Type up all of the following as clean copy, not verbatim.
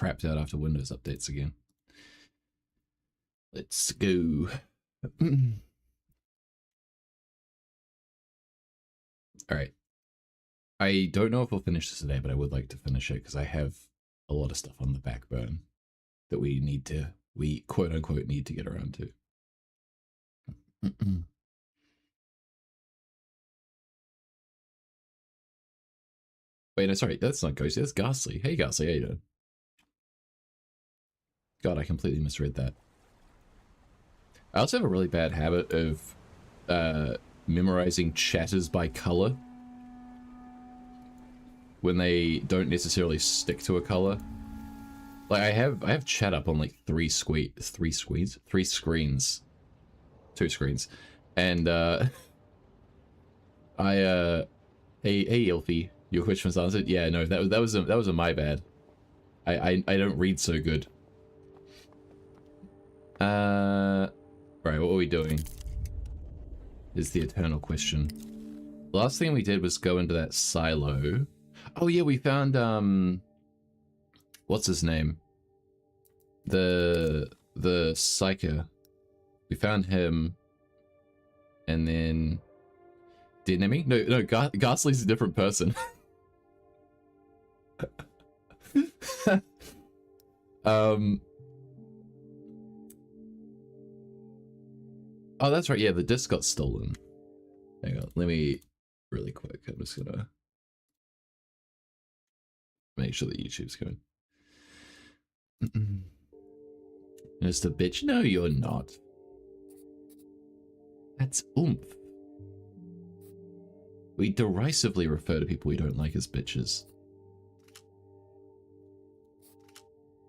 crapped out after Windows updates again. Let's go. Alright. I don't know if we'll finish this today, but I would like to finish it because I have a lot of stuff on the back burn that we quote unquote need to get around to. Wait, no, sorry, that's not Ghosty, that's Ghastly. Hey Ghastly, how you doing? God, I completely misread that. I also have a really bad habit of memorizing chatters by color when they don't necessarily stick to a color. Like I have chat up on like three screens, and hey Ilfie, your question was answered. Yeah, no, that was a my bad. I don't read so good. Right, what were we doing? Is the eternal question. The last thing we did was go into that silo. Oh yeah, we found what's his name? The psyker. We found him, and then Dead Enemy? No, Ghastly's a different person. Oh, that's right. Yeah, the disc got stolen. Hang on, let me really quick. I'm just gonna make sure that YouTube's going. Mr. Bitch, no, you're not. That's oomph. We derisively refer to people we don't like as bitches.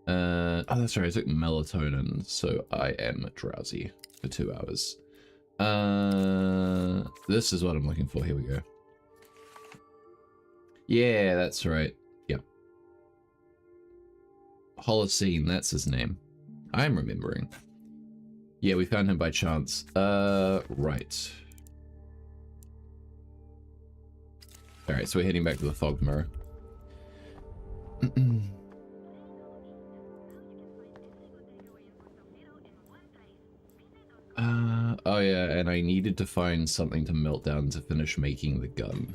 Oh, that's right. I took melatonin, so I am drowsy for 2 hours. This is what I'm looking for. Here we go. Yeah, that's right. Yep. Holocene, that's his name. I'm remembering. Yeah, we found him by chance. Right. Alright, so we're heading back to the fog mirror. Oh yeah, and I needed to find something to melt down to finish making the gun.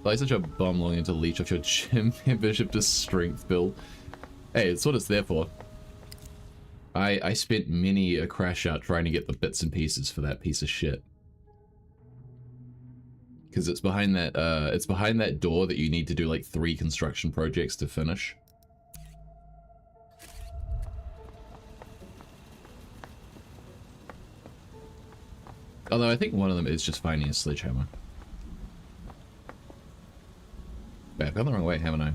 Like such a bum longing to leech off your gym membership to strength build. Hey, it's what it's there for. I spent many a crash out trying to get the bits and pieces for that piece of shit. Because it's behind that door that you need to do like 3 construction projects to finish. Although I think one of them is just finding a sledgehammer. Wait, I've gone the wrong way, haven't I?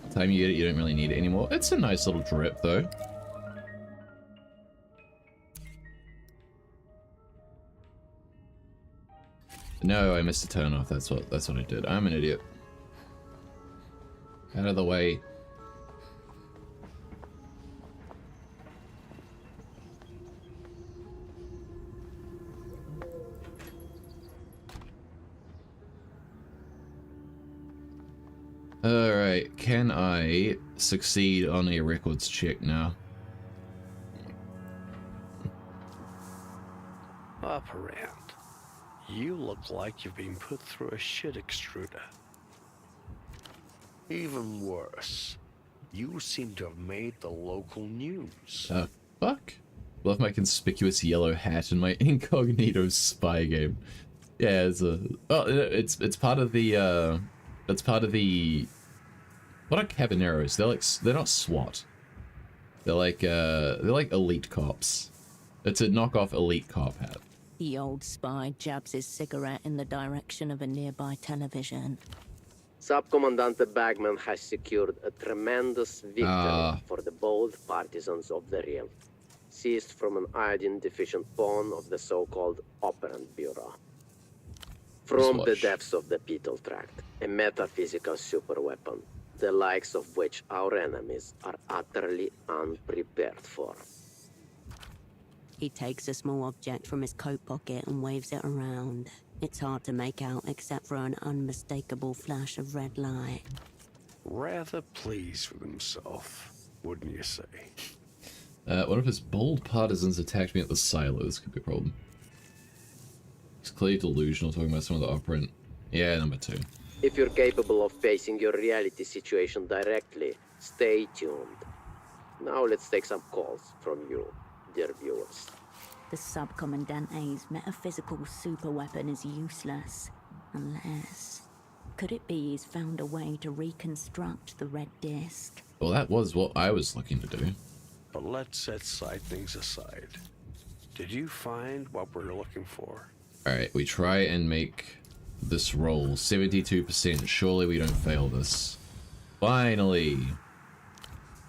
Time you get it, you don't really need it anymore. It's a nice little drip, though. No, I missed a turn off. That's what I did. I'm an idiot. Out of the way. Alright, can I succeed on a records check now? Operand, you look like you've been put through a shit extruder. Even worse, you seem to have made the local news. Fuck? Love my conspicuous yellow hat and my incognito spy game. Yeah, it's a... Oh, it's part of the, That's part of the... What are Caballeros? They're not SWAT. They're like elite cops. It's a knockoff elite cop hat. The old spy jabs his cigarette in the direction of a nearby television. Subcommandante Bagman has secured a tremendous victory for the bold partisans of the realm, seized from an iodine-deficient pawn of the so-called Operant Bureau. From the depths of the Beetle Tract, a metaphysical superweapon, the likes of which our enemies are utterly unprepared for. He takes a small object from his coat pocket and waves it around. It's hard to make out except for an unmistakable flash of red light. Rather pleased with himself, wouldn't you say? One of his bold partisans attacked me at the silos. Could be a problem. He's clearly delusional, talking about some of the operant. Yeah, number 2. If you're capable of facing your reality situation directly, stay tuned. Now let's take some calls from you, dear viewers. The Subcommandante's metaphysical superweapon is useless, unless... Could it be he's found a way to reconstruct the red disc? Well, that was what I was looking to do. But let's set side things aside. Did you find what we're looking for? Alright, we try and make this roll 72%. Surely we don't fail this. Finally!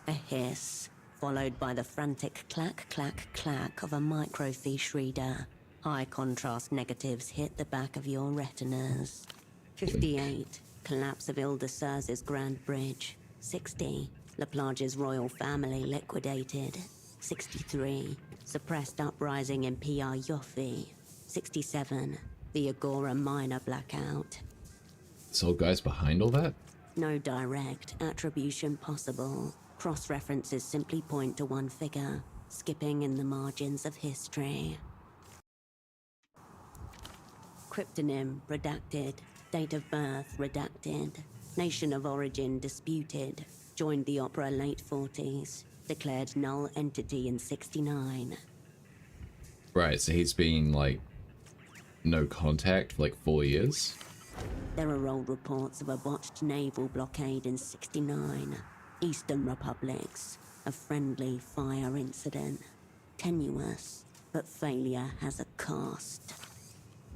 A hiss, followed by the frantic clack, clack, clack of a microfiche reader. High contrast negatives hit the back of your retinas. 58, collapse of Ildeser's Grand Bridge. 60, Laplage's royal family liquidated. 63, suppressed uprising in PR Yoffi. 67, the Agora minor blackout. So guys behind all that? No direct attribution possible. Cross-references simply point to one figure, skipping in the margins of history. Cryptonym redacted. Date of birth redacted. Nation of origin disputed. Joined the opera late 40s. Declared null entity in 69. Right, so he's been, like, no contact for, like, 4 years? There are old reports of a botched naval blockade in 69. Eastern republics. A friendly fire incident. Tenuous, but failure has a cost.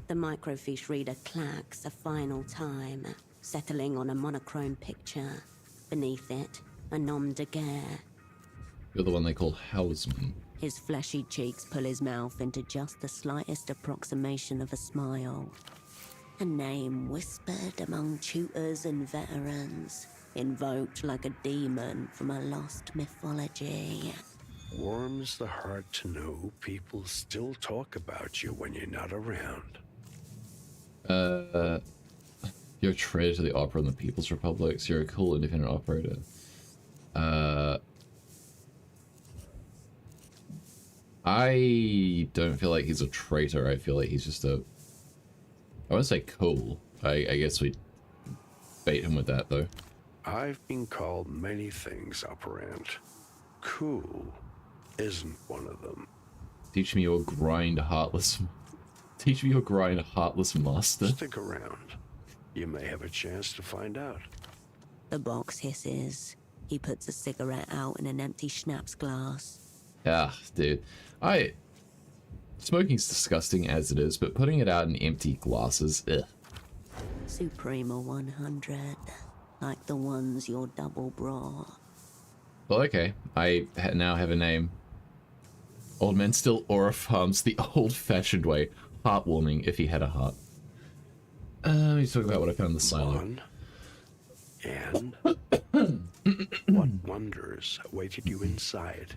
The microfiche reader clacks a final time, settling on a monochrome picture. Beneath it, a nom de guerre. You're the one they call Hausman. His fleshy cheeks pull his mouth into just the slightest approximation of a smile. A name whispered among tutors and veterans, invoked like a demon from a lost mythology. Warms the heart to know people still talk about you when you're not around. You're a traitor to the opera and the People's Republics. You're a cool independent operator. I don't feel like he's a traitor. I feel like he's just a... I want to say cool. I guess we bait him with that, though. I've been called many things, operant. Cool isn't one of them. Teach me your grind, heartless... Teach me your grind, heartless master. Stick around. You may have a chance to find out. The box hisses. He puts a cigarette out in an empty schnapps glass. Yeah, dude. Smoking's disgusting as it is, but putting it out in empty glasses, ugh. Suprema 100. Like the ones your double brought. Well, okay. I now have a name. Old man still aura farms the old-fashioned way. Heartwarming if he had a heart. Let me talk about what I found in the silo. And what wonders awaited you inside?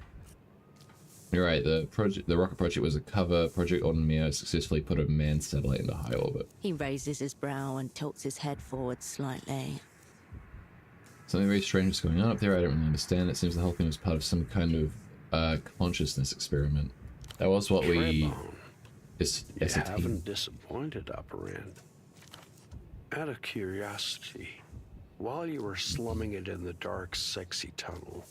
You're right. The rocket project was a cover. Project Automia successfully put a manned satellite into high orbit. He raises his brow and tilts his head forward slightly. Something very strange is going on up there. I don't really understand. It seems the whole thing was part of some kind of consciousness experiment. That was what we... You haven't disappointed, operand. Out of curiosity, while you were slumming it in the dark, sexy tunnel,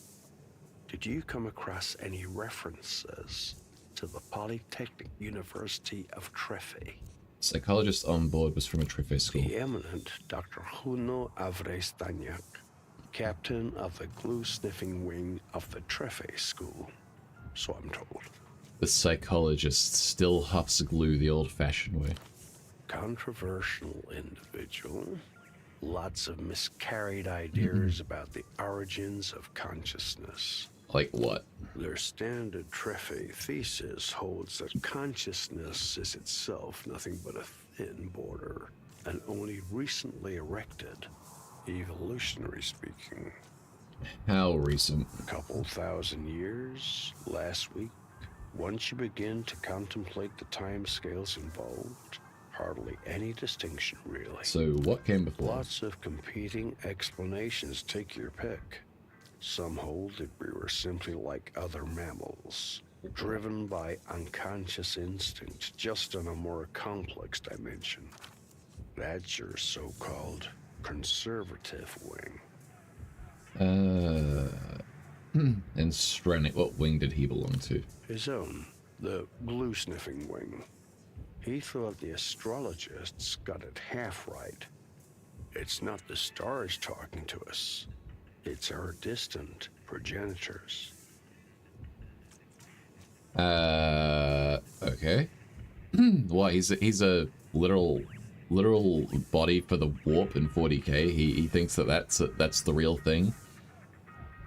did you come across any references to the Polytechnic University of Trefe? Psychologist on board was from a Trefe school. The eminent Dr. Juno Avres-Danyak, captain of the glue-sniffing wing of the Trefe school, so I'm told. The psychologist still huffs glue the old-fashioned way. Controversial individual. Lots of miscarried ideas about the origins of consciousness. Like what? Their standard Trefe thesis holds that consciousness is itself nothing but a thin border, and only recently erected, evolutionary speaking. How recent? A couple thousand years, last week, Once you begin to contemplate the time scales involved, hardly any distinction, really. So what came before? Lots of competing explanations, take your pick. Some hold that we were simply like other mammals, driven by unconscious instinct, just on a more complex dimension. That's your so-called conservative wing. And Stranick, what wing did he belong to? His own, the glue-sniffing wing. He thought the astrologists got it half right. It's not the stars talking to us. It's our distant progenitors. Okay. What, he's a literal body for the warp in 40k? He thinks that's the real thing?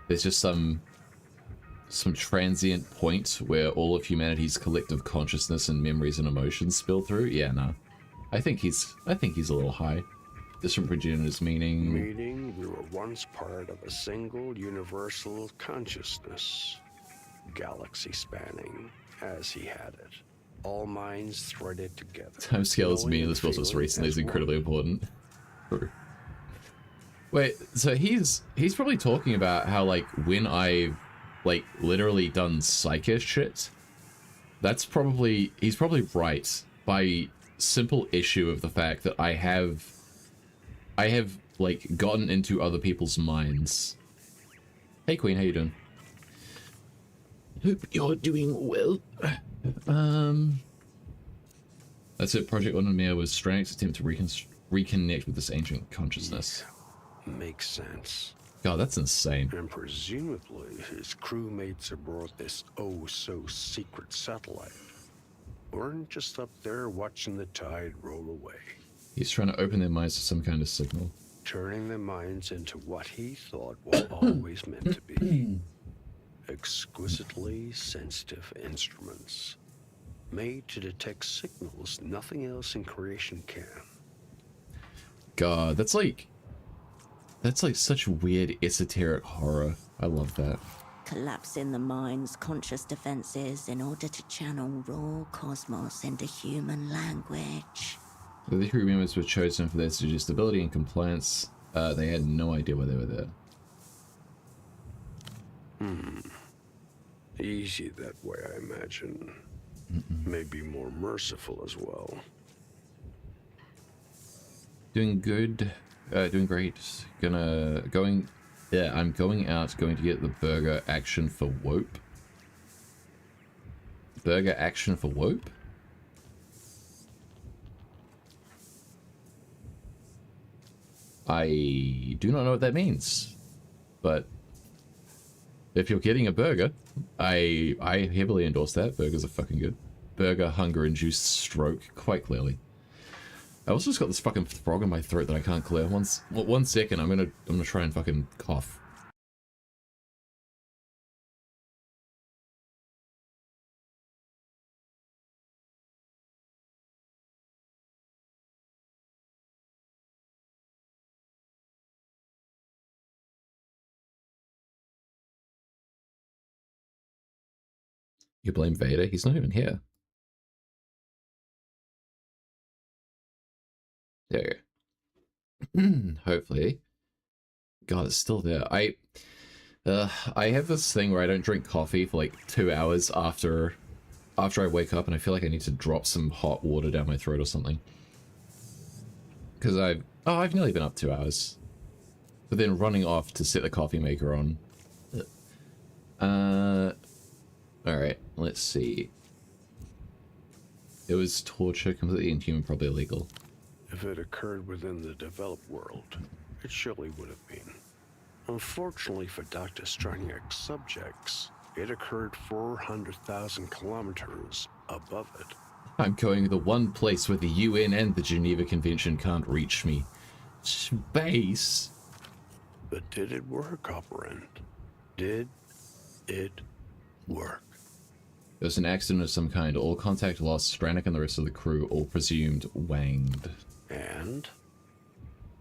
There's just some transient point where all of humanity's collective consciousness and memories and emotions spill through? Yeah, no. I think he's a little high. Different progenitors meaning... Meaning we were once part of a single universal consciousness. Galaxy spanning, as he had it. All minds threaded together. Timescale is me in this build as recently is incredibly important. True. Wait, so he's probably talking about how, like, when I've, like, literally done psychic shit, he's probably right by simple issue of the fact that I have, like, gotten into other people's minds. Hey, Queen, how you doing? Hope you're doing well. That's it. Project Autonomia was Stranick's attempt to reconnect with this ancient consciousness. Makes sense. God, that's insane. And presumably his crewmates aboard this oh-so-secret satellite weren't just up there watching the tide roll away. He's trying to open their minds to some kind of signal. Turning their minds into what he thought was always meant to be. Exquisitely sensitive instruments, made to detect signals nothing else in creation can. God, that's like such weird esoteric horror. I love that. Collapsing the mind's conscious defenses in order to channel raw cosmos into human language. The crew members were chosen for their suggestibility and compliance. They had no idea why they were there. Easy that way, I imagine. Maybe more merciful as well. Doing good. Doing great. I'm going out, going to get the burger action for Wope. Burger action for Wope? I do not know what that means, but if you're getting a burger, I heavily endorse that. Burgers are fucking good. Burger, hunger-induced stroke, quite clearly. I also just got this fucking frog in my throat that I can't clear. One second, I'm gonna try and fucking cough. You blame Vader? He's not even here. There you go. Hopefully. God, it's still there. I have this thing where I don't drink coffee for like 2 hours after I wake up, and I feel like I need to drop some hot water down my throat or something. Because I've nearly been up 2 hours. But then running off to set the coffee maker on. Alright, let's see. It was torture, completely inhuman, probably illegal. If it occurred within the developed world, it surely would have been. Unfortunately for Dr. Stranick's subjects, it occurred 400,000 kilometers above it. I'm going to the one place where the UN and the Geneva Convention can't reach me. Space! But did it work, Operand? Did it work? It was an accident of some kind. All contact lost. Stranick and the rest of the crew all presumed wanged. And?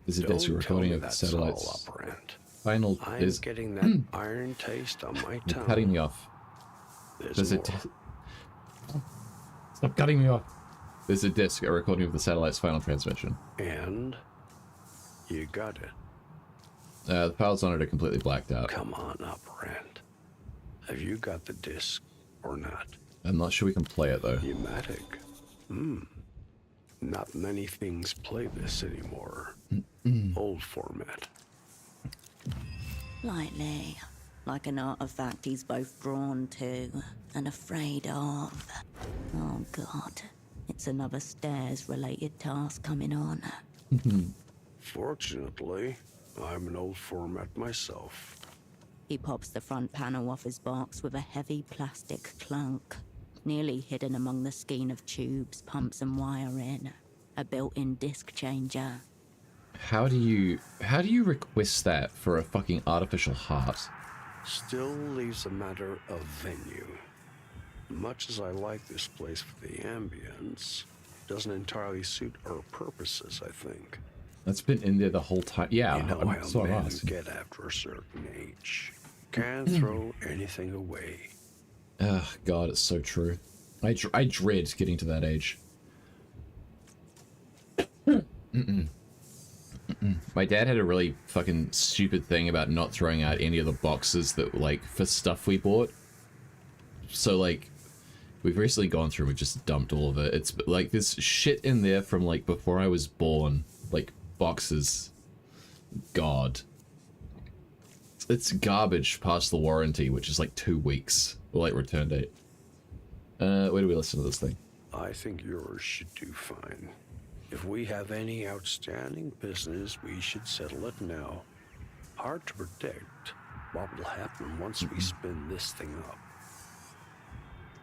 There's a desk recording of the satellites. All, Operand. Final I'm getting that iron taste on my tongue. Cutting me off. There's more. Stop cutting me off. There's a disc, a recording of the satellite's final transmission. And you got it. The files on it are completely blacked out. Come on, operand. Have you got the disc or not? I'm not sure we can play it, though. Pneumatic. Not many things play this anymore. Old format. Lightly, like an artifact he's both drawn to and afraid of. Oh God, it's another stairs-related task coming on. Fortunately, I'm an old format myself. He pops the front panel off his box with a heavy plastic clunk, nearly hidden among the skein of tubes, pumps and wiring. A built-in disc changer. How do you request that for a fucking artificial heart? Still leaves a matter of venue. Much as I like this place for the ambience, doesn't entirely suit our purposes, I think. That's been in there the whole time. Yeah, You know how so men get after a certain age. Can't throw anything away. Ugh, God, it's so true. I dread getting to that age. My dad had a really fucking stupid thing about not throwing out any of the boxes that, like, for stuff we bought. So, like, we've recently gone through, we've just dumped all of it. It's, like, there's shit in there from, like, before I was born. Like, boxes. God. It's garbage past the warranty, which is, like, 2 weeks. Or, like, return date. Where do we listen to this thing? I think yours should do fine. If we have any outstanding business, we should settle it now. Hard to predict what will happen once we spin this thing up.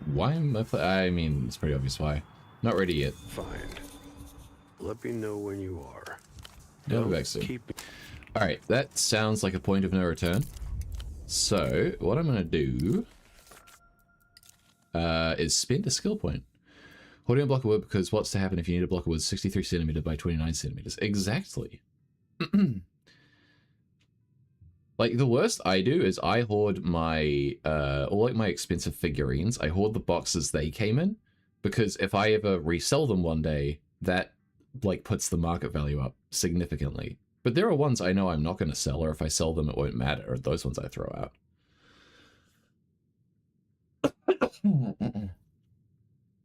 Why am I mean, it's pretty obvious why. Not ready yet. Fine. Let me know when you are. I'll be back soon. Alright, that sounds like a point of no return. So, what I'm gonna do is spend a skill point. Holding a block of wood, because what's to happen if you need a block of wood 63 centimeters by 29 centimeters? Exactly. Like, the worst I do is I hoard my, all like my expensive figurines, I hoard the boxes they came in, because if I ever resell them one day, that, like, puts the market value up significantly. But there are ones I know I'm not going to sell, or if I sell them it won't matter, those ones I throw out.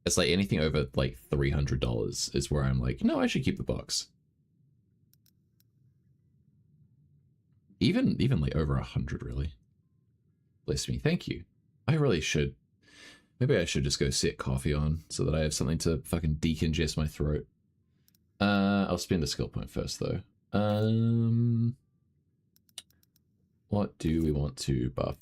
It's like anything over like $300 is where I'm like, no, I should keep the box. Even like over 100, really. Bless me, thank you. I really should. Maybe I should just go set coffee on so that I have something to fucking decongest my throat. I'll spend a skill point first though. What do we want to buff?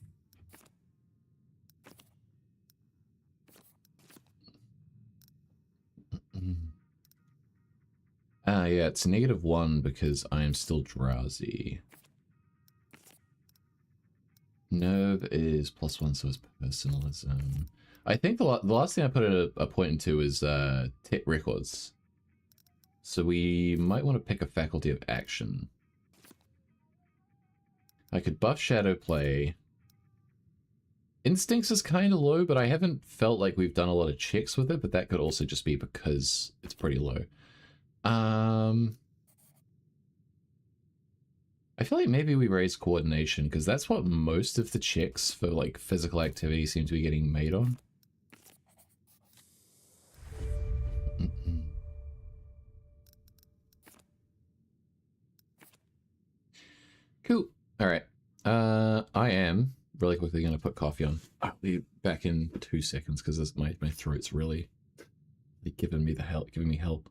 Yeah, it's -1 because I am still drowsy. Nerve is +1, so it's personalism. I think the last thing I put a point into is tech records. So we might want to pick a faculty of action. I could buff shadow play. Instincts is kind of low, but I haven't felt like we've done a lot of checks with it, but that could also just be because it's pretty low. I feel like maybe we raise coordination, because that's what most of the checks for, like, physical activity seem to be getting made on. Cool. Alright. I am really quickly going to put coffee on. I'll be back in 2 seconds, because my throat's really giving me help.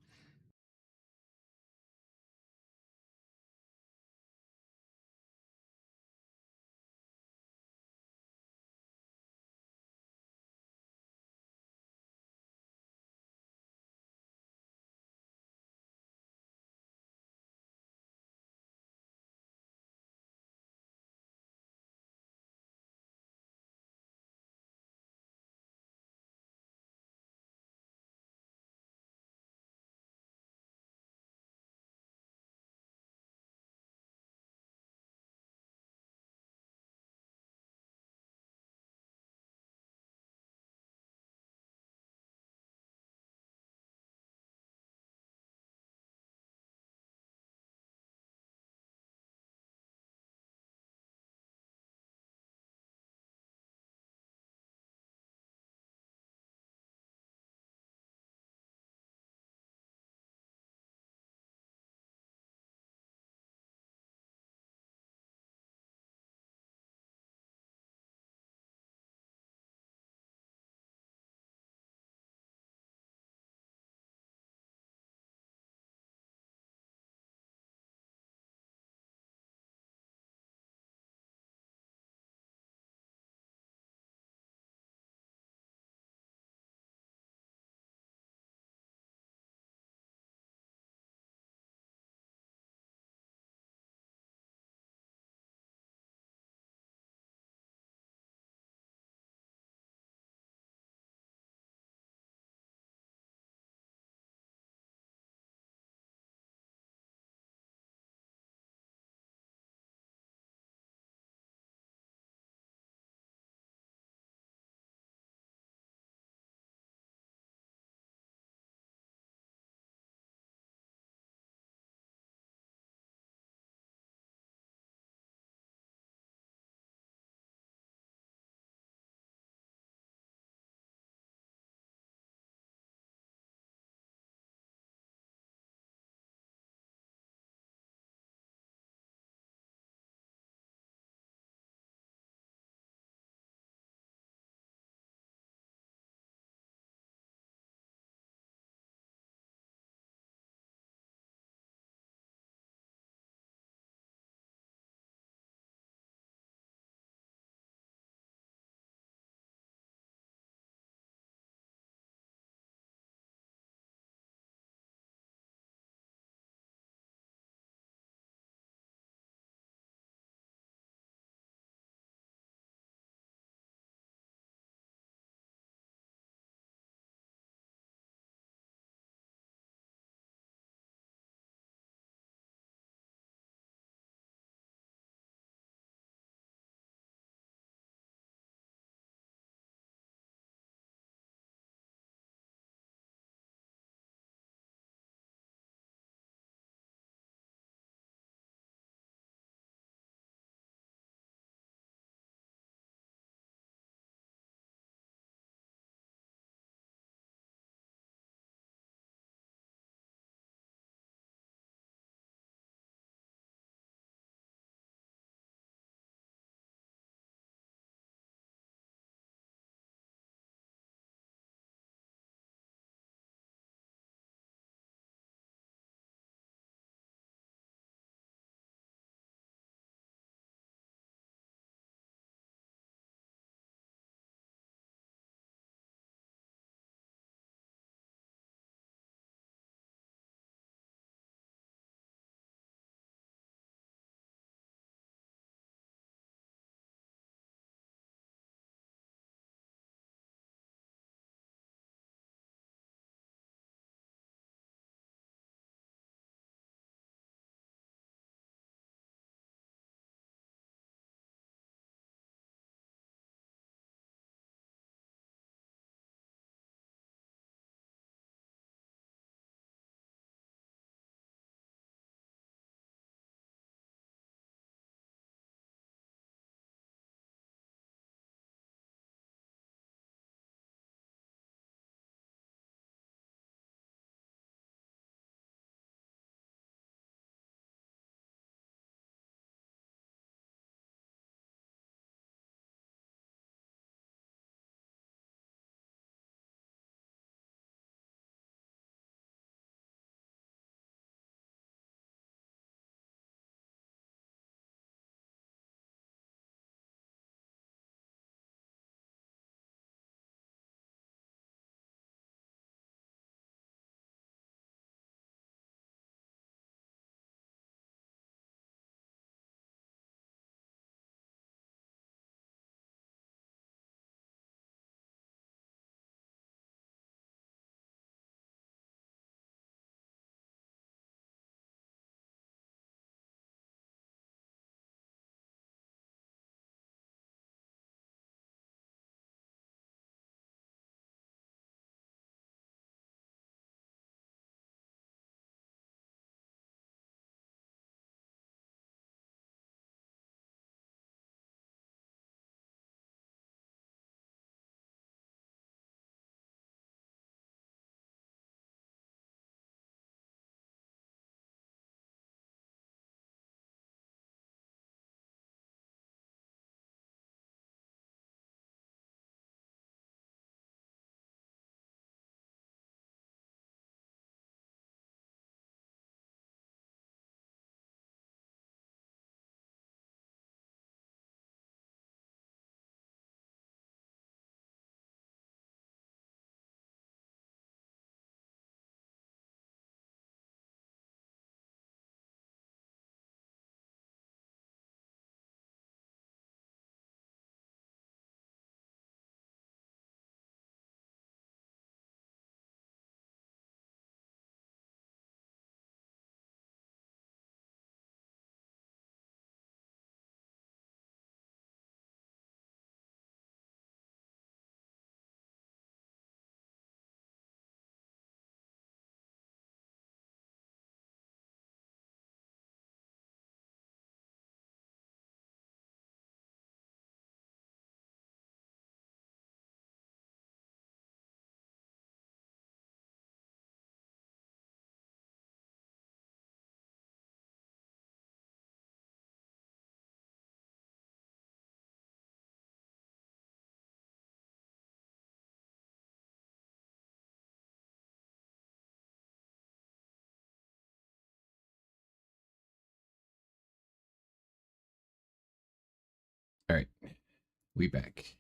we back.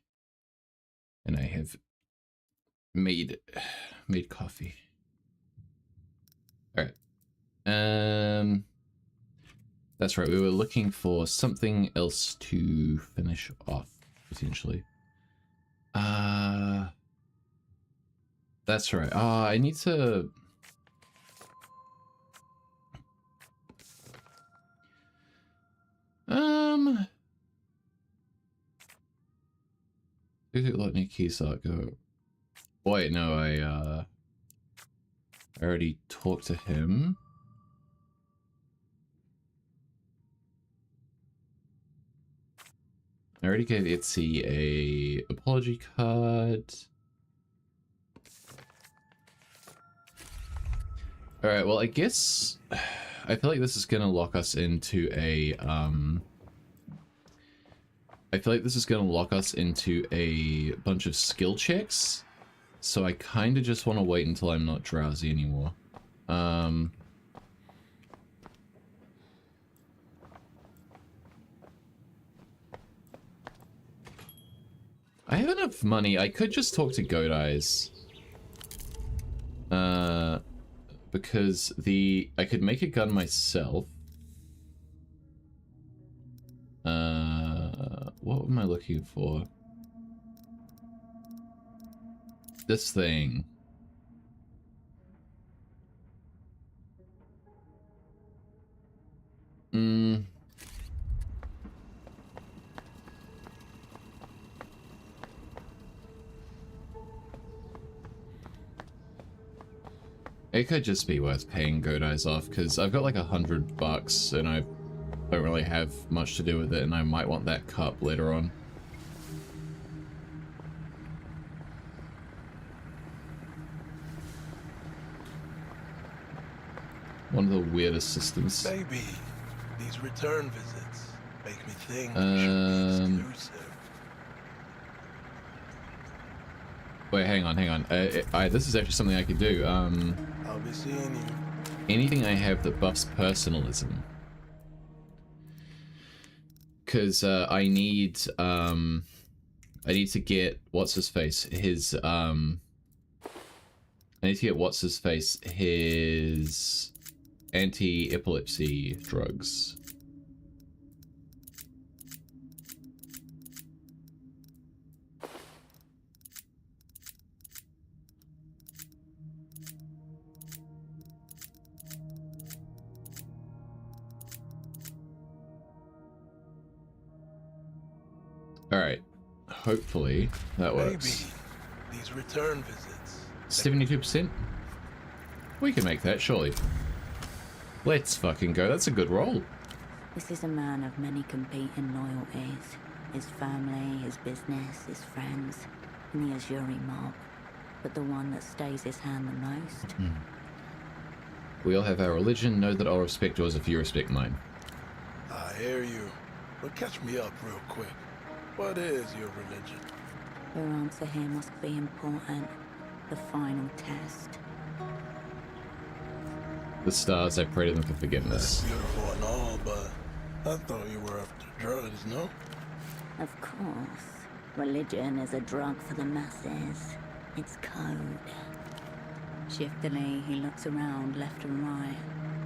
And I have made coffee. Alright. That's right, we were looking for something else to finish off, potentially. That's right. I need to... Let me keys out go. Wait, no, I already talked to him. I already gave Etsy a apology card. Alright, well, I guess... I feel like this is gonna lock us into a, I feel like this is gonna lock us into a bunch of skill checks. So I kinda just want to wait until I'm not drowsy anymore. I have enough money. I could just talk to Goat Eyes. Because I could make a gun myself. What am I looking for? This thing. It could just be worth paying Goat Eyes off, because I've got like $100 and I don't really have much to do with it, and I might want that cup later on. One of the weirdest systems. Maybe these return visits make me think we should be exclusive. Wait, hang on. This is actually something I could do. I'll be seeing you. Anything I have that buffs personalism. Because I need to get what's-his-face, his anti-epilepsy drugs. Alright, hopefully that works. Maybe these return visits. 72%? We can make that, surely. Let's fucking go, that's a good roll. This is a man of many competing loyalties. His family, his business, his friends, and the Azuri mob. But the one that stays his hand the most. We all have our religion, know that I'll respect yours if you respect mine. I hear you, but catch me up real quick. What is your religion? Your answer here must be important. The final test. The stars, I pray to them for forgiveness. That's beautiful and all, but I thought you were after drugs, no? Of course. Religion is a drug for the masses. It's code. Shiftily, he looks around left and right.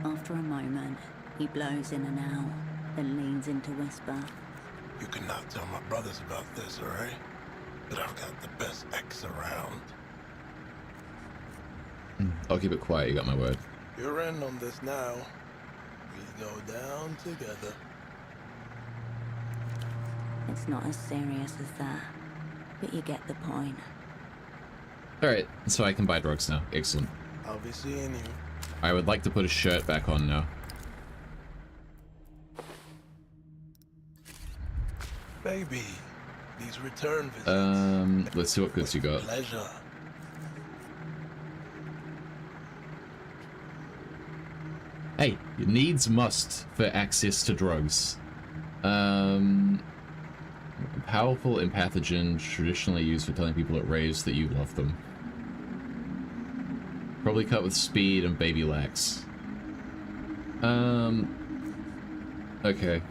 After a moment, he blows in and out, then leans in to whisper. You cannot tell my brothers about this, alright? But I've got the best ex around. I'll keep it quiet, you got my word. You're in on this now. We go down together. It's not as serious as that, but you get the point. Alright, so I can buy drugs now. Excellent. I'll be seeing you. I would like to put a shirt back on now. Baby, these return visits. Let's see what goods you got. Pleasure. Hey, needs must for access to drugs. Powerful and pathogen, traditionally used for telling people at raves that you love them. Probably cut with speed and baby lax. Okay.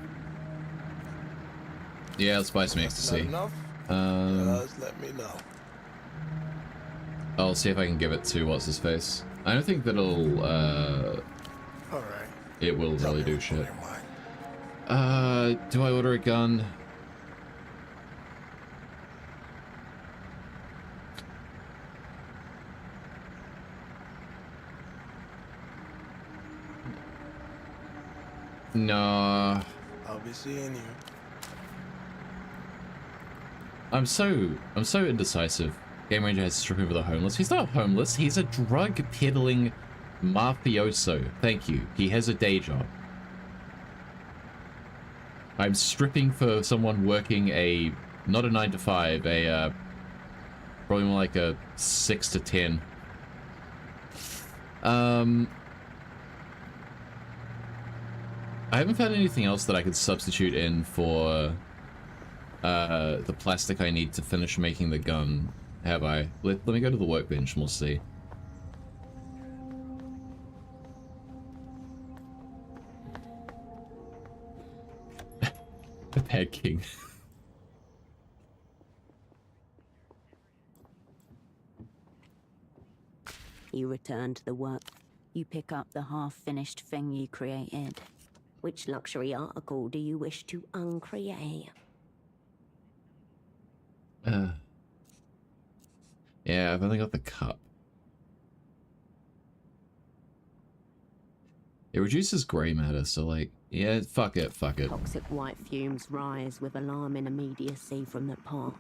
Yeah, let's buy some ecstasy. Not enough? Just let me know. I'll see if I can give it to what's his face. I don't think that'll All right. it will Tell really me do what's on shit. your mind. Do I order a gun? No. I'll be seeing you. I'm so indecisive. Game Ranger has stripping for the homeless. He's not homeless. He's a drug peddling mafioso. Thank you. He has a day job. I'm stripping for someone working a not a 9 to 5, a probably more like a 6 to 10. I haven't found anything else that I could substitute in for the plastic I need to finish making the gun, have I? Let me go to the workbench and we'll see. The Bad King. You return to the work. You pick up the half-finished thing you created. Which luxury article do you wish to uncreate? Yeah, I've only got the cup. It reduces gray matter, so like, yeah, fuck it. Toxic white fumes rise with alarming immediacy from the pot.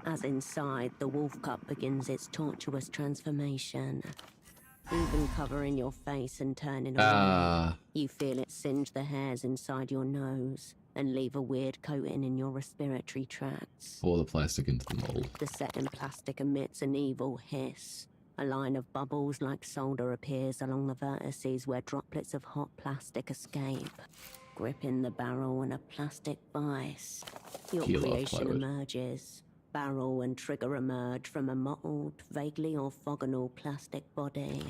As inside, the wolf cup begins its tortuous transformation. Even covering your face and turning away, you feel it singe the hairs inside your nose and leave a weird coating in your respiratory tracts. Pour the plastic into the mold. The setting plastic emits an evil hiss. A line of bubbles like solder appears along the vertices where droplets of hot plastic escape. Gripping the barrel in a plastic vice, your Peel off creation plywood. emerges. Barrel and trigger emerge from a mottled, vaguely orthogonal plastic body.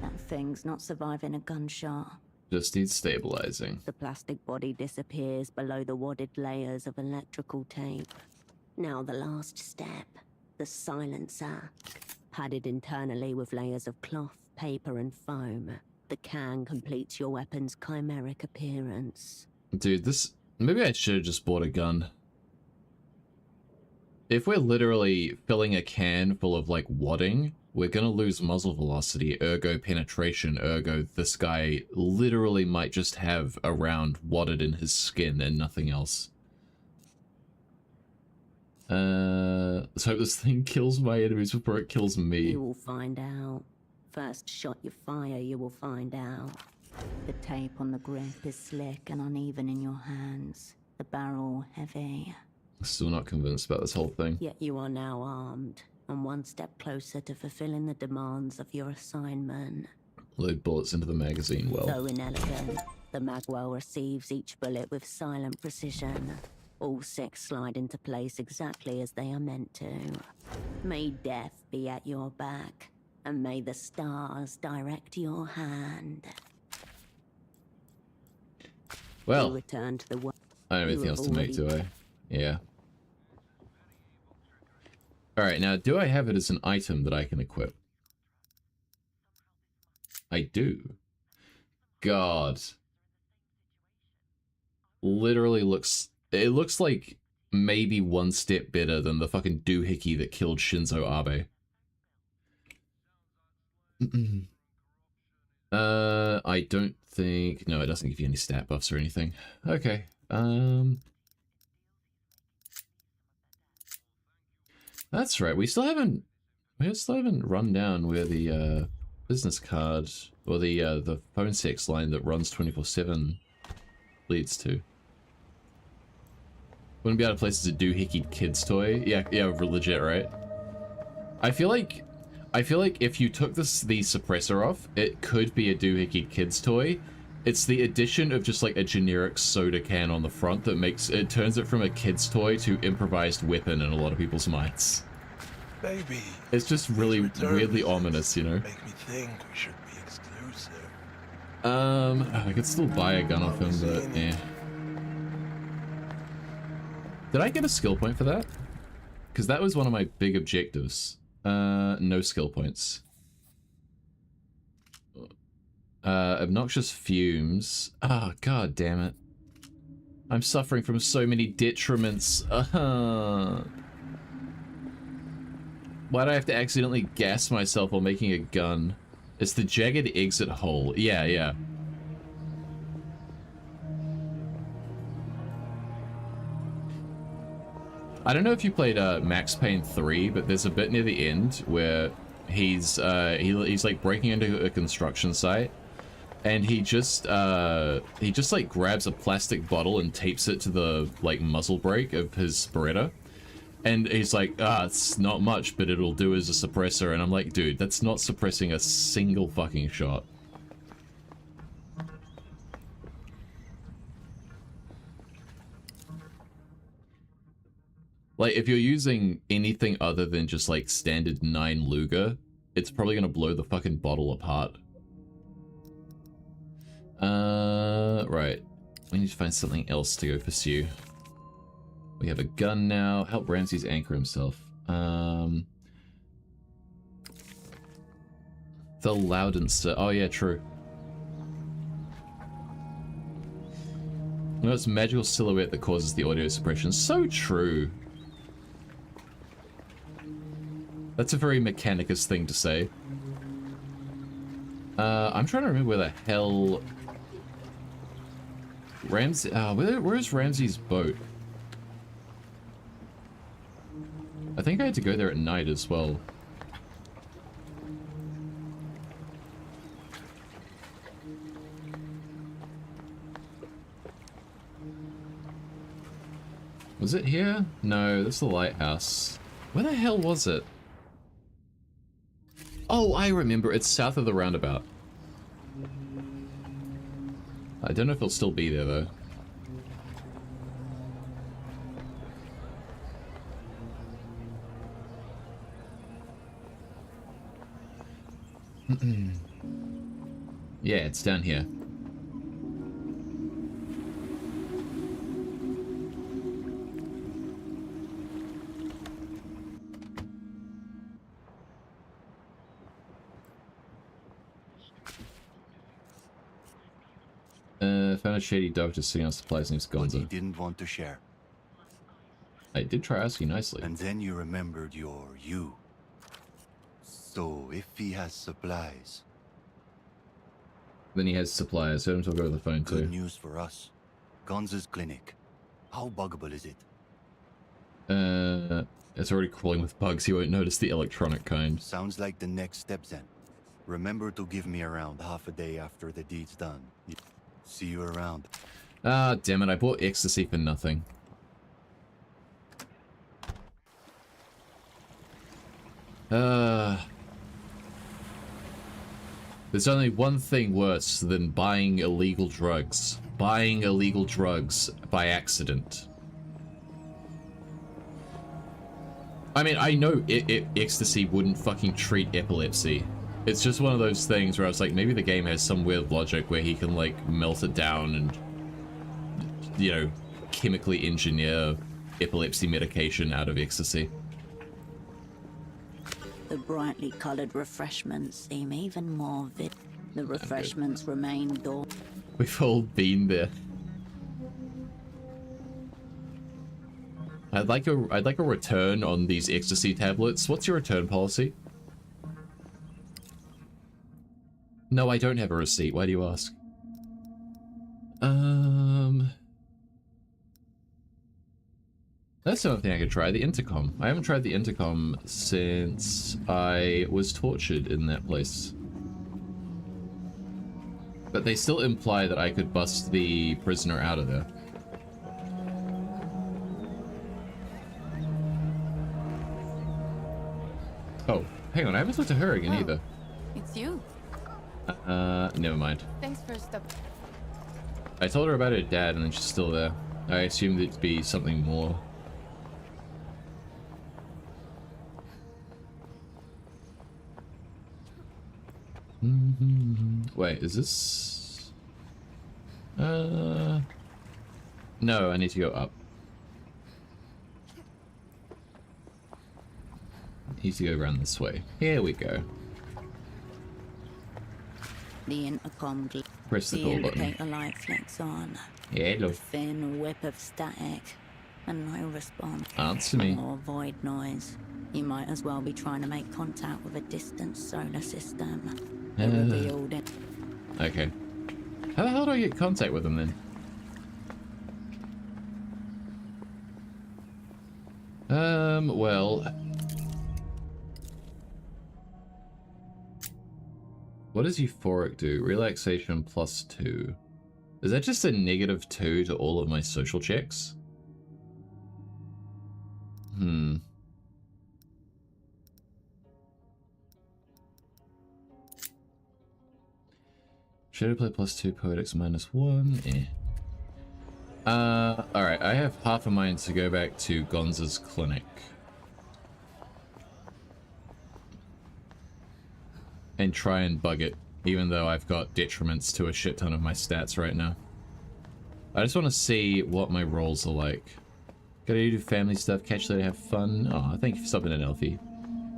That thing's not surviving a gunshot. Just needs stabilizing. The plastic body disappears below the wadded layers of electrical tape. Now the last step, the silencer. Padded internally with layers of cloth, paper and foam, the can completes your weapon's chimeric appearance. Dude, this... Maybe I should have just bought a gun. If we're literally filling a can full of, like, wadding, we're gonna lose muzzle velocity, ergo penetration, ergo this guy literally might just have a round wadded in his skin and nothing else. Let's hope this thing kills my enemies before it kills me. You will find out. First shot you fire, you will find out. The tape on the grip is slick and uneven in your hands. The barrel heavy. Still not convinced about this whole thing. Yet you are now armed, and one step closer to fulfilling the demands of your assignment. Load bullets into the magazine well. Though inelegant, the magwell receives each bullet with silent precision. All 6 slide into place exactly as they are meant to. May death be at your back, and may the stars direct your hand. Well, You return to the work. I don't have anything else to make, do I? Yeah. Alright, now do I have it as an item that I can equip? I do. God. Literally looks... It looks like maybe one step better than the fucking doohickey that killed Shinzo Abe. I don't think... No, it doesn't give you any stat buffs or anything. Okay. That's right. We still haven't run down where the business card or the phone sex line that runs 24/7 leads to. Wouldn't be out of place as a doohickey kid's toy. Yeah, legit, right? I feel like if you took the suppressor off, it could be a doohickey kid's toy. It's the addition of just like a generic soda can on the front that turns it from a kid's toy to improvised weapon in a lot of people's minds. Baby. It's just really weirdly ominous, you know? Make me think we should be exclusive. I could still buy a gun off him, but yeah. Did I get a skill point for that? Because that was one of my big objectives. No skill points. Obnoxious fumes. Ah, god damn it. I'm suffering from so many detriments. Why do I have to accidentally gas myself while making a gun? It's the jagged exit hole. Yeah, yeah. I don't know if you played Max Payne 3, but there's a bit near the end where he's like breaking into a construction site, and he just like grabs a plastic bottle and tapes it to the like muzzle brake of his Beretta, and he's like, it's not much, but it'll do as a suppressor. And I'm like, dude, that's not suppressing a single fucking shot. Like, if you're using anything other than just, like, standard 9 Luger, it's probably gonna blow the fucking bottle apart. Right. We need to find something else to go pursue. We have a gun now. Help Ramses anchor himself. The Loudenster. Oh, yeah, true. No, it's a magical silhouette that causes the audio suppression. So true. That's a very Mechanicus thing to say. I'm trying to remember where the hell... Ramsey... where's Ramsey's boat? I think I had to go there at night as well. Was it here? No, that's the lighthouse. Where the hell was it? Oh, I remember. It's south of the roundabout. I don't know if it'll still be there, though. Yeah, it's down here. Found a shady dog just sitting on supplies next But he Gonza. didn't want to share. I did try asking nicely. And then you remembered your you. So if he has supplies, Then he has suppliers. Heard him talk over the phone too. good news for us. Gonza's clinic. How buggable is it? It's already crawling with bugs. He won't notice the electronic kind. Sounds like the next step then. Remember to give me around half a day after the deed's done. See you around. Ah, damn it. I bought ecstasy for nothing. There's only one thing worse than buying illegal drugs. Buying illegal drugs by accident. I mean, I know ecstasy wouldn't fucking treat epilepsy. It's just one of those things where I was like, maybe the game has some weird logic where he can, like, melt it down and, you know, chemically engineer epilepsy medication out of ecstasy. The brightly coloured refreshments seem even more vivid. The refreshments remain door. We've all been there. I'd like a return on these ecstasy tablets. What's your return policy? No, I don't have a receipt. Why do you ask? That's another thing I could try. The intercom. I haven't tried the intercom since I was tortured in that place. But they still imply that I could bust the prisoner out of there. Oh, hang on. I haven't talked to her again either. It's you. Never mind. Thanks for stuff. I told her about her dad and then she's still there. I assumed it'd be something more. Wait, is this... No, I need to go up. Need to go around this way. Here we go. The intercom Press the call button. indicator light flicks on. Hello. Thin whip of static and no response. Answer me. More void noise. You might as well be trying to make contact with a distant solar system. It revealed it. Okay. How the hell do I get contact with them then? Well... What does euphoric do? Relaxation +2. Is that just a -2 to all of my social checks? Shadowplay +2, poetics -1. Eh. Alright, I have half a mind to go back to Gonza's clinic. And try and bug it, even though I've got detriments to a shit ton of my stats right now. I just want to see what my rolls are like. Gotta do family stuff, catch later, have fun. Aw, thank you for stopping in, Elfie.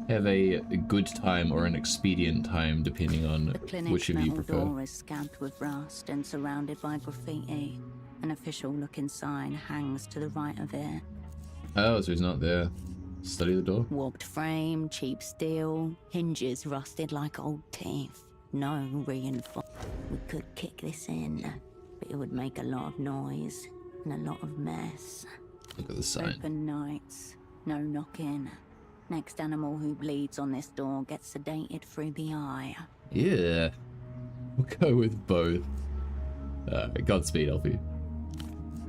Have a good time or an expedient time, depending on which of you prefer. The door is scabbed with rust and surrounded by graffiti. An official-looking sign hangs to the right of it. Oh, so he's not there. Study the door. Warped frame, cheap steel, hinges rusted like old teeth. No reinforcement. We could kick this in, but it would make a lot of noise and a lot of mess. Look at the sign. Open nights, no knocking. Next animal who bleeds on this door gets sedated through the eye. Yeah. We'll go with both. Godspeed, Elfie.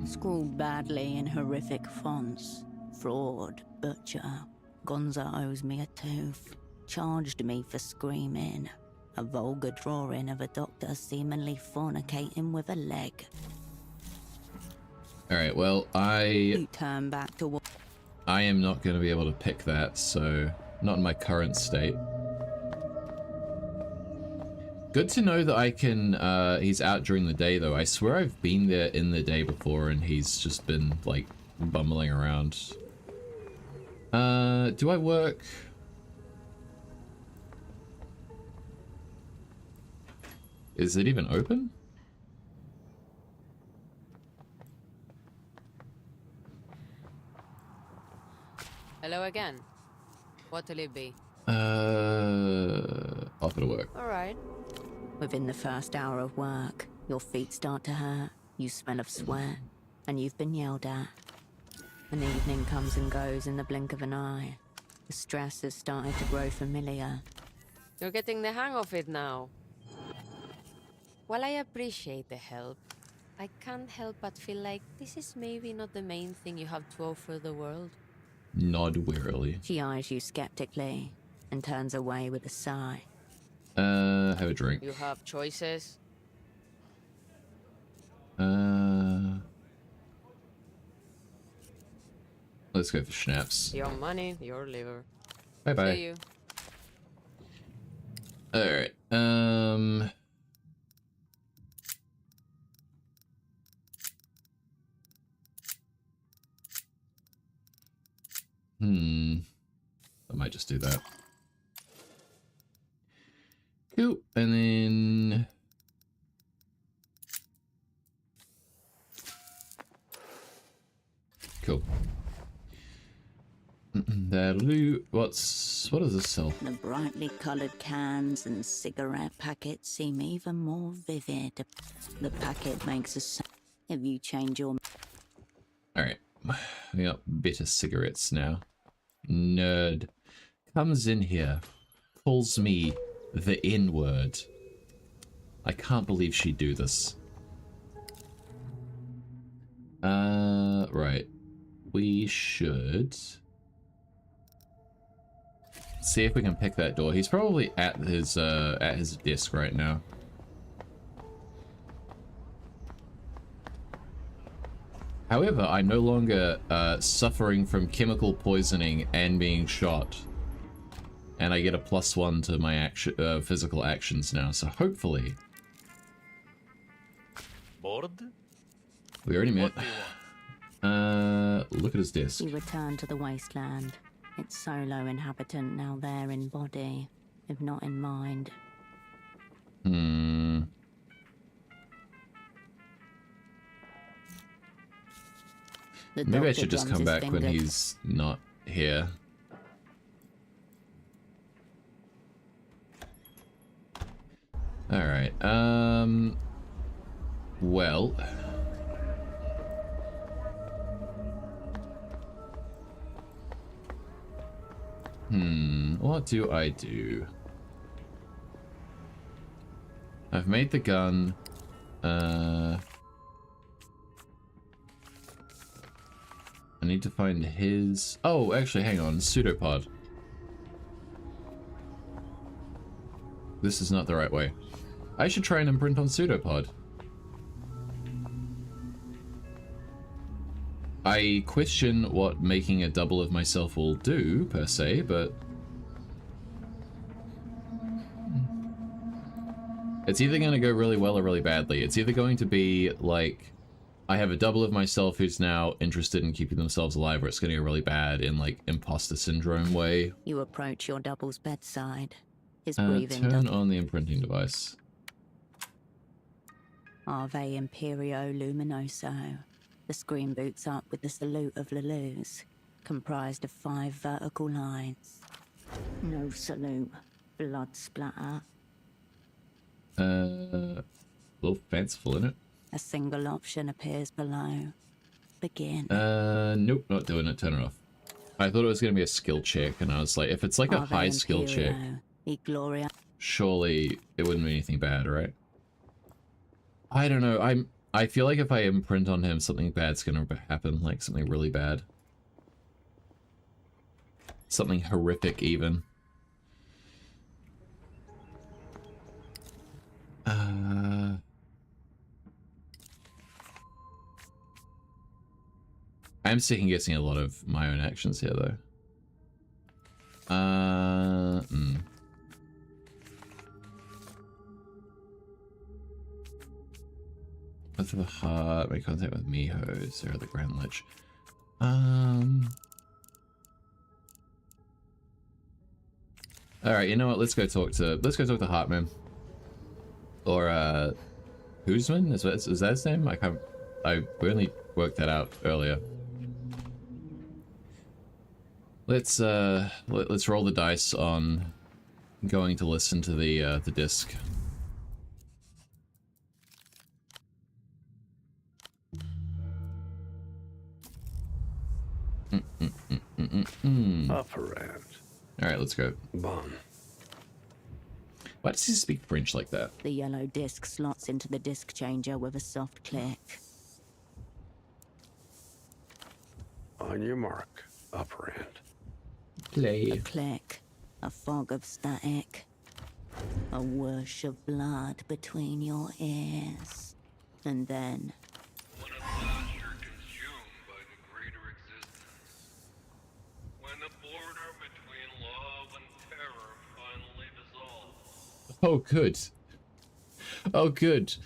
Scrawled badly in horrific fonts. Fraud, butcher. Gonza owes me a tooth. Charged me for screaming. A vulgar drawing of a doctor seemingly fornicating with a leg. Alright, well, You turn back to what? I am not going to be able to pick that, so not in my current state. Good to know that I can, he's out during the day though. I swear I've been there in the day before and he's just been, like, bumbling around. Do I work? Is it even open? Hello again. What'll it be? Offer to work. Alright. Within the first hour of work, your feet start to hurt, you smell of sweat, and you've been yelled at. An evening comes and goes in the blink of an eye. The stress has started to grow familiar. You're getting the hang of it now. While I appreciate the help, I can't help but feel like this is maybe not the main thing you have to offer the world. Nod wearily. She eyes you skeptically and turns away with a sigh. Have a drink. You have choices. Let's go for schnapps. Your money, your liver. Bye bye. See you. Alright, I might just do that. Cool, and then... Cool. That'll do. What does this sell? The brightly coloured cans and cigarette packets seem even more vivid. The packet makes a sound if you change your... Alright, we got better cigarettes now. Nerd comes in here, calls me the N-word. I can't believe she'd do this. Right. We should see if we can pick that door. He's probably at his desk right now. However, I'm no longer suffering from chemical poisoning and being shot. And I get a +1 to my physical actions now, so hopefully... Bored? We already met. Look at his desk. You return to the wasteland. Its solo inhabitant now there in body, if not in mind. Hmm. The Maybe I doctor should just drums come his back when fingers. he's not here. Alright, well... what do I do? I've made the gun, I need to find his... Oh, actually, hang on, pseudopod. This is not the right way. I should try and imprint on pseudopod. I question what making a double of myself will do, per se, but... It's either going to go really well or really badly. It's either going to be, like, I have a double of myself who's now interested in keeping themselves alive, or it's going to go really bad in, like, imposter syndrome way. You approach your double's bedside. His breathing Turn on the imprinting device. Ave Imperio Luminoso. The screen boots up with the salute of Lelou's, comprised of 5 vertical lines. No salute. Blood splatter. A little fanciful, isn't it? A single option appears below. Begin. Nope, not doing it. Turn it off. I thought it was going to be a skill check, and I was like, if it's like a Ave high skill check, Imperio, E Gloria. surely it wouldn't be anything bad, right? I don't know. I feel like if I imprint on him, something bad's gonna happen, like something really bad. Something horrific, even. I'm second guessing a lot of my own actions here, though. With the heart, make contact with Miho, Sarah the Grand Lich. Alright, you know what? Let's go talk to Heartman. Or Hoosman? Is that his name? I only worked that out earlier. Let's roll the dice on going to listen to the disc. Operand. Alright, let's go. Bon. Why does he speak French like that? The yellow disc slots into the disc changer with a soft click. On your mark, Operand. Play. A click. A fog of static. A whoosh of blood between your ears. And then... When at last you're consumed by the greater existence. When the border between love and terror finally dissolves. Oh, good. Oh, good.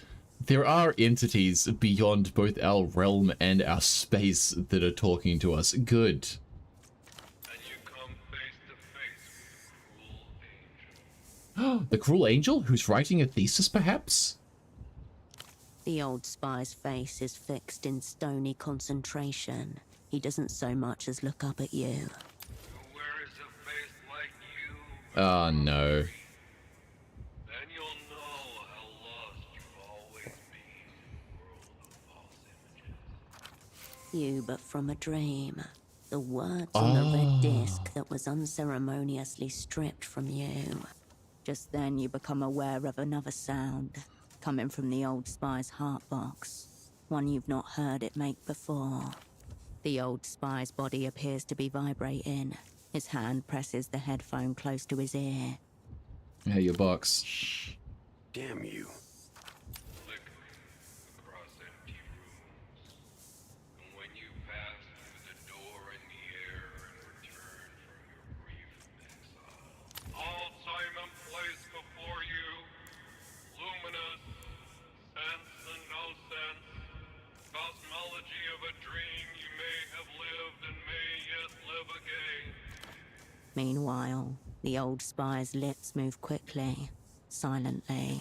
There are entities beyond both our realm and our space that are talking to us. Good. And you come face to face with the cruel angel. The cruel angel? Who's writing a thesis, perhaps? The old spy's face is fixed in stony concentration. He doesn't so much as look up at you. Who wears a face like you? Oh, no. Then you'll know how lost you've always been in a world of false images. You but from a dream. The words on the red disc that was unceremoniously stripped from you. Just then you become aware of another sound, coming from the old spy's heart box. One you've not heard it make before. The old spy's body appears to be vibrating. His hand presses the headphone close to his ear. Hey, your box. Damn you. Flickering across empty rooms. And when you pass through the door in the air and return from your brief exile, all time and place before you, luminous, sense and no sense, cosmology of a dream you may have lived and may yet live again. Meanwhile, the old spy's lips move quickly, silently,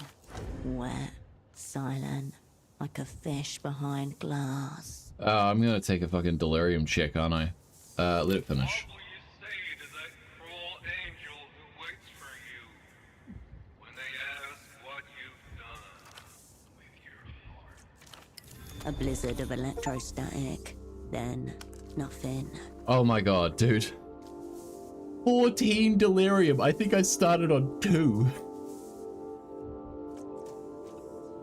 wet, silent, like a fish behind glass. I'm gonna take a fucking delirium check, aren't I? Let it finish. What will you say to that cruel angel who waits for you when they ask what you've done with your heart? A blizzard of electrostatic, then nothing. Oh my god, dude. 14 delirium. I think I started on 2.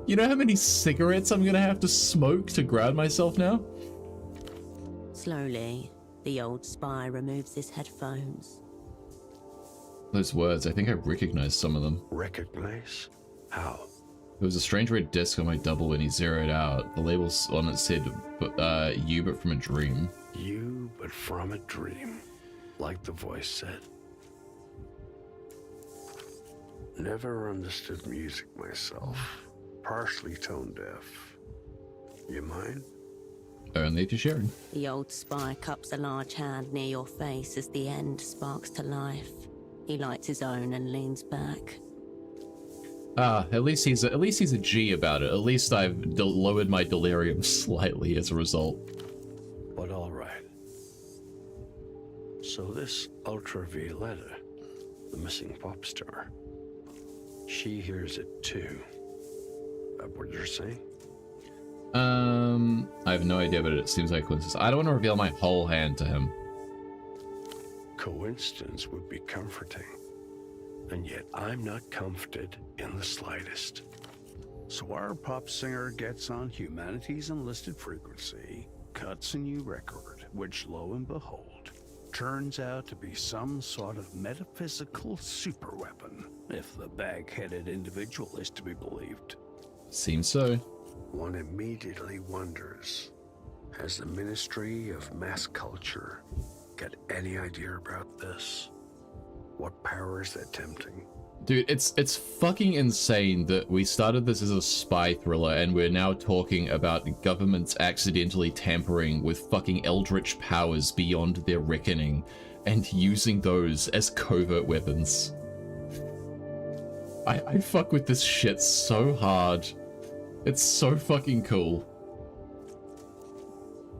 You know how many cigarettes I'm gonna have to smoke to ground myself now? Slowly, the old spy removes his headphones. Those words, I think I recognized some of them. Recognize? How? There was a strange red disc on my double when he zeroed out. The label on it said, you but from a dream. You, but from a dream. Like the voice said. Never understood music myself. Partially tone deaf. You mind? Only if you're sharing. The old spy cups a large hand near your face as the end sparks to life. He lights his own and leans back. At least he's a G about it. At least I've lowered my delirium slightly as a result. But all right. So this Ultravioletta, the missing pop star, she hears it too. That what you're saying? I have no idea, but it seems like coincidence. I don't want to reveal my whole hand to him. Coincidence would be comforting. And yet I'm not comforted in the slightest. So our pop singer gets on humanity's enlisted frequency, cuts a new record, which lo and behold, turns out to be some sort of metaphysical superweapon, if the bag-headed individual is to be believed. Seems so. One immediately wonders, has the Ministry of Mass Culture got any idea about this? What powers they're tempting? Dude, it's fucking insane that we started this as a spy thriller and we're now talking about governments accidentally tampering with fucking eldritch powers beyond their reckoning and using those as covert weapons. I fuck with this shit so hard. It's so fucking cool.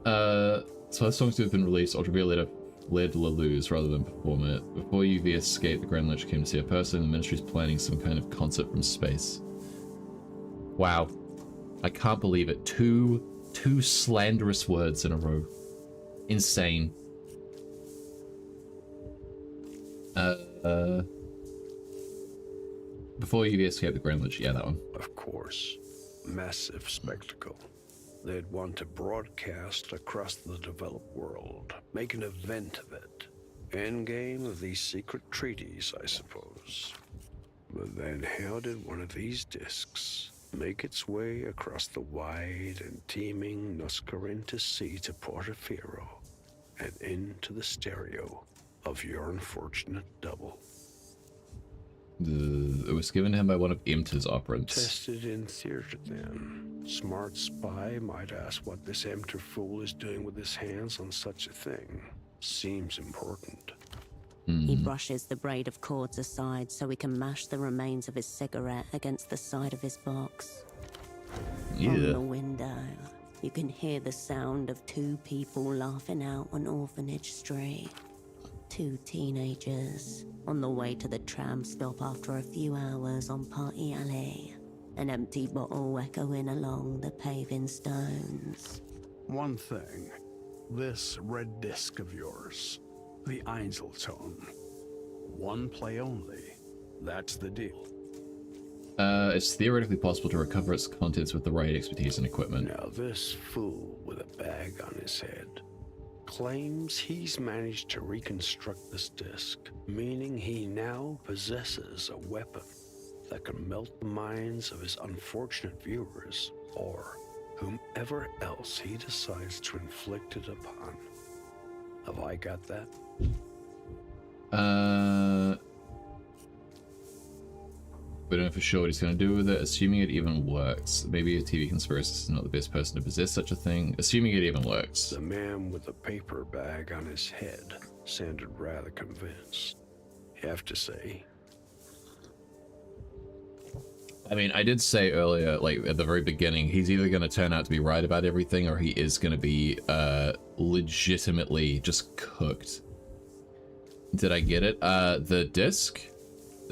So that song's to have been released, Ultravioletta led Laluz rather than perform it. Before UV escaped, the Grand Lich came to see a person. The Ministry's planning some kind of concert from space. Wow. I can't believe it. Two slanderous words in a row. Insane. Before UV escaped, the Grand Lich. Yeah, that one. Of course. Massive spectacle. They'd want to broadcast across the developed world, make an event of it. Endgame of these secret treaties, I suppose. But then how did one of these discs make its way across the wide and teeming Nuscarenta Sea to Portaferro and into the stereo of your unfortunate double? It was given to him by one of Emter's operants. Tested in theater then. Smart spy might ask what this Emter fool is doing with his hands on such a thing. Seems important. He brushes the braid of cords aside so he can mash the remains of his cigarette against the side of his box. Yeah. From the window, you can hear the sound of two people laughing out on Orphanage Street. Two teenagers on the way to the tram stop after a few hours on Party Alley. An empty bottle echoing along the paving stones. One thing, this red disc of yours, the Einzelton, one play only, that's the deal. It's theoretically possible to recover its contents with the right expertise and equipment. Now this fool with a bag on his head claims he's managed to reconstruct this disc, meaning he now possesses a weapon that can melt the minds of his unfortunate viewers, or whomever else he decides to inflict it upon. Have I got that? We don't know for sure what he's going to do with it, assuming it even works. Maybe a TV conspiracist is not the best person to possess such a thing, assuming it even works. The man with the paper bag on his head sounded rather convinced. have to say? I mean, I did say earlier, like at the very beginning, he's either going to turn out to be right about everything or he is going to be legitimately just cooked. Did I get it? The disc?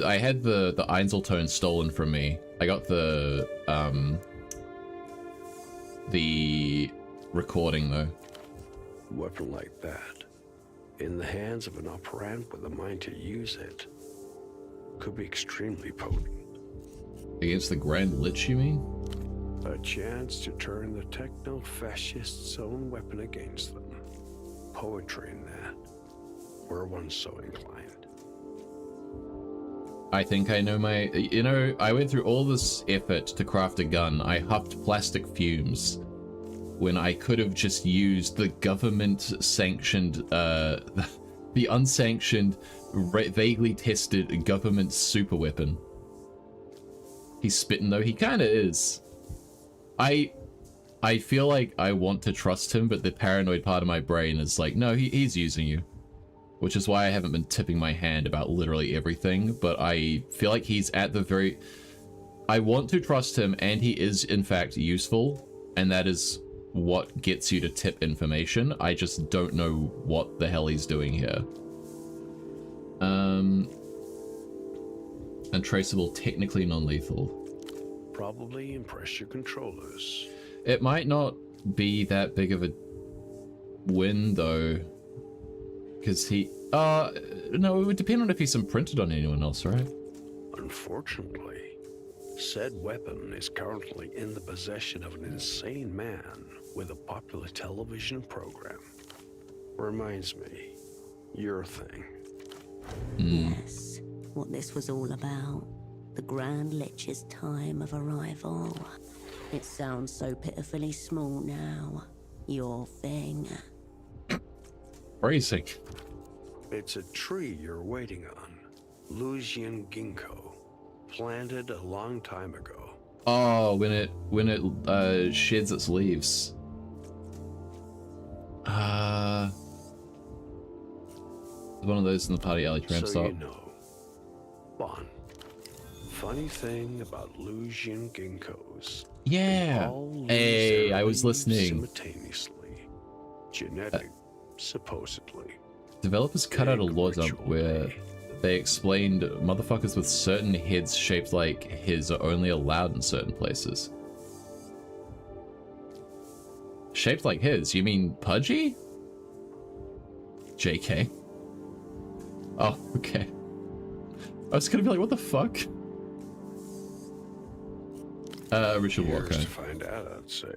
I had the Einzeltone stolen from me. I got the recording though. A weapon like that, in the hands of an operant with a mind to use it, could be extremely potent. Against the Grand Lich, you mean? A chance to turn the techno-fascist's own weapon against them. Poetry in that. Were one so inclined. I think I know my... You know, I went through all this effort to craft a gun. I huffed plastic fumes when I could have just used the government-sanctioned, the unsanctioned, vaguely tested government super weapon. He's spitting though, he kinda is. I feel like I want to trust him, but the paranoid part of my brain is like, no, he's using you. Which is why I haven't been tipping my hand about literally everything, but I feel like he's at the very... I want to trust him, and he is in fact useful, and that is what gets you to tip information. I just don't know what the hell he's doing here. Untraceable, technically non-lethal. Probably impress your controllers. It might not be that big of a win, though. Because he... no, it would depend on if he's imprinted on anyone else, right? Unfortunately, said weapon is currently in the possession of an insane man with a popular television program. Reminds me, your thing. Yes, what this was all about. The Grand Lich's time of arrival. It sounds so pitifully small now. Your thing. Racing. It's a tree you're waiting on. Lucian ginkgo. Planted a long time ago. Oh, when it sheds its leaves. One of those in the party alley tramp so stop. You know, Bon. Funny thing about Lucian ginkgos. Yeah. Hey, I was listening. Simultaneously. Genetic, supposedly. Developers cut out a law dump where they explained motherfuckers with certain heads shaped like his are only allowed in certain places. Shaped like his? You mean pudgy? JK. Oh, okay. I was gonna be like, what the fuck? Richard Walker. Here's to find out, I'd say.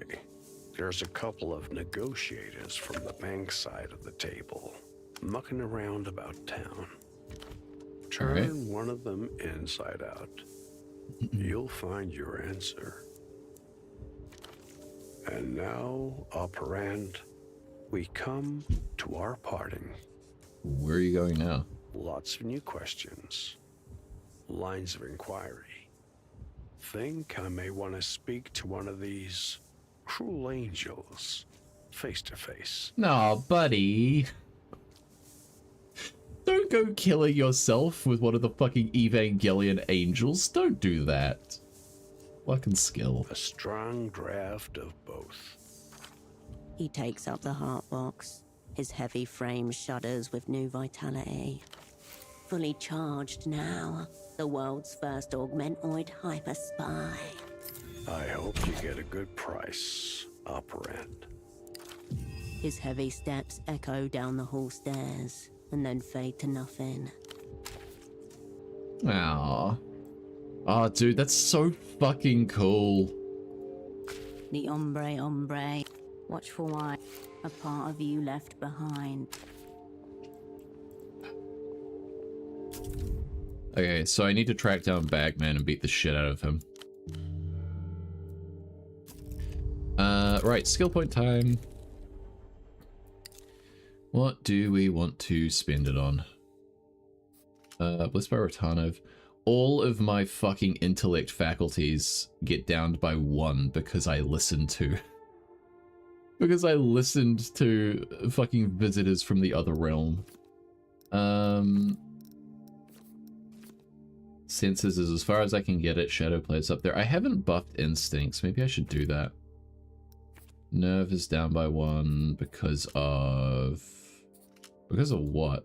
There's a couple of negotiators from the bank side of the table, mucking around about town. Turn one of them inside out. You'll find your answer. And now, operand, we come to our parting. Where are you going now? Lots of new questions. Lines of inquiry. Think I may want to speak to one of these cruel angels, face to face. Nah, buddy. Don't go killing yourself with one of the fucking Evangelion angels. Don't do that. Fucking skill. A strong draft of both. He takes up the heart box. His heavy frame shudders with new vitality. Fully charged now. The world's first augmentoid hyper spy. I hope you get a good price, operand. His heavy steps echo down the hall stairs and then fade to nothing. Aww. Oh, dude, that's so fucking cool. The hombre, watchful eye, a part of you left behind. Okay, so I need to track down Bagman and beat the shit out of him. Right, skill point time. What do we want to spend it on? Bliss by Rotanov. All of my fucking intellect faculties get downed by 1 because I listened to... because I listened to fucking visitors from the other realm. Senses is as far as I can get it. Shadow plays up there. I haven't buffed instincts. Maybe I should do that. Nerve is down by 1 because of... Because of what?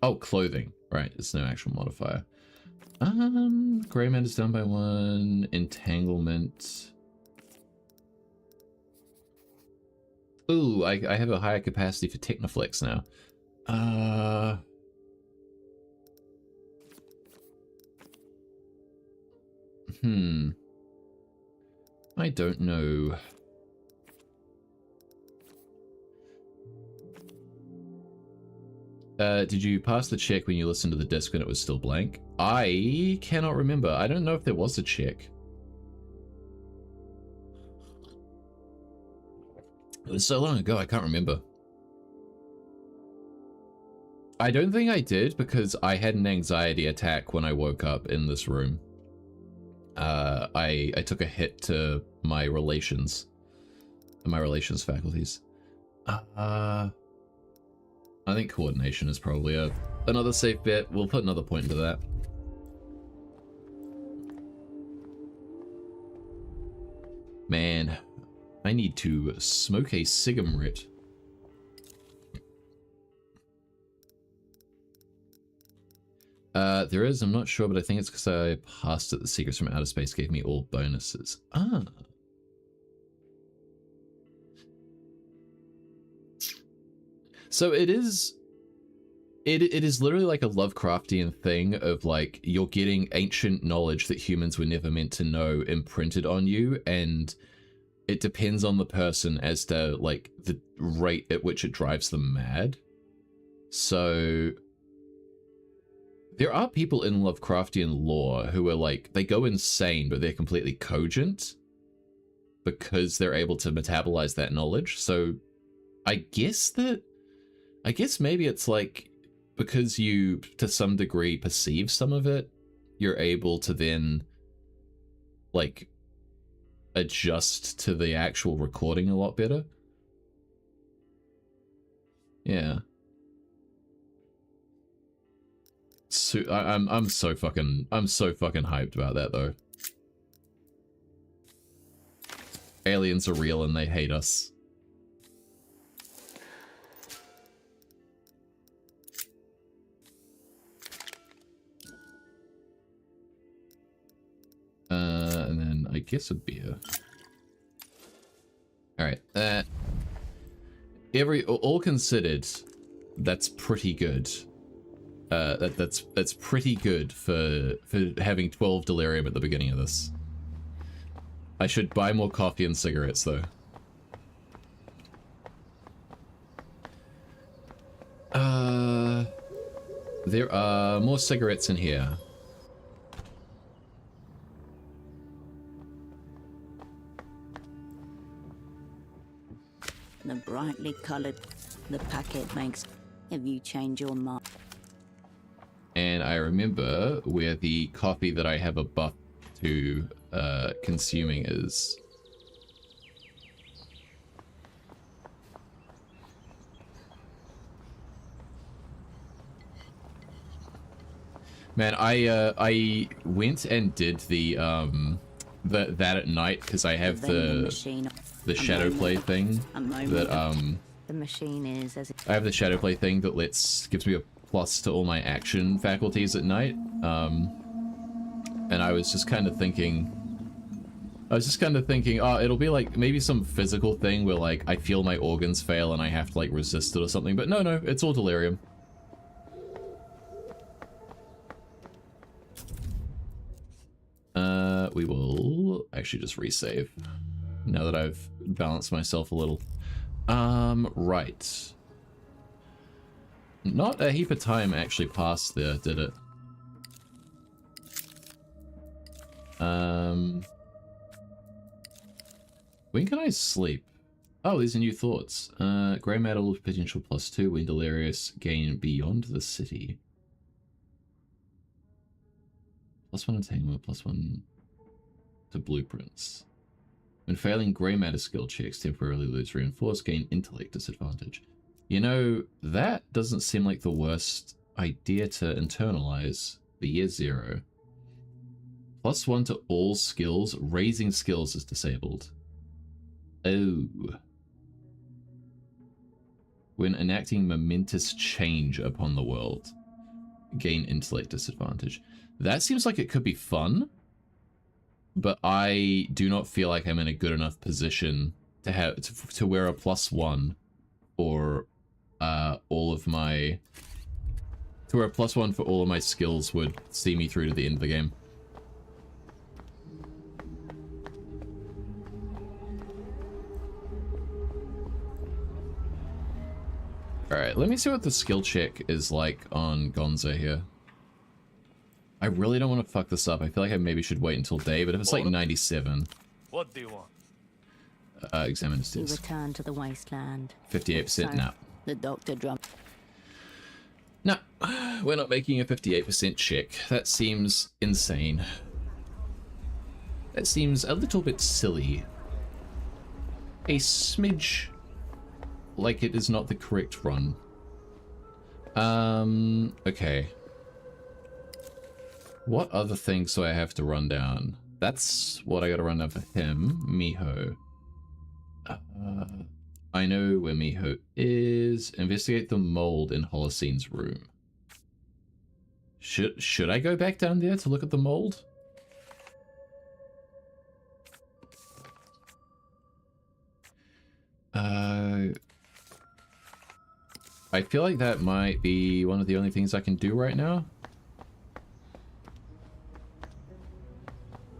Oh, clothing. Right, it's no actual modifier. Grey matter is down by 1. Entanglement. Ooh, I have a higher capacity for Technoflex now. I don't know. Did you pass the check when you listened to the disc when it was still blank? I cannot remember. I don't know if there was a check. It was so long ago, I can't remember. I don't think I did because I had an anxiety attack when I woke up in this room. I took a hit to my relations faculties. I think coordination is probably another safe bet. We'll put another point into that. Man, I need to smoke a cigarette. There is, I'm not sure, but I think it's because I passed it. The Secrets from Outer Space gave me all bonuses. Ah. So it is literally like a Lovecraftian thing of like, you're getting ancient knowledge that humans were never meant to know imprinted on you, and it depends on the person as to like the rate at which it drives them mad. So there are people in Lovecraftian lore who are like, they go insane, but they're completely cogent because they're able to metabolize that knowledge. So I guess maybe it's like, because you, to some degree, perceive some of it, you're able to then, like, adjust to the actual recording a lot better. Yeah. So, I'm so fucking hyped about that, though. Aliens are real and they hate us. And then I guess a beer. Alright, all considered, that's pretty good. That's pretty good for having 12 delirium at the beginning of this. I should buy more coffee and cigarettes, though. There are more cigarettes in here. The brightly colored the packet makes if you change your mind. And I remember where the coffee that I have a buff to consuming is. Man, I went and did the that at night because I have the shadow play thing that the machine is as I have the shadow play thing that gives me a plus to all my action faculties at night. And I was just kind of thinking, oh, it'll be like maybe some physical thing where like I feel my organs fail and I have to like resist it or something, but no, it's all delirium. We will actually just resave now that I've balanced myself a little. Right. Not a heap of time actually passed there, did it? When can I sleep? Oh, these are new thoughts. Grey metal potential +2, wind delirious, gain beyond the city. +1 entanglement, +1 to blueprints. When failing grey matter skill checks, temporarily lose reinforce, gain intellect disadvantage. You know, that doesn't seem like the worst idea to internalize the year 0. +1 to all skills. Raising skills is disabled. Oh. When enacting momentous change upon the world. Gain intellect disadvantage. That seems like it could be fun. But I do not feel like I'm in a good enough position to have to wear a +1 or all of my... To wear a +1 for all of my skills would see me through to the end of the game. Alright, let me see what the skill check is like on Gonzo here. I really don't want to fuck this up. I feel like I maybe should wait until day, but if it's like 97... What do you want? Examine his You test. return to the wasteland. 58% now. The doctor drum. No, we're not making a 58% check. That seems insane. That seems a little bit silly. A smidge like it is not the correct run. Okay. What other things do I have to run down? That's what I gotta run down for him. Miho. I know where Miho is. Investigate the mold in Holocine's room. Should I go back down there to look at the mold? I feel like that might be one of the only things I can do right now.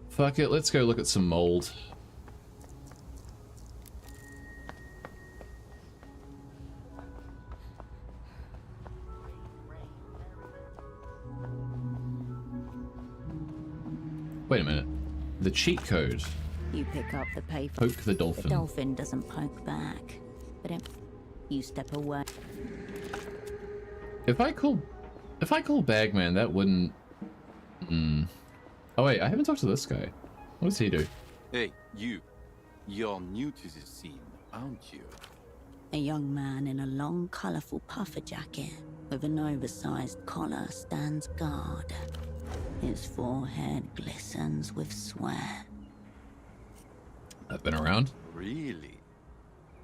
Fuck it, let's go look at some mold. Wait a minute. The cheat code. You pick up the paper. Poke the dolphin. The dolphin doesn't poke back, but you step away. If I call Bagman, that wouldn't... Oh wait, I haven't talked to this guy. What does he do? Hey, you. You're new to this scene, aren't you? A young man in a long, colourful puffer jacket with an oversized collar stands guard. His forehead glistens with sweat. I've been around. Really?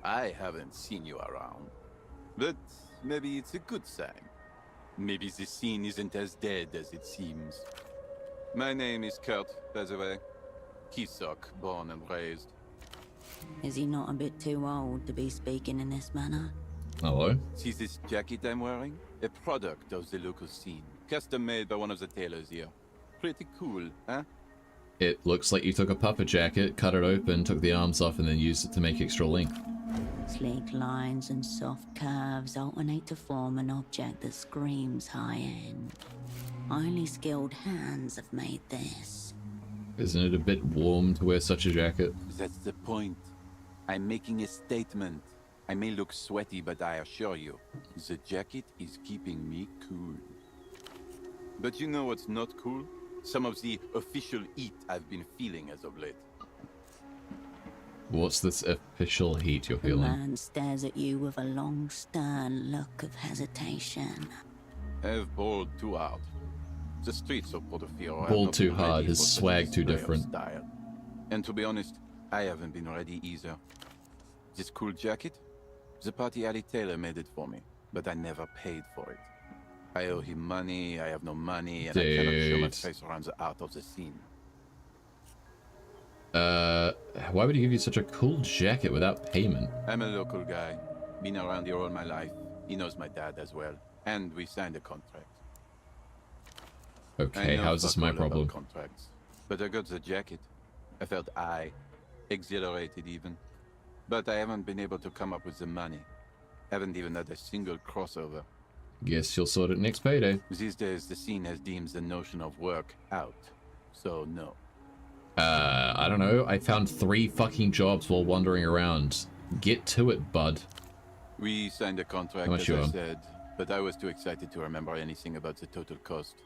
I haven't seen you around. But maybe it's a good sign. Maybe the scene isn't as dead as it seems. My name is Kurt, by the way. Kisok, born and raised. Is he not a bit too old to be speaking in this manner? Hello? See this jacket I'm wearing? A product of the local scene. Custom made by one of the tailors here. Pretty cool, huh? It looks like you took a puffer jacket, cut it open, took the arms off, and then used it to make extra length. Sleek lines and soft curves alternate to form an object that screams high-end. Only skilled hands have made this. Isn't it a bit warm to wear such a jacket? That's the point. I'm making a statement. I may look sweaty, but I assure you, the jacket is keeping me cool. But you know what's not cool? Some of the official heat I've been feeling as of late. What's this official heat you're The feeling? man stares at you with a long, stern look of hesitation. I've balled too hard. The streets of Portofino have Balled not too been hard, ready his for such a swag too display of different. style. And to be honest, I haven't been ready either. This cool jacket? The party alley tailor made it for me, but I never paid for it. I owe him money, I have no money, and I cannot show my face around the art of the scene. Why would he give you such a cool jacket without payment? I'm a local guy. Been around here all my life. He knows my dad as well. And we signed a contract. Okay, how's this my problem? Contracts, but I got the jacket. I felt exhilarated even. But I haven't been able to come up with the money. Haven't even had a single crossover. Guess you'll sort it next payday. These days, the scene has deemed the notion of work out. So, no. I don't know. I found 3 fucking jobs while wandering around. Get to it, bud. We signed a contract, as I said, but I was too excited to remember anything about the total cost.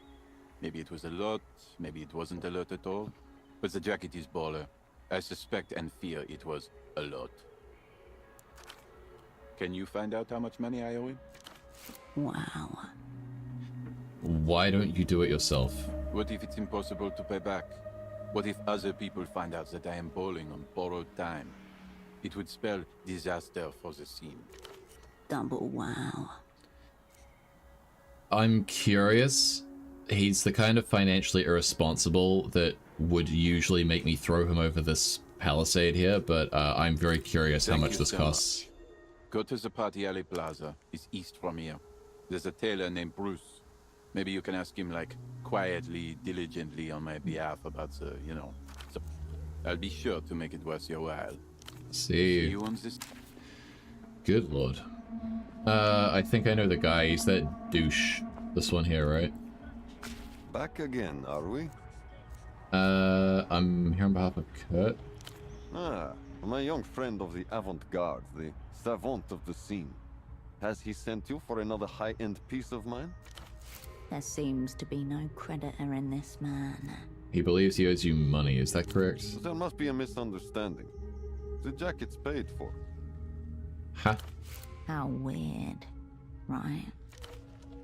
Maybe it was a lot, maybe it wasn't a lot at all. But the jacket is baller. I suspect and fear it was a lot. Can you find out how much money I owe him? Wow. Why don't you do it yourself? What if it's impossible to pay back? What if other people find out that I am bowling on borrowed time? It would spell disaster for the scene. Double wow. I'm curious. He's the kind of financially irresponsible that would usually make me throw him over this palisade here, but I'm very curious how much this costs. Go to the Party Alley Plaza. It's east from here. There's a tailor named Bruce. Maybe you can ask him, like, quietly, diligently on my behalf about the, you know... I'll be sure to make it worth your while. See you on this... Good lord. I think I know the guy. He's that douche. This one here, right? Back again, are we? I'm here on behalf of Kurt. Ah, my young friend of the avant-garde, the savant of the scene. Has he sent you for another high-end piece of mine? There seems to be no creditor in this man. He believes he owes you money, is that correct? There must be a misunderstanding. The jacket's paid for. Ha. How weird, right?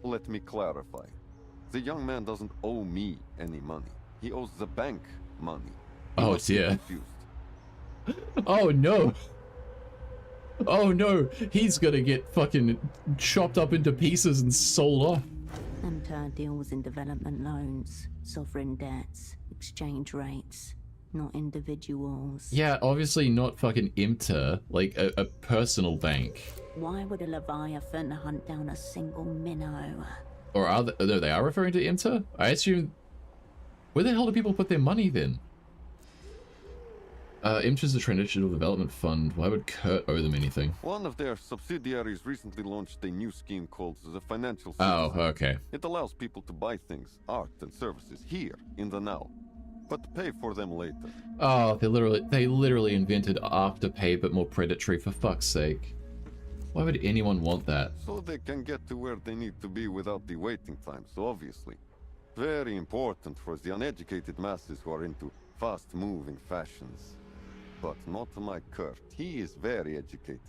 Let me clarify. The young man doesn't owe me any money. He owes the bank money. Oh dear. Oh no. Oh no, he's gonna get fucking chopped up into pieces and sold off. MTur deals in development loans, sovereign debts, exchange rates, not individuals. Yeah, obviously not fucking MTur, like a personal bank. Why would a Leviathan hunt down a single minnow? Or are they, no, they are referring to MTur? I assume... Where the hell do people put their money then? MTur's a transitional development fund. Why would Kurt owe them anything? One of their subsidiaries recently launched a new scheme called the Financial Oh, Citizen. okay. It allows people to buy things, art and services here in the now, but pay for them later. Oh, they literally invented Afterpay but more predatory, for fuck's sake. Why would anyone want that? So they can get to where they need to be without the waiting times, obviously. Very important for the uneducated masses who are into fast-moving fashions. But not my Kurt. He is very educated.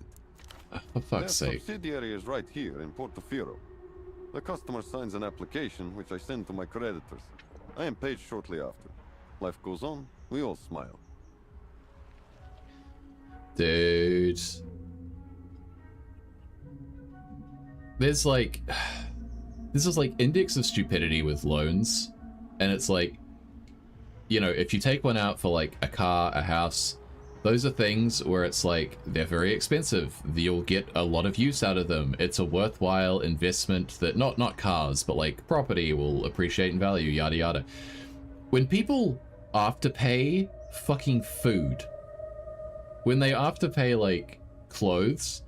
For fuck's sake. Their subsidiary is right here in Portofino. The customer signs an application, which I send to my creditors. I am paid shortly after. Life goes on, we all smile. Dude. There's like... This is like index of stupidity with loans. And it's like... You know, if you take one out for like a car, a house... Those are things where it's like, they're very expensive. You'll get a lot of use out of them. It's a worthwhile investment that, not cars, but like property will appreciate in value, yada yada. When people afterpay fucking food, when they afterpay like clothes,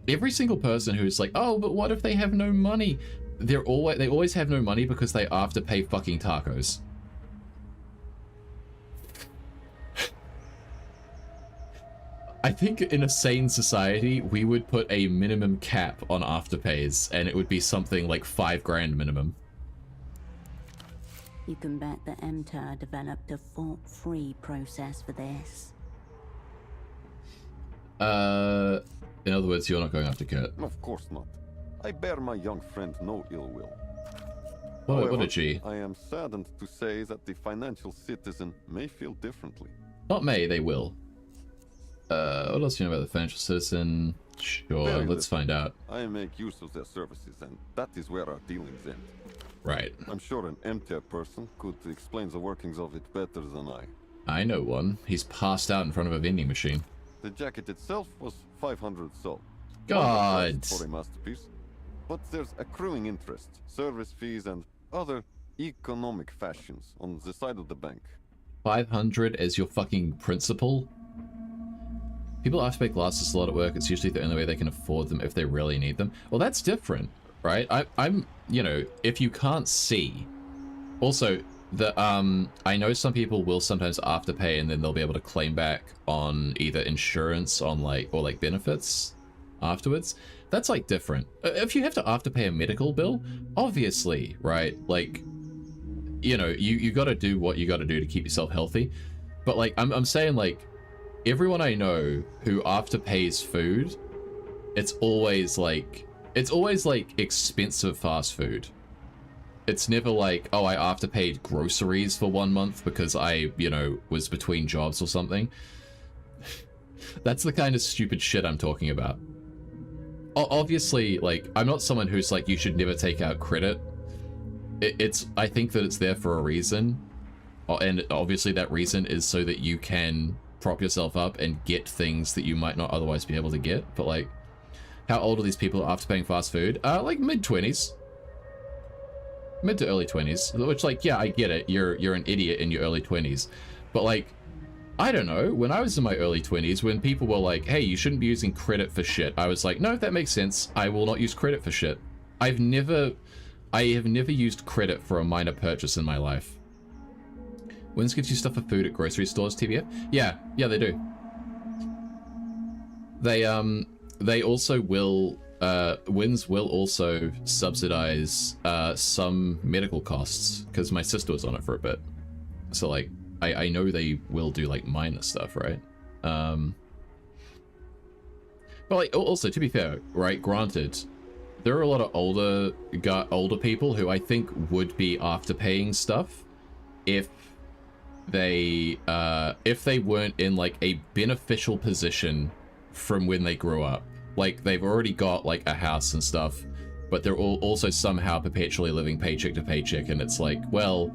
every single person who's like, oh, but what if they have no money? They always have no money because they afterpay fucking tacos. I think in a sane society, we would put a minimum cap on afterpays, and it would be something like $5 grand minimum. You can bet that MTur developed a fault-free process for this. In other words, you're not going after Kurt. Of course not. I bear my young friend no ill will. What a G. I am saddened to say that the Financial Citizen may feel differently. Not may, they will. What else do you know about the Financial Citizen? Sure, Very let's find out. I make use of their services, and that is where our dealings end. Right. I'm sure an MTR person could explain the workings of it better than I. I know one. He's passed out in front of a vending machine. The jacket itself was 500 sol. God! For a masterpiece. But there's accruing interest, service fees, and other economic fashions on the side of the bank. 500 as your fucking principal? People afterpay glasses a lot at work. It's usually the only way they can afford them if they really need them. Well, that's different, right? I'm, you know, if you can't see. Also, I know some people will sometimes afterpay and then they'll be able to claim back on either insurance or benefits afterwards. That's like different. If you have to afterpay a medical bill, obviously, right? Like, you know, you got to do what you got to do to keep yourself healthy. But like, I'm saying like, everyone I know who afterpays food, it's always like expensive fast food. it's never like, oh, I afterpaid groceries for 1 month because I, you know, was between jobs or something. That's the kind of stupid shit I'm talking about. Obviously, like, I'm not someone who's like, you should never take out credit. I think that it's there for a reason. And obviously that reason is so that you can prop yourself up and get things that you might not otherwise be able to get. But like, how old are these people after paying fast food? Like mid-20s. Mid to early 20s. Which, like, yeah, I get it. You're an idiot in your early 20s. But like, I don't know, when I was in my early 20s, when people were like, hey, you shouldn't be using credit for shit, I was like, no, that makes sense. I will not use credit for shit. I have never used credit for a minor purchase in my life. Wins gives you stuff for food at grocery stores, TBF? Yeah, they do. They also will, Wins will also subsidize some medical costs, because my sister was on it for a bit. So like, I know they will do like minor stuff, right? But like, also to be fair, right? Granted, there are a lot of older people who I think would be afterpaying stuff if they weren't in like a beneficial position from when they grew up. Like they've already got like a house and stuff, but they're also somehow perpetually living paycheck to paycheck, and it's like, well,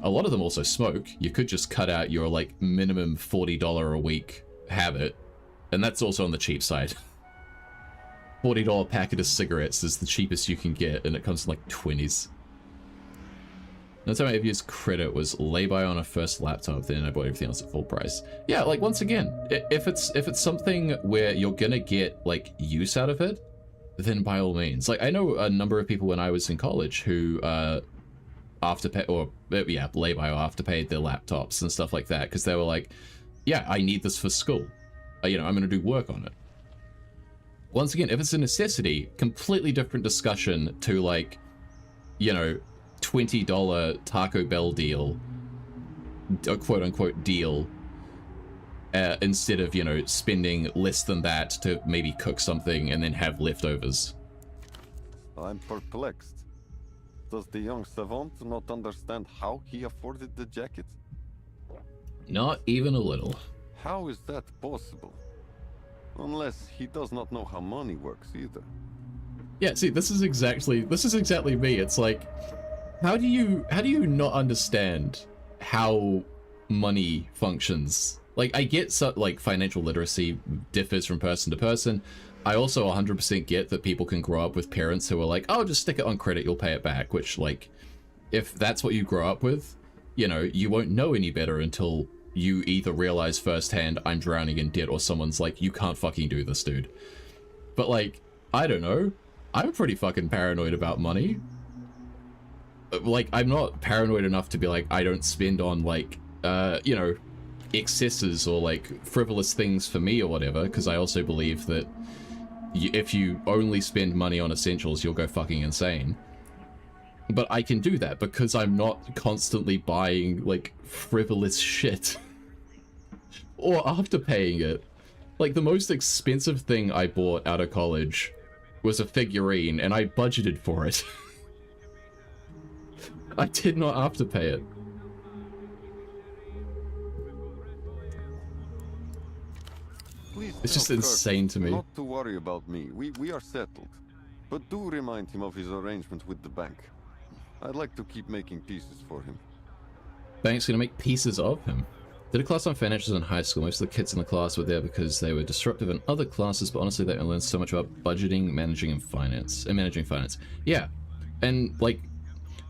a lot of them also smoke. You could just cut out your like minimum $40 a week habit, and that's also on the cheap side. $40 packet of cigarettes is the cheapest you can get, and it comes in like 20s. That's how I ever used credit was lay-by on a first laptop, then I bought everything else at full price. Yeah, like once again, if it's something where you're gonna get like use out of it, then by all means. Like I know a number of people when I was in college who afterpay or lay-by or afterpaid their laptops and stuff like that because they were like, yeah, I need this for school. You know, I'm gonna do work on it. Once again, if it's a necessity, completely different discussion to like, you know, $20 Taco Bell deal, a quote-unquote deal, instead of, you know, spending less than that to maybe cook something and then have leftovers. I'm perplexed. Does the young savant not understand how he afforded the jacket? Not even a little. How is that possible? Unless he does not know how money works either. Yeah, see, this is exactly me. It's like, how do you not understand how money functions? Like, I get like financial literacy differs from person to person. I also 100% get that people can grow up with parents who are like, oh, just stick it on credit, you'll pay it back. Which, like, if that's what you grow up with, you know, you won't know any better until you either realize firsthand, I'm drowning in debt, or someone's like, you can't fucking do this, dude. But like, I don't know. I'm pretty fucking paranoid about money. Like, I'm not paranoid enough to be like, I don't spend on like, you know, excesses or like frivolous things for me or whatever, because I also believe that if you only spend money on essentials, you'll go fucking insane. But I can do that because I'm not constantly buying like frivolous shit or afterpaying it. Like the most expensive thing I bought out of college was a figurine, and I budgeted for it. I did not afterpay it. Please it's just tell insane Curtis to me. Not to worry about me. We are settled. But do remind him of his arrangement with the bank. I'd like to keep making pieces for him. Bank's gonna make pieces of him. Did a class on financials in high school. Most of the kids in the class were there because they were disruptive in other classes, but honestly they learned so much about budgeting, managing finance. Yeah, and like,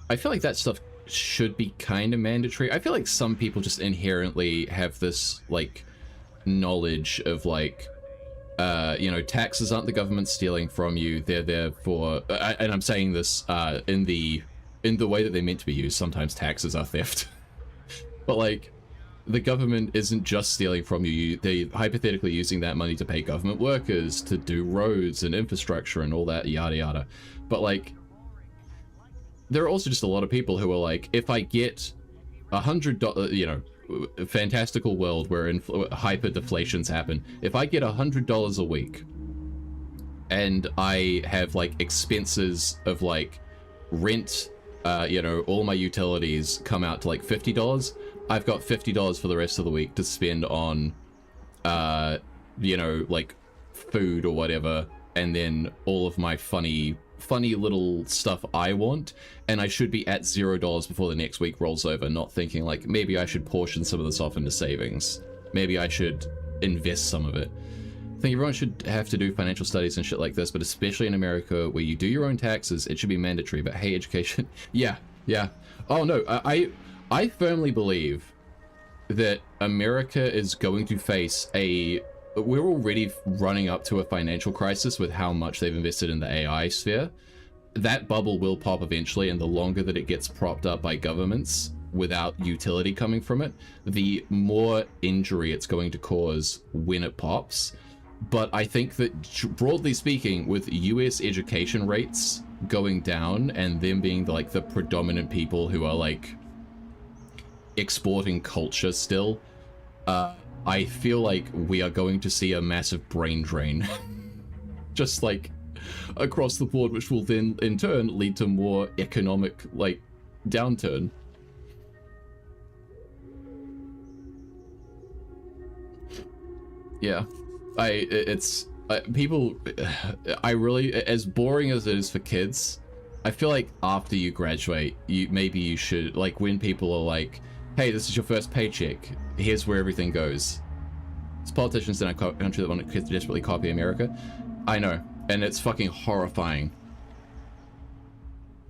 I feel like that stuff should be kind of mandatory. I feel like some people just inherently have this like knowledge of like, you know, taxes aren't the government stealing from you. They're there for, and I'm saying this in the way that they're meant to be used. Sometimes taxes are theft, but like, the government isn't just stealing from you. They're hypothetically using that money to pay government workers to do roads and infrastructure and all that yada yada. But like, there are also just a lot of people who are like, if I get $100, you know, a fantastical world where hyper deflations happen, if I get $100 a week and I have like expenses of like rent you know, all my utilities come out to like $50, I've got $50 for the rest of the week to spend on, you know, like food or whatever, and then all of my funny little stuff I want, and I should be at $0 before the next week rolls over, not thinking like, maybe I should portion some of this off into savings. Maybe I should invest some of it. I think everyone should have to do financial studies and shit like this, but especially in America where you do your own taxes, it should be mandatory. But hey, education, yeah. Oh no, I firmly believe that America is going to face we're already running up to a financial crisis with how much they've invested in the AI sphere. That bubble will pop eventually, and the longer that it gets propped up by governments without utility coming from it, the more injury it's going to cause when it pops. But I think that, broadly speaking, with US education rates going down and them being like the predominant people who are like exporting culture still, I feel like we are going to see a massive brain drain just like across the board, which will then in turn lead to more economic like downturn. Yeah, people, I really, as boring as it is for kids, I feel like after you graduate, maybe you should, like, when people are like, hey, this is your first paycheck, here's where everything goes. It's politicians in our country that want to desperately copy America. I know, and it's fucking horrifying.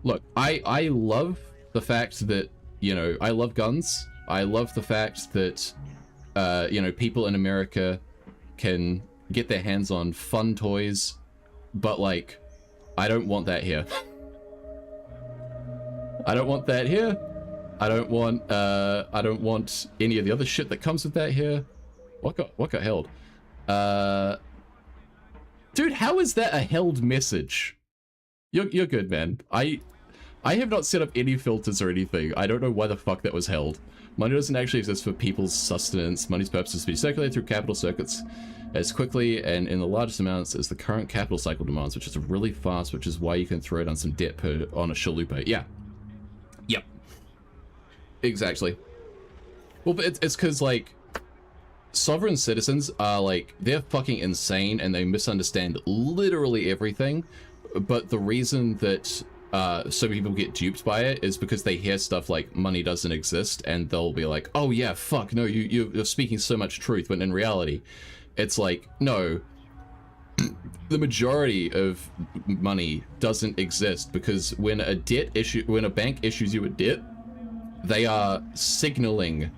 Look, I love the fact that, you know, I love guns. I love the fact that, you know, people in America can get their hands on fun toys, but like, I don't want that here. I don't want that here. I don't want any of the other shit that comes with that here. What got held? Dude, how is that a held message? You're good, man. I have not set up any filters or anything. I don't know why the fuck that was held. Money doesn't actually exist for people's sustenance. Money's purpose is to be circulated through capital circuits as quickly and in the largest amounts as the current capital cycle demands, which is really fast, which is why you can throw it on some debt on a chalupa. Yeah. Yep. Exactly. Well, but it's because, like, sovereign citizens are, like, they're fucking insane and they misunderstand literally everything. But the reason that so many people get duped by it is because they hear stuff like money doesn't exist and they'll be like, oh yeah, fuck, no, you're speaking so much truth, when in reality, it's like, no, the majority of money doesn't exist, because when a bank issues you a debt, they are signaling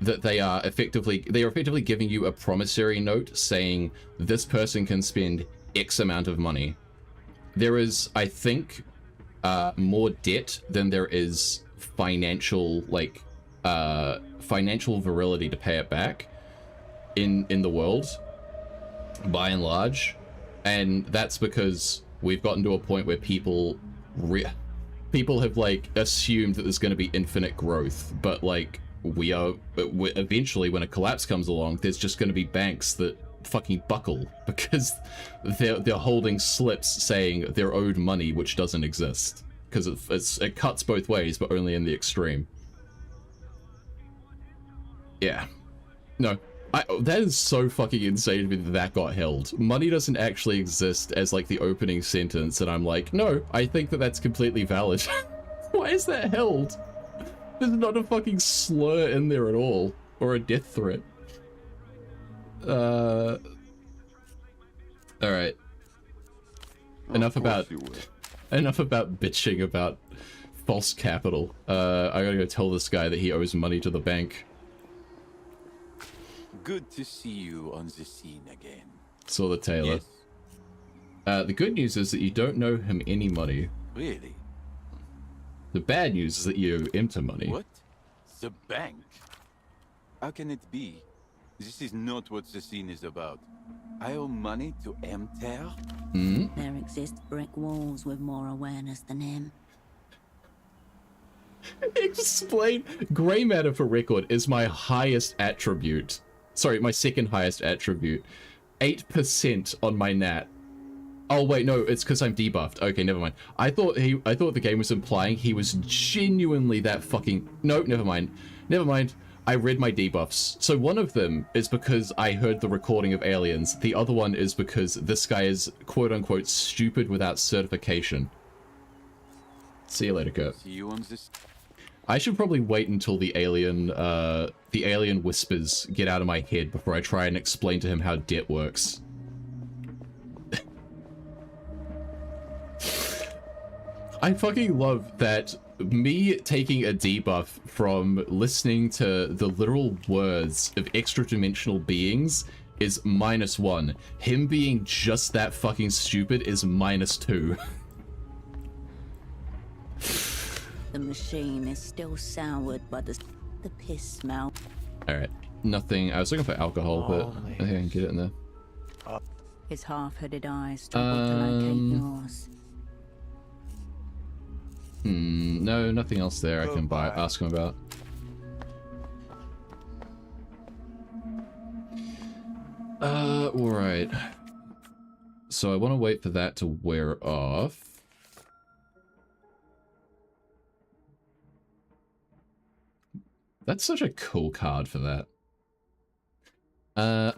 that they are effectively giving you a promissory note saying this person can spend X amount of money. There is, I think, more debt than there is financial, like, financial virility to pay it back in the world, by and large. And that's because we've gotten to a point where people have, like, assumed that there's going to be infinite growth, but, like, eventually, when a collapse comes along, there's just going to be banks that fucking buckle because they're holding slips saying they're owed money which doesn't exist, because it cuts both ways, but only in the extreme. Yeah, no, that is so fucking insane to me that got held. Money doesn't actually exist as, like, the opening sentence, and I'm like, no, I think that that's completely valid. Why is that held? There's not a fucking slur in there at all, or a death threat. All right. Enough about bitching about false capital. I gotta go tell this guy that he owes money to the bank. Good to see you on the scene again. Saw the tailor. Yes. The good news is that you don't know him any money. Really? The bad news is that you owe him to money. What? The bank? How can it be? This is not what the scene is about. I owe money to MTer? Hmm? There exist brick walls with more awareness than him. Explain. Grey matter, for record, is my highest attribute. Sorry, my second highest attribute. 8% on my nat. Oh wait, no, it's because I'm debuffed. Okay, never mind. I thought the game was implying he was genuinely that fucking... Nope, never mind. Never mind. I read my debuffs. So one of them is because I heard the recording of Aliens. The other one is because this guy is quote-unquote stupid without certification. See you later, Kurt. See you on this. I should probably wait until the alien whispers get out of my head before I try and explain to him how debt works. I fucking love that me taking a debuff from listening to the literal words of extra-dimensional beings is -1. Him being just that fucking stupid is -2. The machine is still soured by the piss smell. Alright, nothing. I was looking for alcohol, but I think I can get it in there. His half-hooded eyes struggle to locate yours. No, nothing else there I can ask him about. Alright. So I want to wait for that to wear off. That's such a cool card for that.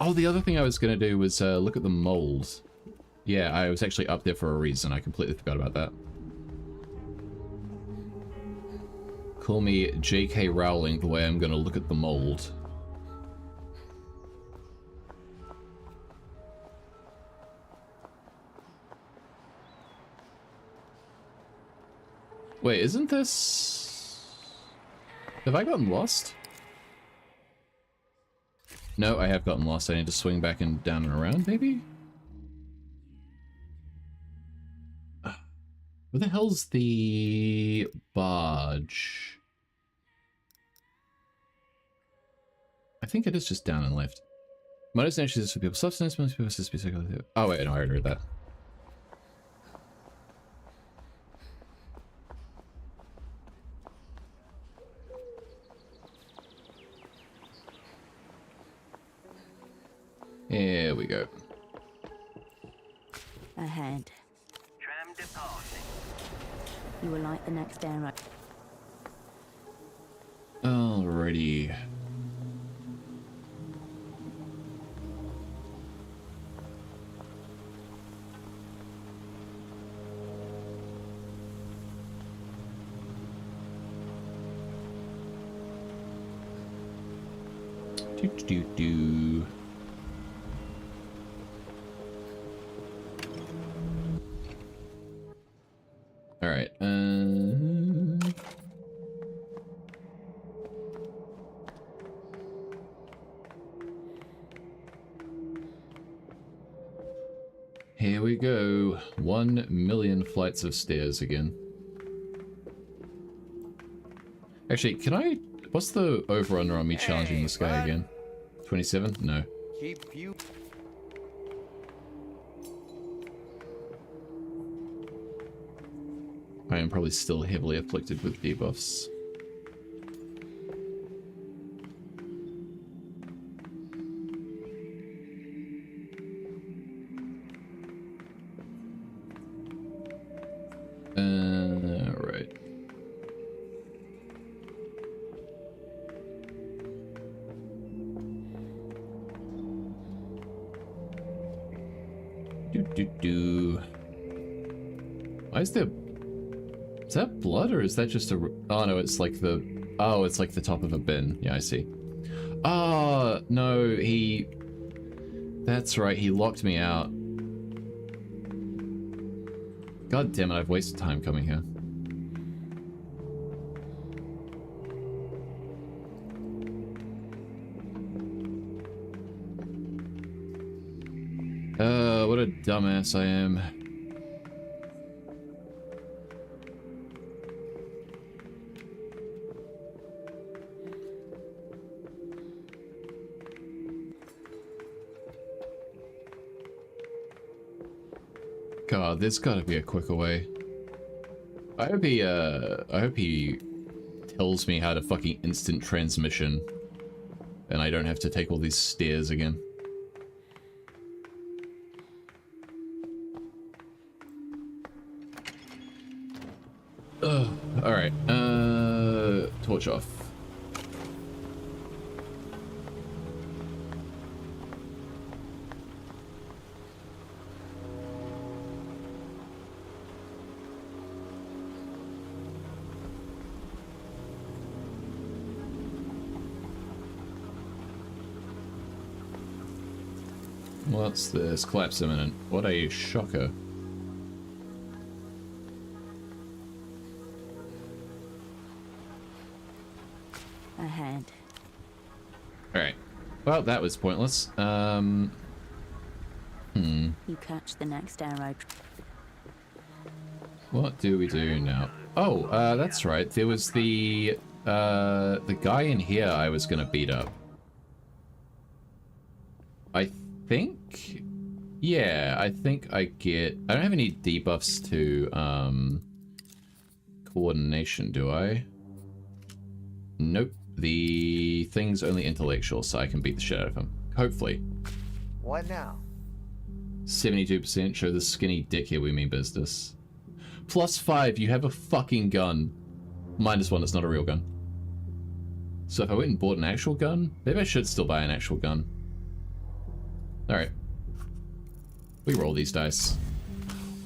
Oh, the other thing I was going to do was look at the mold. Yeah, I was actually up there for a reason. I completely forgot about that. Call me J.K. Rowling the way I'm going to look at the mold. Wait, isn't this... Have I gotten lost? No, I have gotten lost. I need to swing back and down and around, maybe? Where the hell's the barge? I think it is just down and left. Most actually is for people substance, most people is be oh wait, no, I already read that. Here we go. Ahead. Tram departing. You will light the next arrow. Alrighty. Do. All right. Here we go. 1 million flights of stairs again. Actually, can I... What's the over-under on me challenging this guy again? 27? No. Keep you... I am probably still heavily afflicted with debuffs. Right. Do. Why is there... Is that blood or is that just a... Oh no, it's like the... Oh, it's like the top of a bin. Yeah, I see. Ah, no, he... That's right, he locked me out. God damn it, I've wasted time coming here. What a dumbass I am. God, there's gotta be a quicker way. I hope he tells me how to fucking instant transmission and I don't have to take all these stairs again. Alright. Torch off. What's this? Collapse imminent. What a shocker. Ahead. Alright. Well, that was pointless. You catch the next arrow. What do we do now? Oh, that's right. There was the guy in here I was gonna beat up. I think... Yeah, I think I get... I don't have any debuffs to, coordination, do I? Nope. The thing's only intellectual, so I can beat the shit out of him. Hopefully. What now? 72%. Show the skinny dick here we mean business. +5, you have a fucking gun. -1, it's not a real gun. So if I went and bought an actual gun, maybe I should still buy an actual gun. Alright. We roll these dice.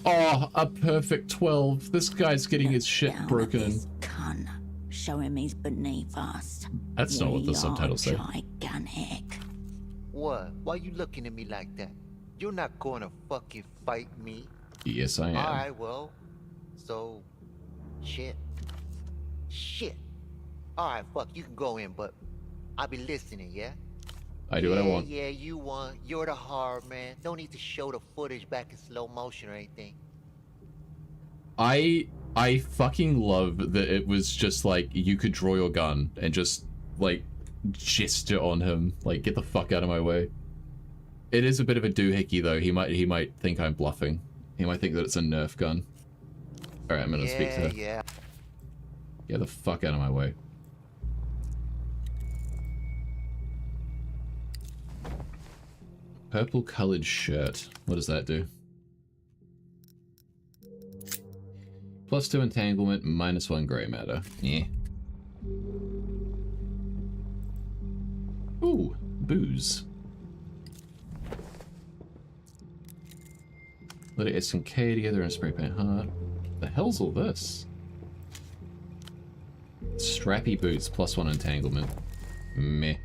Oh, a perfect 12. This guy's getting his shit broken. Show him he's beneath us. That's not what the subtitles say. Gigantic. What? Why you looking at me like that? You're not going to fucking fight me. Yes, I am. Alright, well, so, shit. Alright, fuck, you can go in, but I'll be listening, yeah? I do what I want. Yeah, you won. You're the hard man. No need to show the footage back in slow motion or anything. I fucking love that it was just like, you could draw your gun and just, like, gesture on him. Like, get the fuck out of my way. It is a bit of a doohickey, though. He might think I'm bluffing. He might think that it's a Nerf gun. Alright, I'm gonna speak to her. Yeah. Get the fuck out of my way. Purple colored shirt. What does that do? +2 entanglement, -1 gray matter. Yeah. Ooh, booze. Let it S and K together and spray paint heart. The hell's all this? Strappy boots, +1 entanglement. Meh.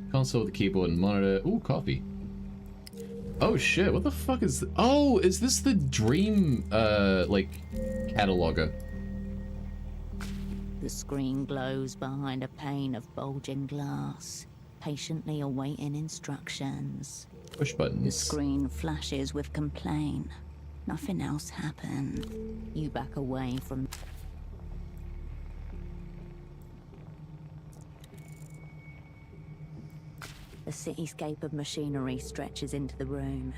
Console with the keyboard and monitor. Ooh, coffee. Oh shit, what the fuck is this? Oh, is this the dream, like, cataloger? The screen glows behind a pane of bulging glass, patiently awaiting instructions. Push buttons. The screen flashes with complaint. Nothing else happened. You back away from... A cityscape of machinery stretches into the room,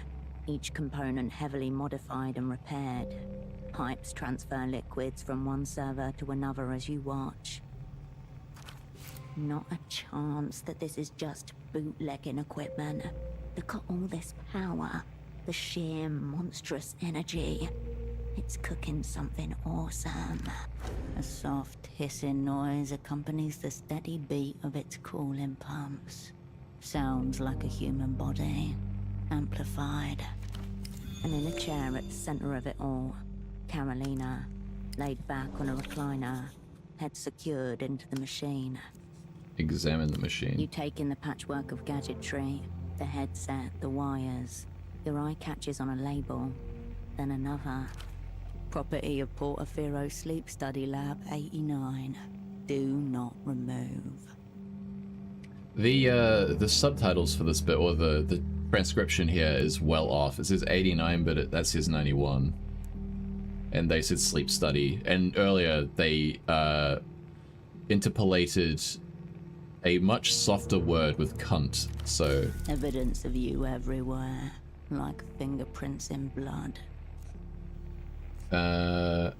each component heavily modified and repaired. Pipes transfer liquids from one server to another as you watch. Not a chance that this is just bootlegging equipment. They've got all this power, the sheer monstrous energy. It's cooking something awesome. A soft hissing noise accompanies the steady beat of its cooling pumps. Sounds like a human body, amplified. And in a chair at the center of it all, Carolina, laid back on a recliner, head secured into the machine. Examine the machine. You take in the patchwork of gadgetry, the headset, the wires. Your eye catches on a label, then another. Property of Portofino Sleep Study Lab 89. Do not remove. The subtitles for this bit, or the transcription here, is well off. It says 89, but that says 91. And they said sleep study. And earlier they interpolated a much softer word with cunt, so... Evidence of you everywhere, like fingerprints in blood. I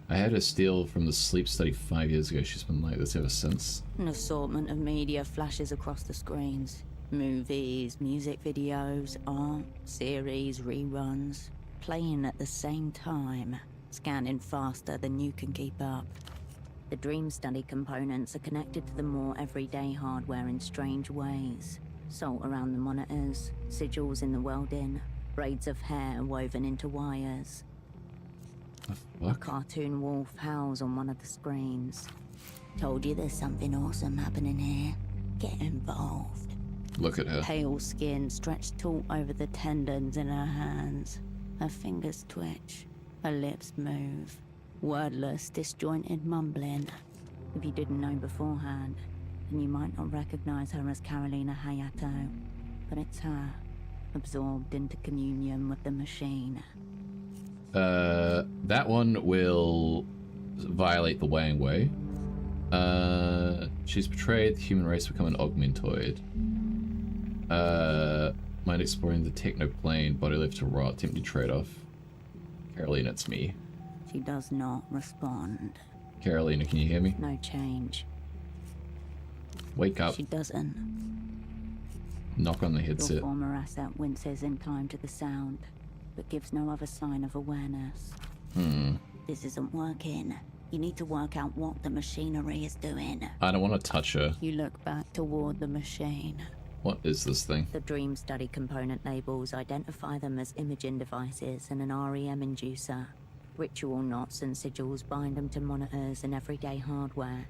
had her steal from the sleep study 5 years ago. She's been like this ever since. An assortment of media flashes across the screens. Movies, music videos, art, series, reruns. playing at the same time, scanning faster than you can keep up. The dream study components are connected to the more everyday hardware in strange ways. Salt around the monitors, sigils in the welding, braids of hair woven into wires. A cartoon wolf howls on one of the screens. Told you there's something awesome happening here. Get involved. Look at her. Pale skin stretched taut over the tendons in her hands. Her fingers twitch. Her lips move. Wordless, disjointed mumbling. If you didn't know beforehand, then you might not recognize her as Carolina Hayato. But it's her, absorbed into communion with the machine. That one will violate the Wang Wei. She's betrayed the human race to become an augmentoid. Mind exploring the technoplane, body left to rot, tempting trade-off. Carolina, it's me. She does not respond. Carolina, can you hear me? No change. Wake up. She doesn't. Knock on the headset. Your former asset winces in time to the sound, but gives no other sign of awareness. This isn't working. You need to work out what the machinery is doing. I don't want to touch her. You look back toward the machine. What is this thing? The dream study component labels identify them as imaging devices and an REM inducer. Ritual knots and sigils bind them to monitors and everyday hardware.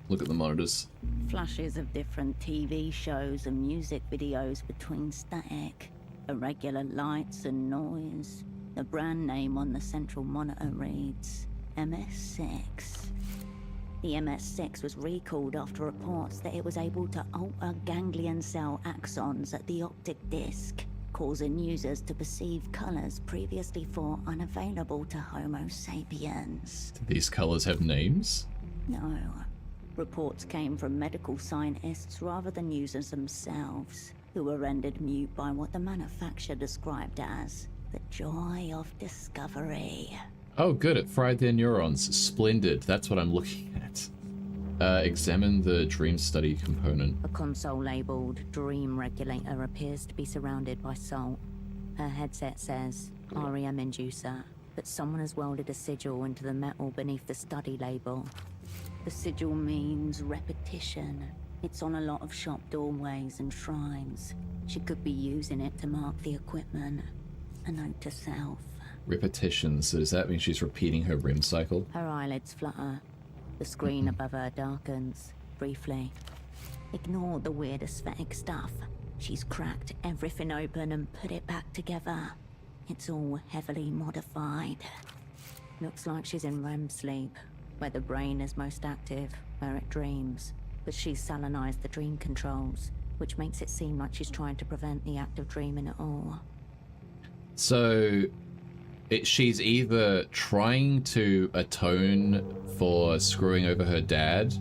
Look at the monitors. Flashes of different TV shows and music videos between static. Irregular lights and noise. The brand name on the central monitor reads MS6. The MS6 was recalled after reports that it was able to alter ganglion cell axons at the optic disc, causing users to perceive colors previously thought unavailable to Homo sapiens. Do these colors have names? No. Reports came from medical scientists rather than users themselves, who were rendered mute by what the manufacturer described as the joy of discovery. Oh, good. It fried their neurons. Splendid. That's what I'm looking at. Examine the dream study component. A console labeled Dream Regulator appears to be surrounded by salt. Her headset says REM Inducer, but someone has welded a sigil into the metal beneath the study label. The sigil means repetition. It's on a lot of shop doorways and shrines. She could be using it to mark the equipment. A note to self. Repetition. So does that mean she's repeating her REM cycle? Her eyelids flutter. The screen above her darkens, briefly. Ignore the weird aesthetic stuff. She's cracked everything open and put it back together. It's all heavily modified. Looks like she's in REM sleep, where the brain is most active, where it dreams. But she's salinized the dream controls, which makes it seem like she's trying to prevent the act of dreaming at all. So she's either trying to atone for screwing over her dad,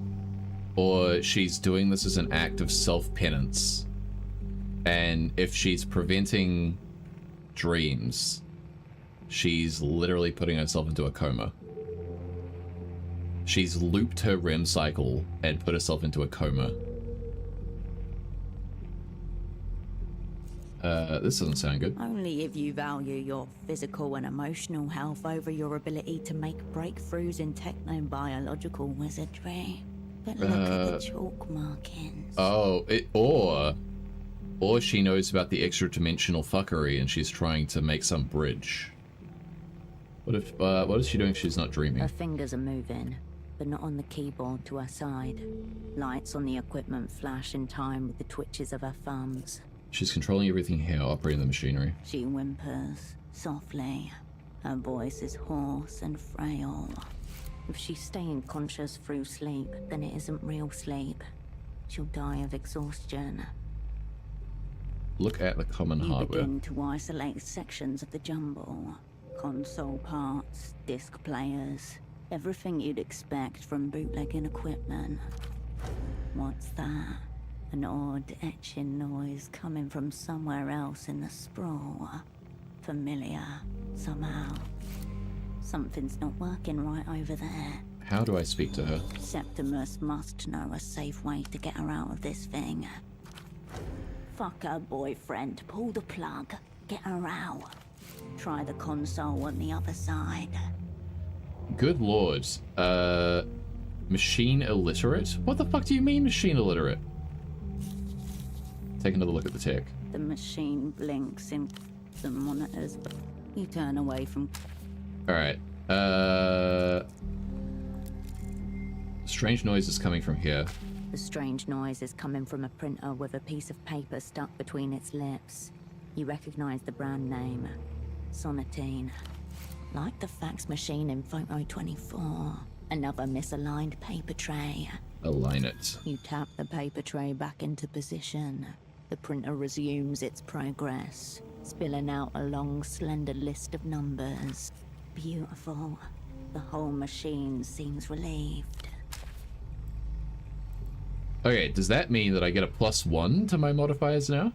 or she's doing this as an act of self-penance. And if she's preventing dreams, she's literally putting herself into a coma. She's looped her REM cycle and put herself into a coma. This doesn't sound good. Only if you value your physical and emotional health over your ability to make breakthroughs in techno-biological wizardry. But look at the chalk markings. Oh, or she knows about the extra-dimensional fuckery and she's trying to make some bridge. What is she doing if she's not dreaming? Her fingers are moving, but not on the keyboard to her side. Lights on the equipment flash in time with the twitches of her thumbs. She's controlling everything here, operating the machinery. She whimpers, softly. Her voice is hoarse and frail. If she's staying conscious through sleep, then it isn't real sleep. She'll die of exhaustion. Look at the common hardware. You begin to isolate sections of the jumble. Console parts, disc players, everything you'd expect from bootlegging equipment. What's that? An odd etching noise coming from somewhere else in the sprawl. Familiar, somehow. Something's not working right over there. How do I speak to her? Septimus must know a safe way to get her out of this thing. Fuck her boyfriend, pull the plug, get her out. Try the console on the other side. Good lord. Machine illiterate? What the fuck do you mean machine illiterate? Take another look at the tech. The machine blinks in the monitors, but you turn away from... Alright. Strange noise is coming from here. The strange noise is coming from a printer with a piece of paper stuck between its lips. You recognize the brand name. Sonatine. Like the fax machine in Photo 24. Another misaligned paper tray. Align it. You tap the paper tray back into position. The printer resumes its progress, spilling out a long, slender list of numbers. Beautiful. The whole machine seems relieved. Okay, does that mean that I get a +1 to my modifiers now?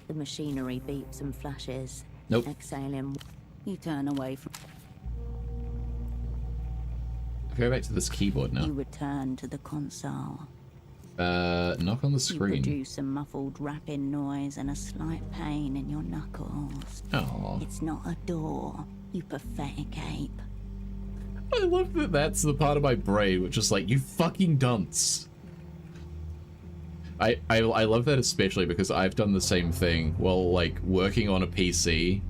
The machinery beeps and flashes. Nope. Exhaling. You turn away from... Go back to this keyboard now. You return to the console. Knock on the You screen. produce a muffled rapping noise and a slight pain in your knuckles. Oh. It's not a door, you pathetic ape. I love that that's the part of my brain which is like, you fucking dunce. I love that especially because I've done the same thing while like working on a PC.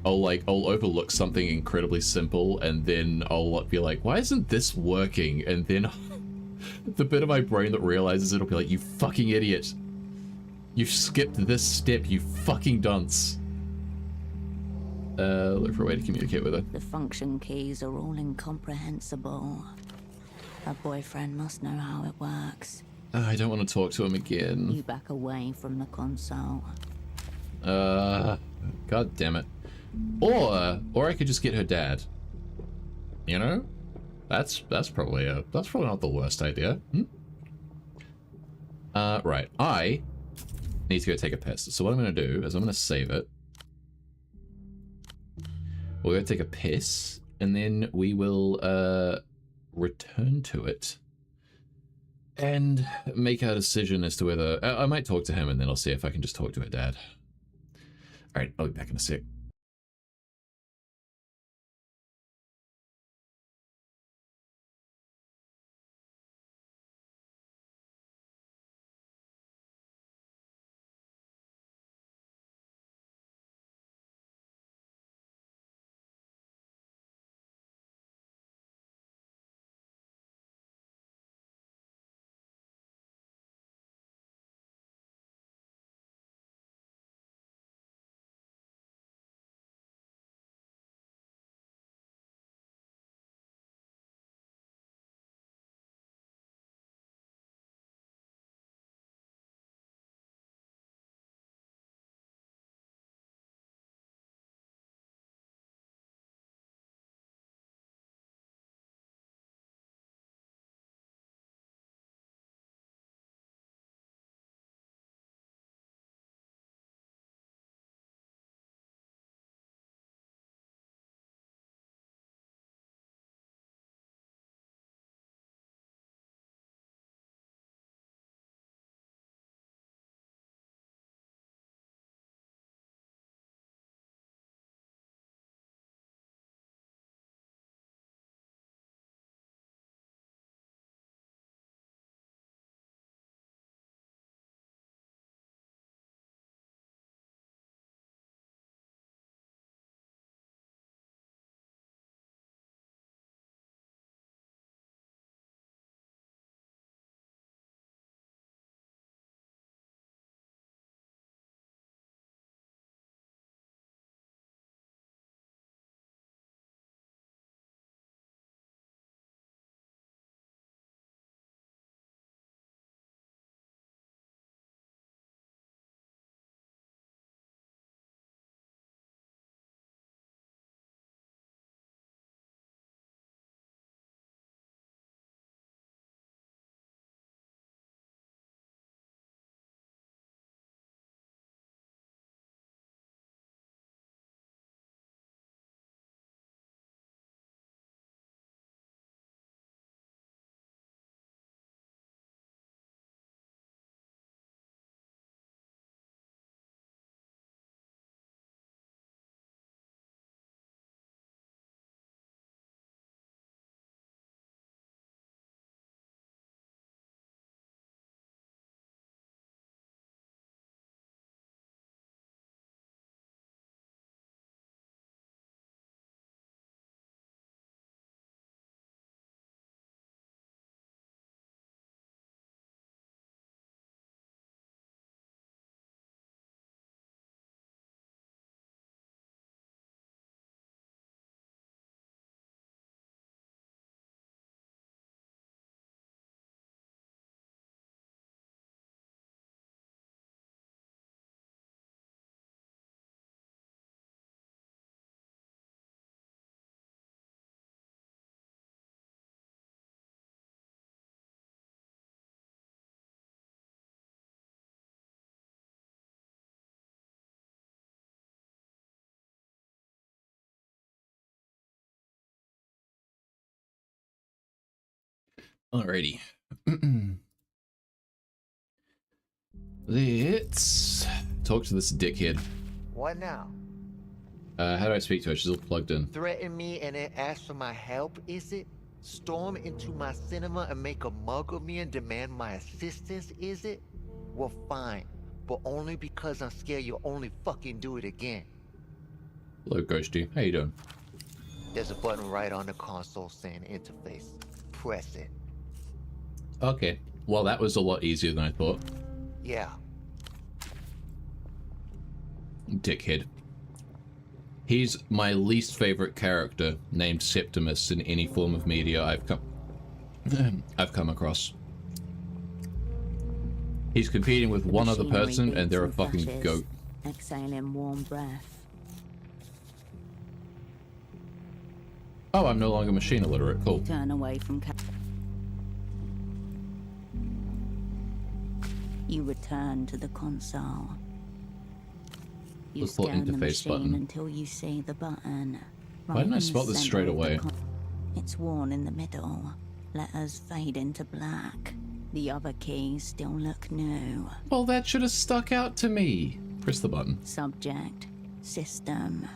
I'll overlook something incredibly simple and then I'll be like, why isn't this working? And then the bit of my brain that realizes it'll be like, you fucking idiot. You skipped this step, you fucking dunce. Look for a way to communicate with her. The function keys are all incomprehensible. Her boyfriend must know how it works. I don't want to talk to him again. You back away from the console. God damn it. Or I could just get her dad. You know? That's probably not the worst idea. Right. I need to go take a piss. So what I'm gonna do is I'm gonna save it. We'll go take a piss, and then we will return to it and make our decision as to whether I might talk to him, and then I'll see if I can just talk to her dad. All right, I'll be back in a sec. Alrighty. Let's talk to this dickhead. What now? How do I speak to her? She's all plugged in. Threaten me and then ask for my help, is it? Storm into my cinema and make a mug of me and demand my assistance, is it? Well, fine. But only because I'm scared you'll only fucking do it again. Hello, Ghosty. How you doing? There's a button right on the console saying interface. Press it. Okay. Well, that was a lot easier than I thought. Yeah. Dickhead. He's my least favorite character named Septimus in any form of media I've come across. He's competing with one other person and they're a fucking goat. Exhaling warm breath. Oh, I'm no longer machine illiterate. Cool. Turn away from you return to the console. You Let's pull scan the interface machine button. until you see the button. Why didn't I spot this straight away? It's worn in the middle. Letters fade into black. The other keys still look new. Well, that should have stuck out to me. Press the button. Subject. System.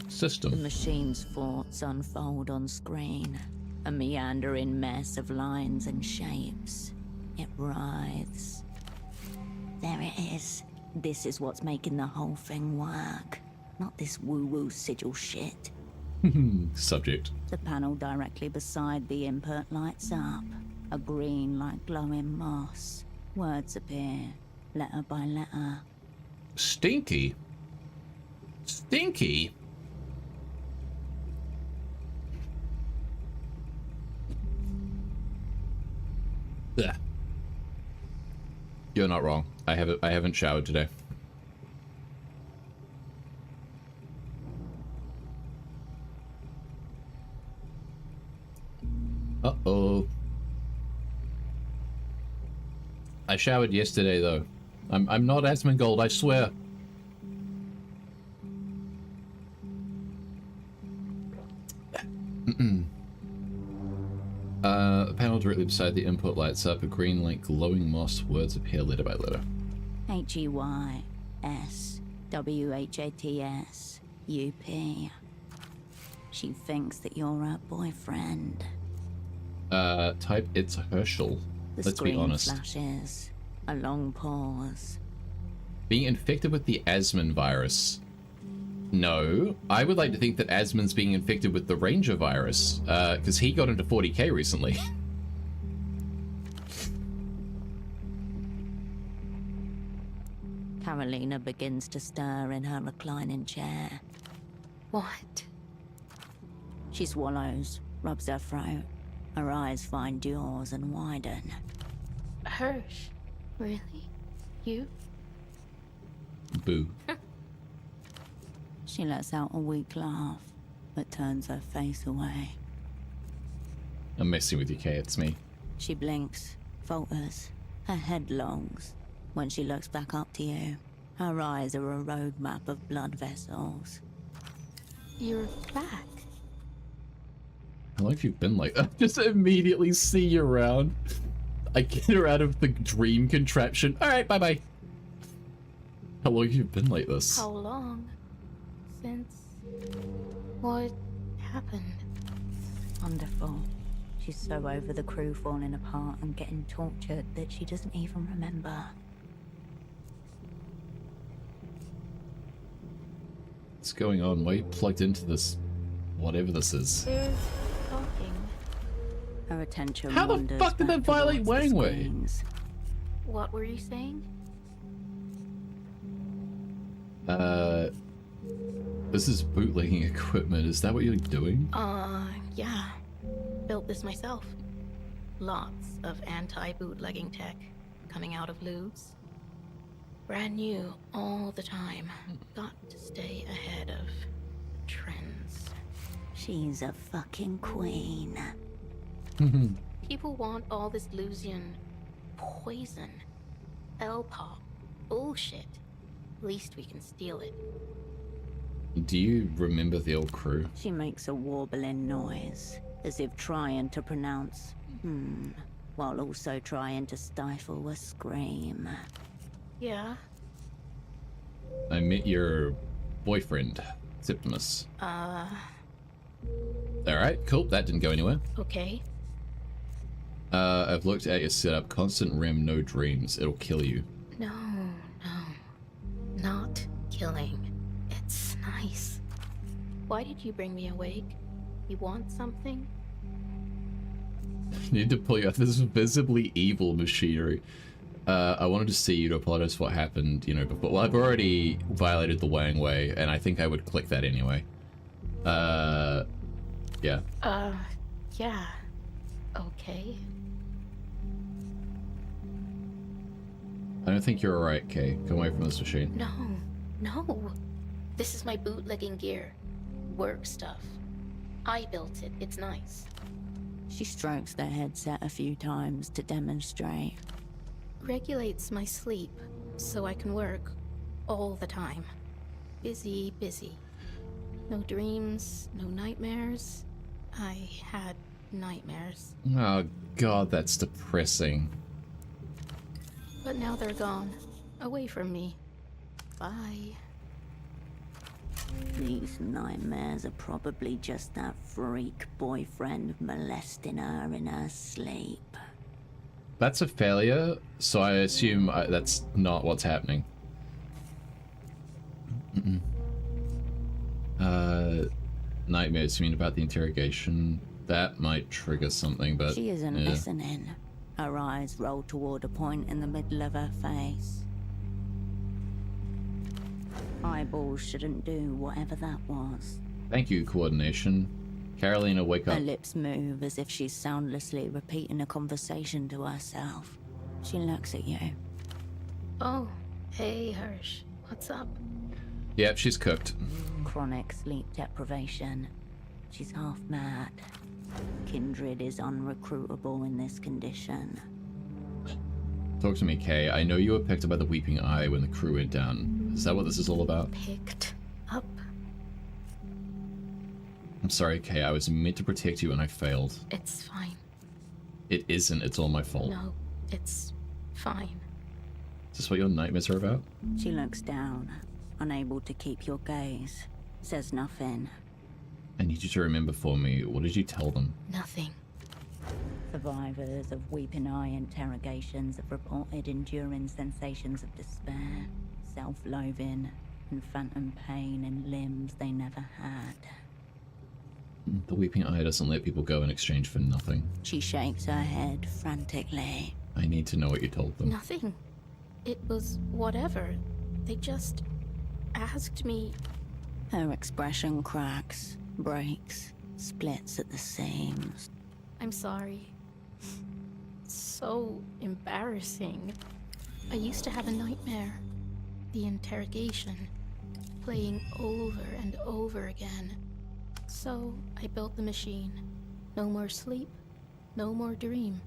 System. The machine's thoughts unfold on screen. A meandering mess of lines and shapes. It writhes. There it is. This is what's making the whole thing work. Not this woo-woo sigil shit. Subject. The panel directly beside the input lights up. A green like glowing moss. Words appear, letter by letter. Stinky? Stinky? Ugh. You're not wrong. I haven't showered today. Uh-oh. I showered yesterday though. I'm not Asmongold, I swear. The panel directly beside the input lights up. A green like glowing moss. Words appear letter by letter. HEYSWHATS She thinks that you're her boyfriend. Type it's Herschel. The Let's be honest. Flashes. A long pause. Being infected with the Asmon virus. No, I would like to think that Asmon's being infected with the Ranger virus, because he got into 40k recently. Carolina begins to stir in her reclining chair. What? She swallows, rubs her throat. Her eyes find yours and widen. Hirsch? Really? You? Boo. She lets out a weak laugh, but turns her face away. I'm messing with you, Kay, it's me. She blinks, falters, her head longs. When she looks back up to you, her eyes are a roadmap of blood vessels. You're back. How long have you been like that? Just immediately see you around. I get her out of the dream contraption. Alright, bye-bye. How long have you been like this? How long? Since... what happened? Wonderful. She's so over the crew falling apart and getting tortured that she doesn't even remember. What's going on? Why are you plugged into this? Whatever this is. There's talking. Her attention How the wanders fuck did back that violate towards the Wangway? screens. What were you saying? This is bootlegging equipment. Is that what you're doing? Yeah. Built this myself. Lots of anti-bootlegging tech coming out of loots. Brand new all the time. Got to stay ahead of trends. She's a fucking queen. People want all this Lusian poison. L-pop. Bullshit. Least we can steal it. Do you remember the old crew? She makes a warbling noise, as if trying to pronounce While also trying to stifle a scream. Yeah? I met your boyfriend, Septimus. Alright, cool. That didn't go anywhere. Okay. I've looked at your setup. Constant REM, no dreams. It'll kill you. No. Not killing. It's nice. Why did you bring me awake? You want something? Need to pull you out this visibly evil machinery. I wanted to see you to apologize for what happened, you know, before. Well, I've already violated the Wang Way, and I think I would click that anyway. Yeah. Yeah. Okay. I don't think you're alright, Kay. Come away from this machine. No. This is my bootlegging gear. Work stuff. I built it. It's nice. She strokes the headset a few times to demonstrate. Regulates my sleep, so I can work all the time. Busy. No dreams, no nightmares. I had nightmares. Oh god, that's depressing. But now they're gone. Away from me. Bye. These nightmares are probably just that freak boyfriend molesting her in her sleep. That's a failure, so I assume that's not what's happening. Nightmares, you mean about the interrogation? That might trigger something, but... She isn't yeah. listening. Her eyes roll toward a point in the middle of her face. Eyeballs shouldn't do whatever that was. Thank you, coordination. Carolina, wake up. Her lips move as if she's soundlessly repeating a conversation to herself. She looks at you. Oh, hey Hirsch. What's up? Yep, she's cooked. Chronic sleep deprivation. She's half mad. Kindred is unrecruitable in this condition. Talk to me, Kay. I know you were picked up by the Weeping Eye when the crew went down. Is that what this is all about? Picked up? I'm sorry, Kay. I was meant to protect you and I failed. It's fine. It isn't. It's all my fault. No, it's fine. Is this what your nightmares are about? She looks down, unable to keep your gaze. Says nothing. I need you to remember for me. What did you tell them? Nothing. Survivors of Weeping Eye interrogations have reported enduring sensations of despair, self-loathing, and phantom pain in limbs they never had. The Weeping Eye doesn't let people go in exchange for nothing. She shakes her head frantically. I need to know what you told them. Nothing. It was whatever. They just asked me. Her expression cracks, breaks, splits at the seams. I'm sorry. So embarrassing. I used to have a nightmare. The interrogation. Playing over and over again. So I built the machine. No more sleep, no more dream.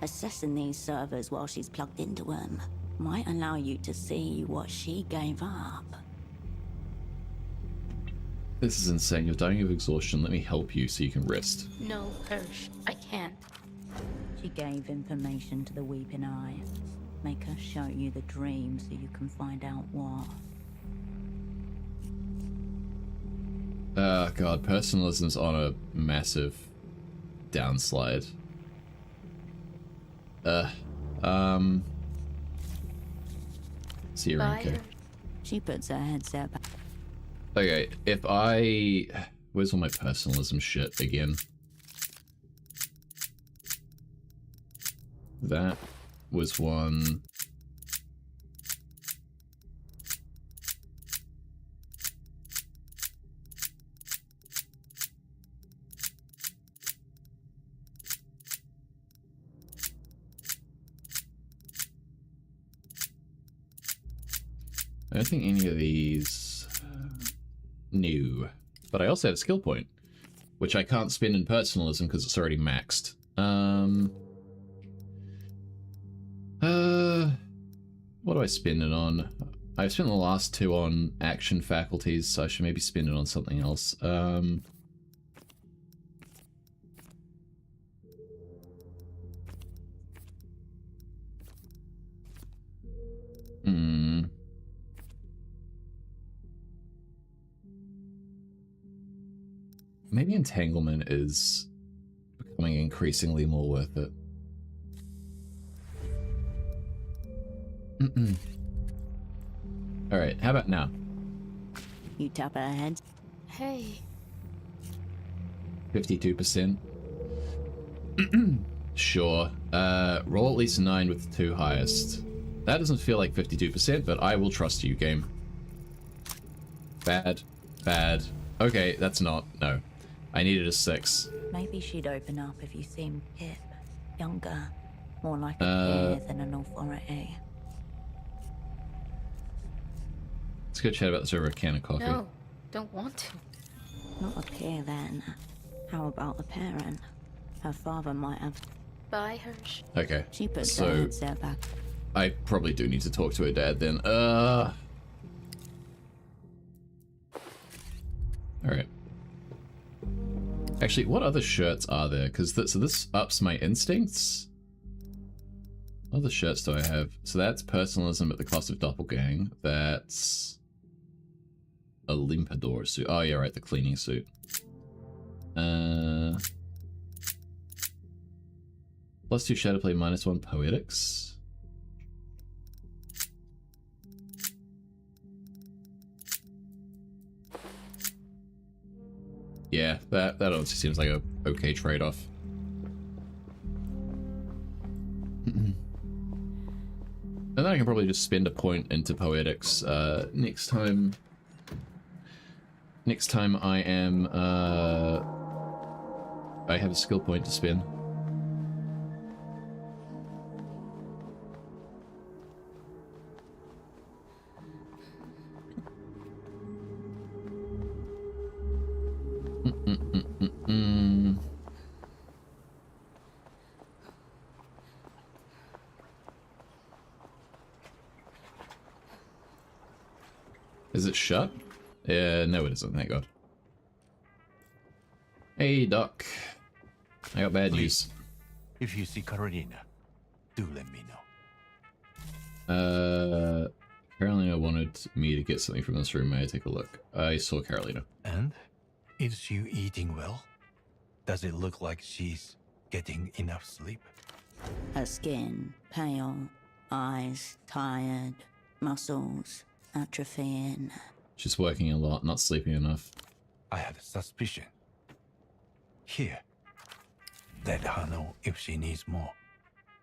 Assessing these servers while she's plugged into them might allow you to see what she gave up. This is insane. You're dying of exhaustion. Let me help you so you can rest. No, Hirsch, I can't. She gave information to the Weeping Eye. Make her show you the dream so you can find out what. God, personalism's on a massive downslide. See you around, Kay. She puts her headset back. Okay, if I... Where's all my personalism shit again? That was one... I don't think any of these new, but I also have a skill point, which I can't spend in personalism because it's already maxed. What do I spend it on? I've spent the last two on action faculties, so I should maybe spend it on something else. the entanglement is becoming increasingly more worth it. Alright, how about now? You tap her head. Hey. 52%. Sure. Roll at least 9 with the 2 highest. That doesn't feel like 52%, but I will trust you, game. Bad. Bad. Okay, that's not. No. I needed a 6. Maybe she'd open up if you seemed hip, younger, more like a peer than an authority. Let's go chat about this over a can of coffee. No, don't want to. Not a peer then. How about a parent? Her father might have. Bye, Hirsch. Okay. She puts So her headset back. I probably do need to talk to her dad then. Alright. Actually, what other shirts are there? Because so this ups my instincts. What other shirts do I have? So that's personalism at the cost of doppelgang. That's a limpador suit. Oh yeah, right, the cleaning suit. +2 shadowplay, -1 poetics. Yeah, that honestly seems like a okay trade-off. And then I can probably just spend a point into poetics next time. Next time I am I have a skill point to spend. Is it shut? No it isn't, thank God. Hey, Doc. I got bad news. If you see Carolina, do let me know. Carolina wanted me to get something from this room. May I take a look? I saw Carolina. And? Is she eating well? Does it look like she's getting enough sleep? Her skin, pale, eyes, tired, muscles, atrophying. She's working a lot, not sleeping enough. I had a suspicion. Here. Let her know if she needs more.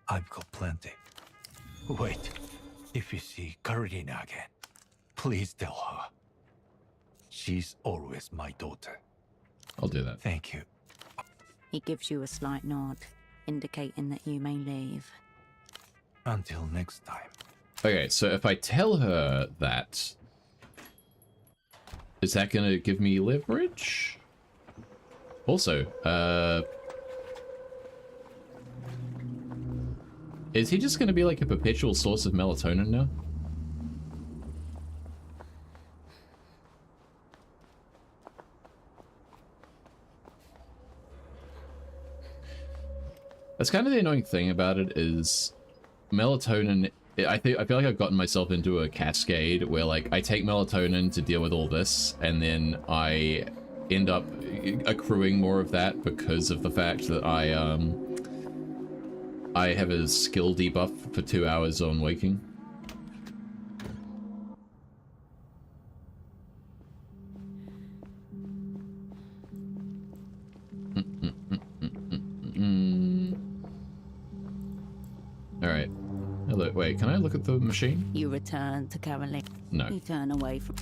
I've got plenty. Wait. If you see Carolina again, please tell her. She's always my daughter. I'll do that. Thank you. He gives you a slight nod, indicating that you may leave. Until next time. Okay, so if I tell her that, is that gonna give me leverage? Also, is he just gonna be like a perpetual source of melatonin now? That's kind of the annoying thing about it is melatonin. I feel like I've gotten myself into a cascade where like I take melatonin to deal with all this, and then I end up accruing more of that because of the fact that I have a skill debuff for 2 hours on waking. Alright. Hello, wait, can I look at the machine? You return to Caroline. No. You turn away from.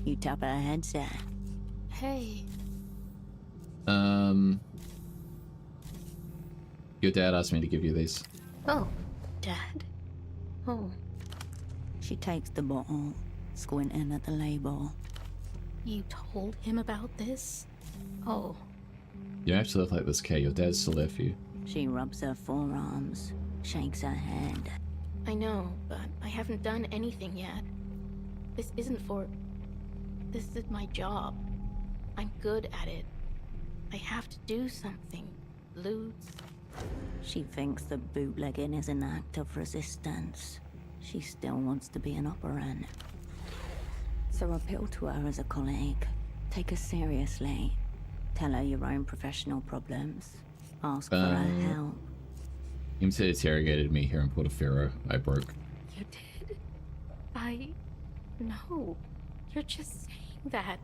You tap her headset. Hey. Your dad asked me to give you these. Oh, Dad? Oh. She takes the bottle, squinting at the label. You told him about this? Oh. You don't have to look like this, Kay. Your dad's still there for you. She rubs her forearms, shakes her head. I know, but I haven't done anything yet. This isn't for... This is my job. I'm good at it. I have to do something. Lose. She thinks the bootlegging is an act of resistance. She still wants to be an operant. So appeal to her as a colleague. Take her seriously. Tell her your own professional problems. Ask for her help. You interrogated me here in Portofino. I broke. You did? No. You're just saying that.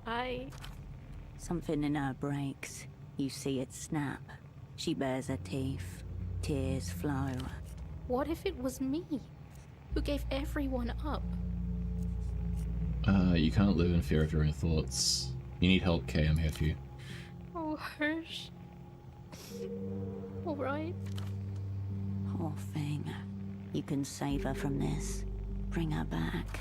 Something in her breaks. You see it snap. She bares her teeth. Tears flow. What if it was me who gave everyone up? You can't live in fear of your own thoughts. You need help, Kay. I'm here for you. Oh, Hirsch. All right. Poor thing. You can save her from this. Bring her back.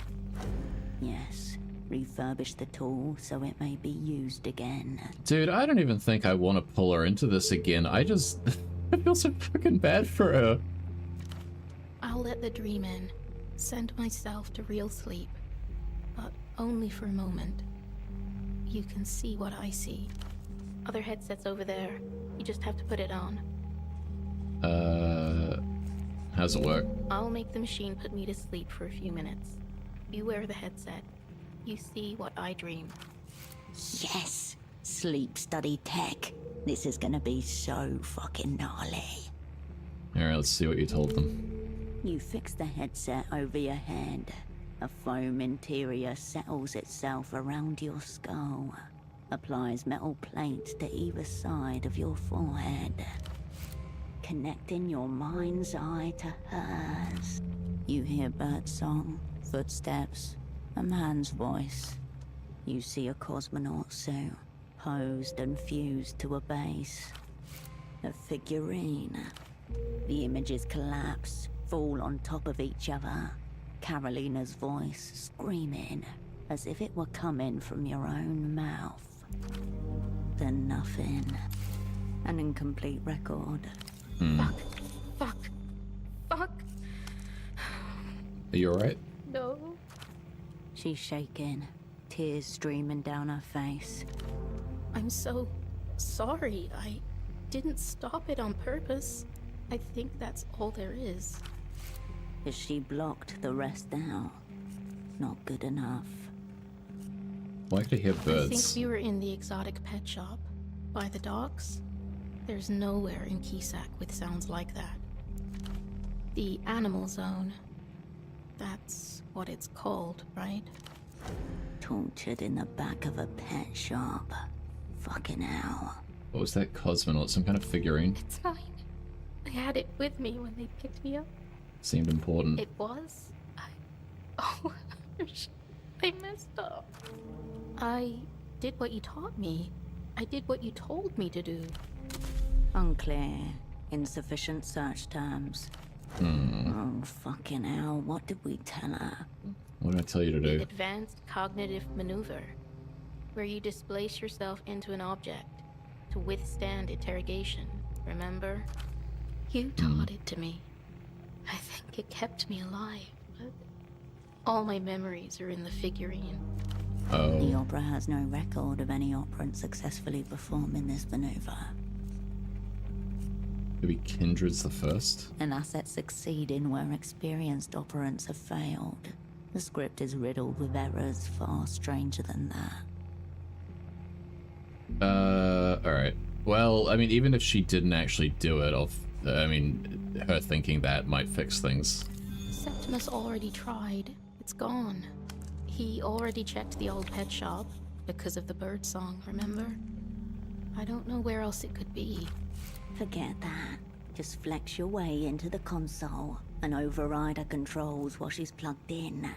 Yes. Refurbish the tool so it may be used again. Dude, I don't even think I want to pull her into this again. I just... I feel so fucking bad for her. I'll let the dream in. Send myself to real sleep. But only for a moment. You can see what I see. Other headsets over there. You just have to put it on. How's it work? I'll make the machine put me to sleep for a few minutes. You wear the headset. You see what I dream. Yes! Sleep study tech. This is gonna be so fucking gnarly. Alright, let's see what you told them. You fix the headset over your head. A foam interior settles itself around your skull. Applies metal plates to either side of your forehead. Connecting your mind's eye to hers. You hear birdsong, footsteps, a man's voice. You see a cosmonaut suit, posed and fused to a base. A figurine. The images collapse, fall on top of each other. Carolina's voice screaming, as if it were coming from your own mouth. Then nothing. An incomplete record. Fuck. Are you alright? No. She's shaking, tears streaming down her face. I'm so sorry. I didn't stop it on purpose. I think that's all there is. As she blocked the rest out. Not good enough. Why could I hear I think birds? we were in the exotic pet shop. By the docks. There's nowhere in Kisak with sounds like that. The animal zone. That's what it's called, right? Tortured in the back of a pet shop. Fucking hell. What was that cosmonaut? Some kind of figurine? It's fine. I had it with me when they picked me up. Seemed important. It was? Oh, I messed up. I did what you taught me. I did what you told me to do. Unclear. Insufficient search terms. Oh, fucking hell. What did we tell her? What did I tell you to do? Advanced cognitive maneuver, where you displace yourself into an object to withstand interrogation. Remember? You taught it to me. I think it kept me alive, but all my memories are in the figurine. Oh. The opera has no record of any operant successfully performing this maneuver. Maybe Kindred's the first? An asset succeeding where experienced operants have failed. The script is riddled with errors far stranger than that. Alright. Well, I mean, even if she didn't actually do it, her thinking that might fix things. Septimus already tried. It's gone. He already checked the old pet shop because of the bird song, remember? I don't know where else it could be. Forget that. Just flex your way into the console and override her controls while she's plugged in.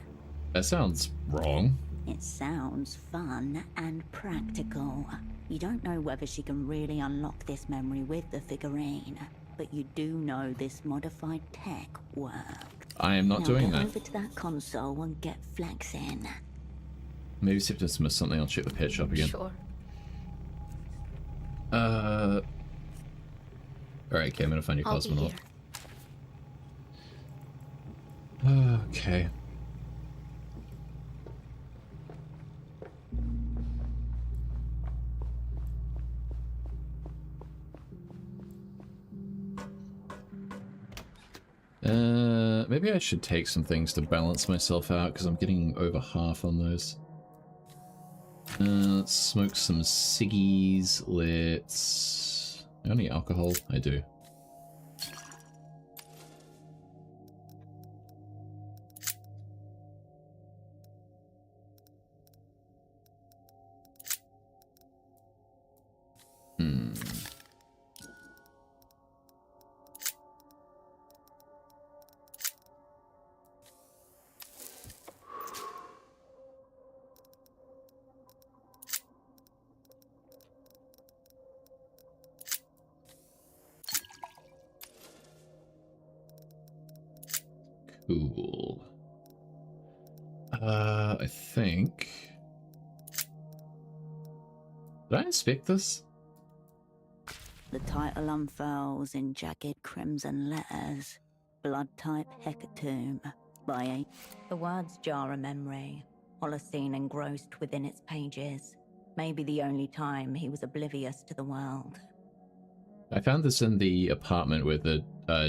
That sounds wrong. It sounds fun and practical. You don't know whether she can really unlock this memory with the figurine, but you do know this modified tech worked. I am not doing Now that. get over to that console and get flexing. Maybe Septimus missed something. I'll check the pet shop again. Sure. Alright, okay, I'm gonna find your I'll be cosmonaut. here. Okay. Maybe I should take some things to balance myself out, because I'm getting over half on those. Let's smoke some ciggies. Let's... Only alcohol? I do. Cool. I think... Did I inspect this? The title unfurls in jagged crimson letters. Blood type Hecatomb. By a... The words jar a memory. Holocene engrossed within its pages. Maybe the only time he was oblivious to the world. I found this in the apartment where the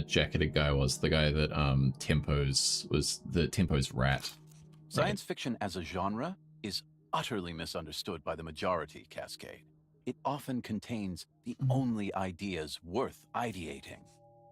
jacketed guy was. The guy that Tempo's rat. Science fiction as a genre is utterly misunderstood by the majority, Cascade. It often contains the only ideas worth ideating.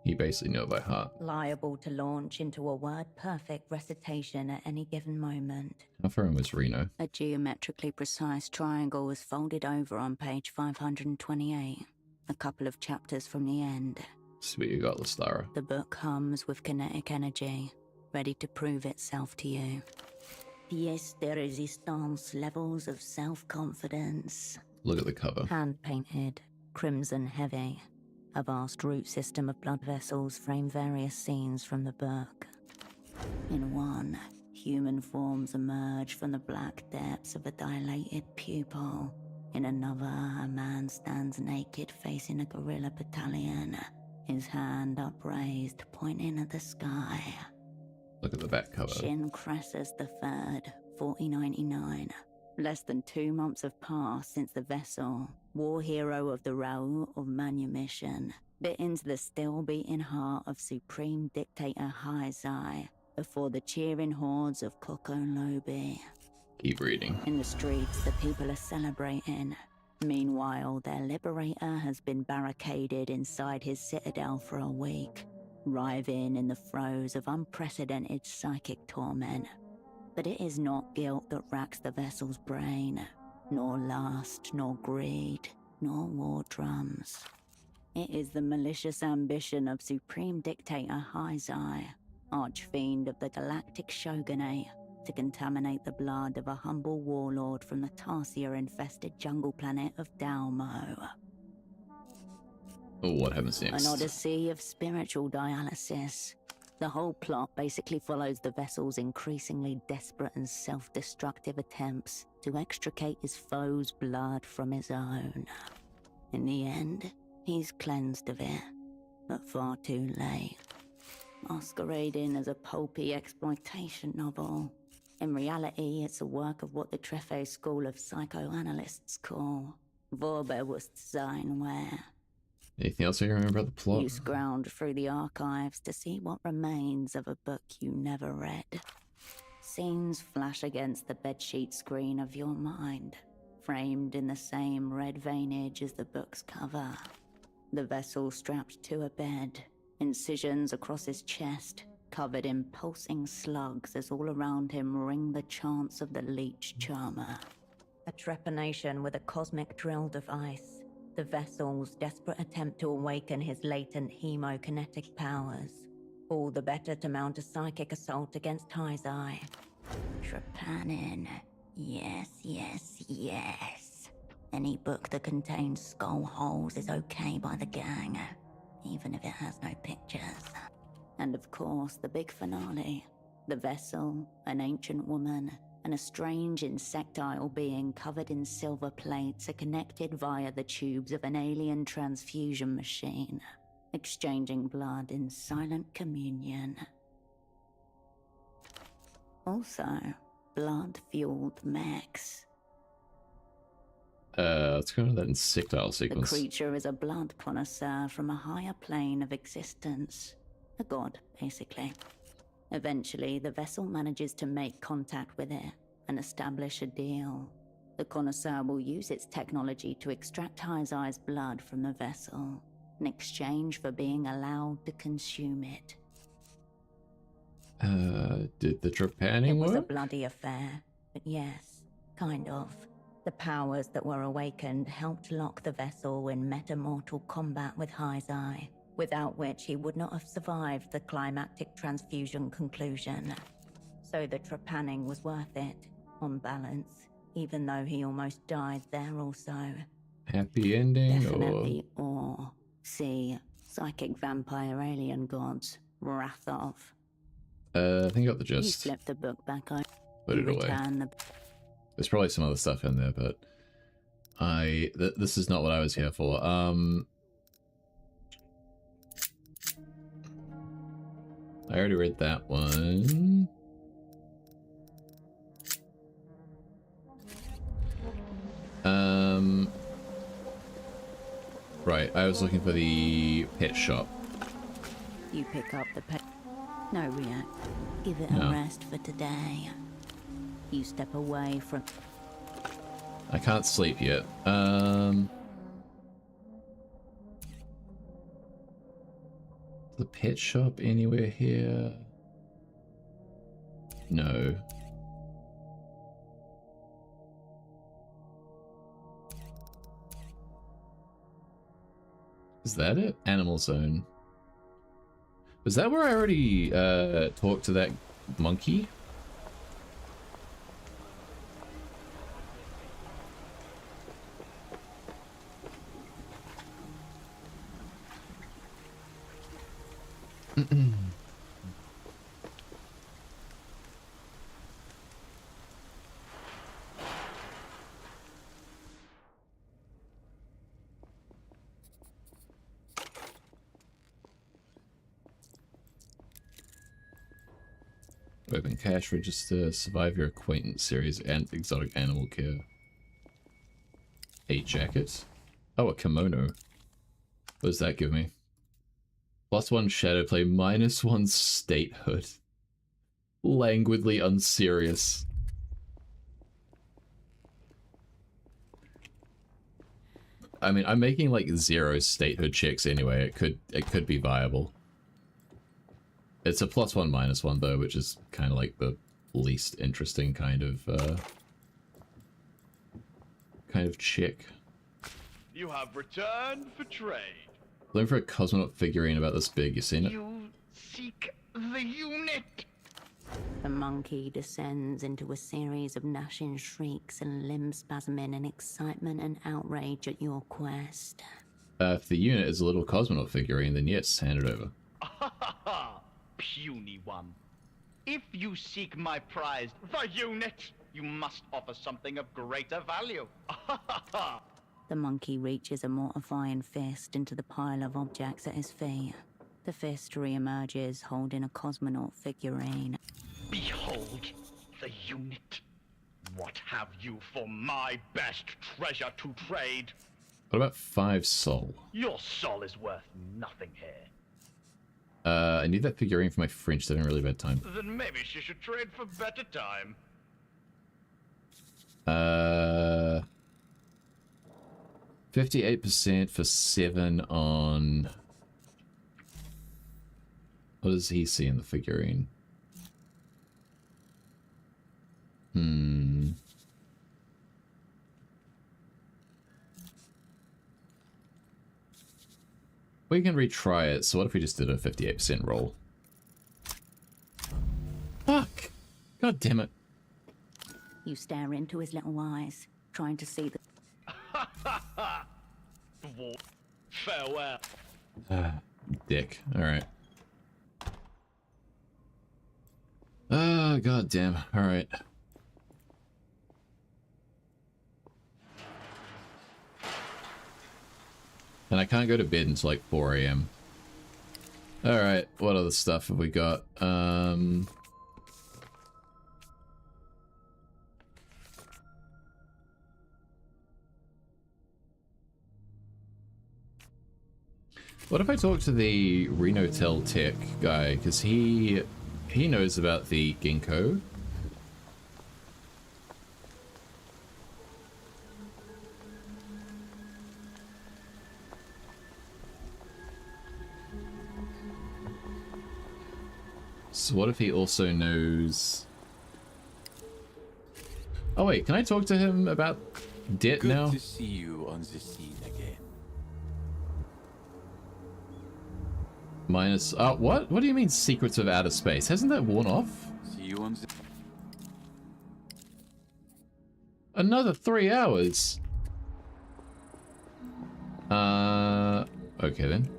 He basically knew it by heart. Liable to launch into a word-perfect recitation at any given moment. How far in was Reno? A geometrically precise triangle was folded over on page 528. A couple of chapters from the end. See what you got, Lestara. The book hums with kinetic energy, ready to prove itself to you. Pièce de résistance, levels of self-confidence. Look at the cover. Hand-painted, crimson heavy. A vast root system of blood vessels frame various scenes from the book. In one, human forms emerge from the black depths of a dilated pupil. In another, a man stands naked facing a guerrilla battalion, his hand upraised, pointing at the sky. Look at the back cover. Shin Crassus III, 4099. Less than 2 months have passed since the vessel, war hero of the Raoult of Manumission, bit into the still-beating heart of Supreme Dictator Haizai before the cheering hordes of Kokolobi. Keep reading. In the streets, the people are celebrating. Meanwhile, their liberator has been barricaded inside his citadel for a week, writhing in the throes of unprecedented psychic torment. But it is not guilt that racks the vessel's brain, nor lust, nor greed, nor war drums. It is the malicious ambition of Supreme Dictator Haizai, archfiend of the galactic shogunate, to contaminate the blood of a humble warlord from the Tarsier-infested jungle planet of Dalmo. Oh, what happens next? An odyssey of spiritual dialysis. The whole plot basically follows the vessel's increasingly desperate and self-destructive attempts to extricate his foe's blood from his own. In the end, he's cleansed of it, but far too late. Masquerading as a pulpy exploitation novel. In reality, it's a work of what the Treffe school of psychoanalysts call Vorbewusstsein, where anything else I can remember about the plot? you scrounge through the archives to see what remains of a book you never read. Scenes flash against the bedsheet screen of your mind, framed in the same red veinage as the book's cover. The vessel strapped to a bed, incisions across his chest, covered in pulsing slugs as all around him ring the chants of the leech charmer. A trepanation with a cosmic drill device. The vessel's desperate attempt to awaken his latent hemokinetic powers. All the better to mount a psychic assault against Haizai. Trepanning. Yes, yes, yes. Any book that contains skull holes is okay by the gang, even if it has no pictures. And of course, the big finale. The vessel, an ancient woman, and a strange insectile being covered in silver plates are connected via the tubes of an alien transfusion machine, exchanging blood in silent communion. Also, blood-fueled mechs. Let's go to that insectile The sequence. creature is a blood connoisseur from a higher plane of existence. A god, basically. Eventually, the vessel manages to make contact with it and establish a deal. The connoisseur will use its technology to extract Hyzai's blood from the vessel, in exchange for being allowed to consume it. Did the trepanning work? It was a bloody affair, but yes, kind of. The powers that were awakened helped lock the vessel in metamortal combat with Hyzai, without which he would not have survived the climactic transfusion conclusion. So the trepanning was worth it, on balance, even though he almost died there also. Happy ending, Definitely or... See, psychic vampire alien gods, wrath of. I think I got the You gist. flip the book back over. Put it away. There's probably some other stuff in there, but this is not what I was here for. I already read that one. Right, I was looking for the pet shop. You pick up the pet. No react. Give it a rest for today. You step away from... I can't sleep yet. The pet shop anywhere here? No. Is that it? Animal Zone. Was that where I already talked to that monkey? Open cash register, survive your acquaintance series, and exotic animal care. A jacket? Oh, a kimono. What does that give me? +1 shadowplay, -1 statehood. Languidly unserious. I mean, I'm making like 0 statehood checks anyway. It could be viable. It's a +1 -1 though, which is kind of like the least interesting kind of check. You have returned for trade. Looking for a cosmonaut figurine about this big. You seen it? You seek the unit. The monkey descends into a series of gnashing shrieks and limb spasming in excitement and outrage at your quest. If the unit is a little cosmonaut figurine, then yes, hand it over. Puny one. If you seek my prize, the unit, you must offer something of greater value. The monkey reaches a mortifying fist into the pile of objects at his feet. The fist re-emerges holding a cosmonaut figurine. Behold, the unit. What have you for my best treasure to trade? What about 5 soul? Your soul is worth nothing here. I need that figurine for my French. Having a really bad time. Then maybe she should trade for better time. 58% for 7 on... What does he see in the figurine? We can retry it, so what if we just did a 58% roll? Fuck! God damn it. You stare into his little eyes, trying to see the... Farewell. Dick. Alright. Oh, god damn. Alright. And I can't go to bed until like 4 AM. Alright, what other stuff have we got? What if I talk to the Renotel tech guy? Because he knows about the ginkgo. So what if he also knows... Oh wait, can I talk to him about debt now? Good to see you on the scene again. Minus... Oh, what? What do you mean Secrets of Outer Space? Hasn't that worn off? See you on the... Another 3 hours? Okay then.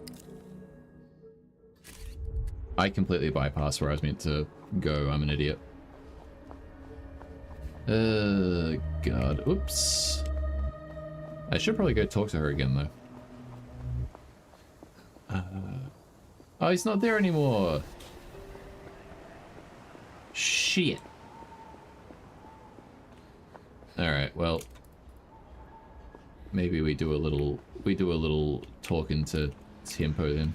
I completely bypassed where I was meant to go. I'm an idiot. God. Oops. I should probably go talk to her again, though. Oh, he's not there anymore. Shit. Alright, well. Maybe we do a little talking to Tempo then.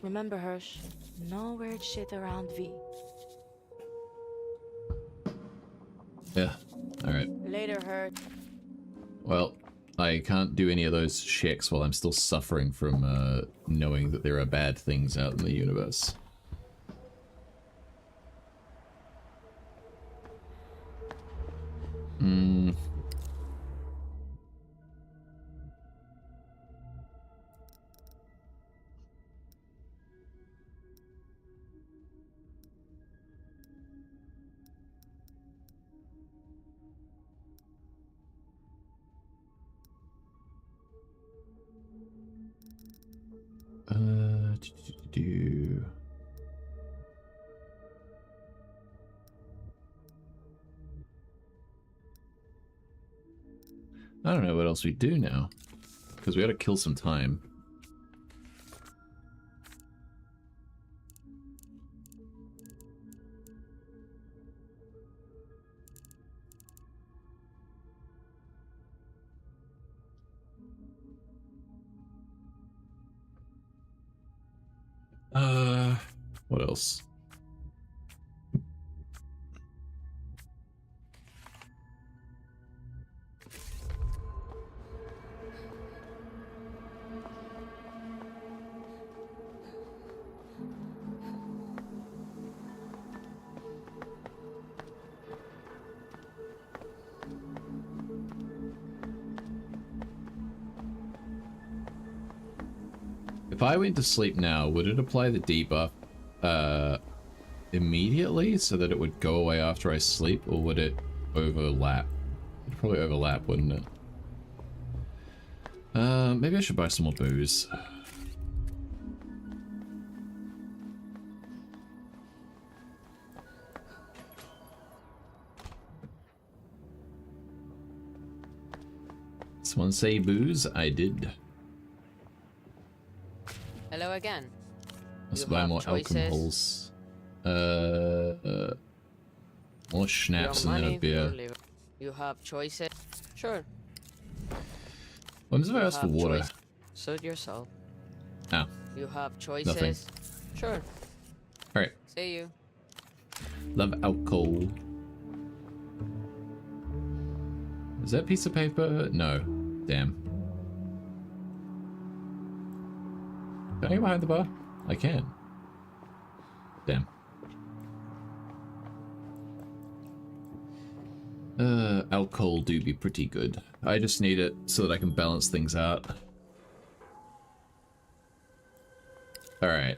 Remember, Hirsch, no weird shit around V. Yeah, alright. Later, Hirsch. Well, I can't do any of those checks while I'm still suffering from knowing that there are bad things out in the universe. I don't know what else we do now, because we gotta kill some time. What else? If I went to sleep now, would it apply the debuff immediately so that it would go away after I sleep, or would it overlap? It'd probably overlap, wouldn't it? Maybe I should buy some more booze. Someone say booze? I did. Hello again. Let's buy more alcohols. More schnapps and then a beer. You have choices. Sure. When was I asked for water? Suit yourself. Oh. You have choices. Nothing. Sure. Alright. See you. Love alcohol. Is that a piece of paper? No. Damn. Can I go behind the bar? I can. Damn. Alcohol do be pretty good. I just need it so that I can balance things out. Alright,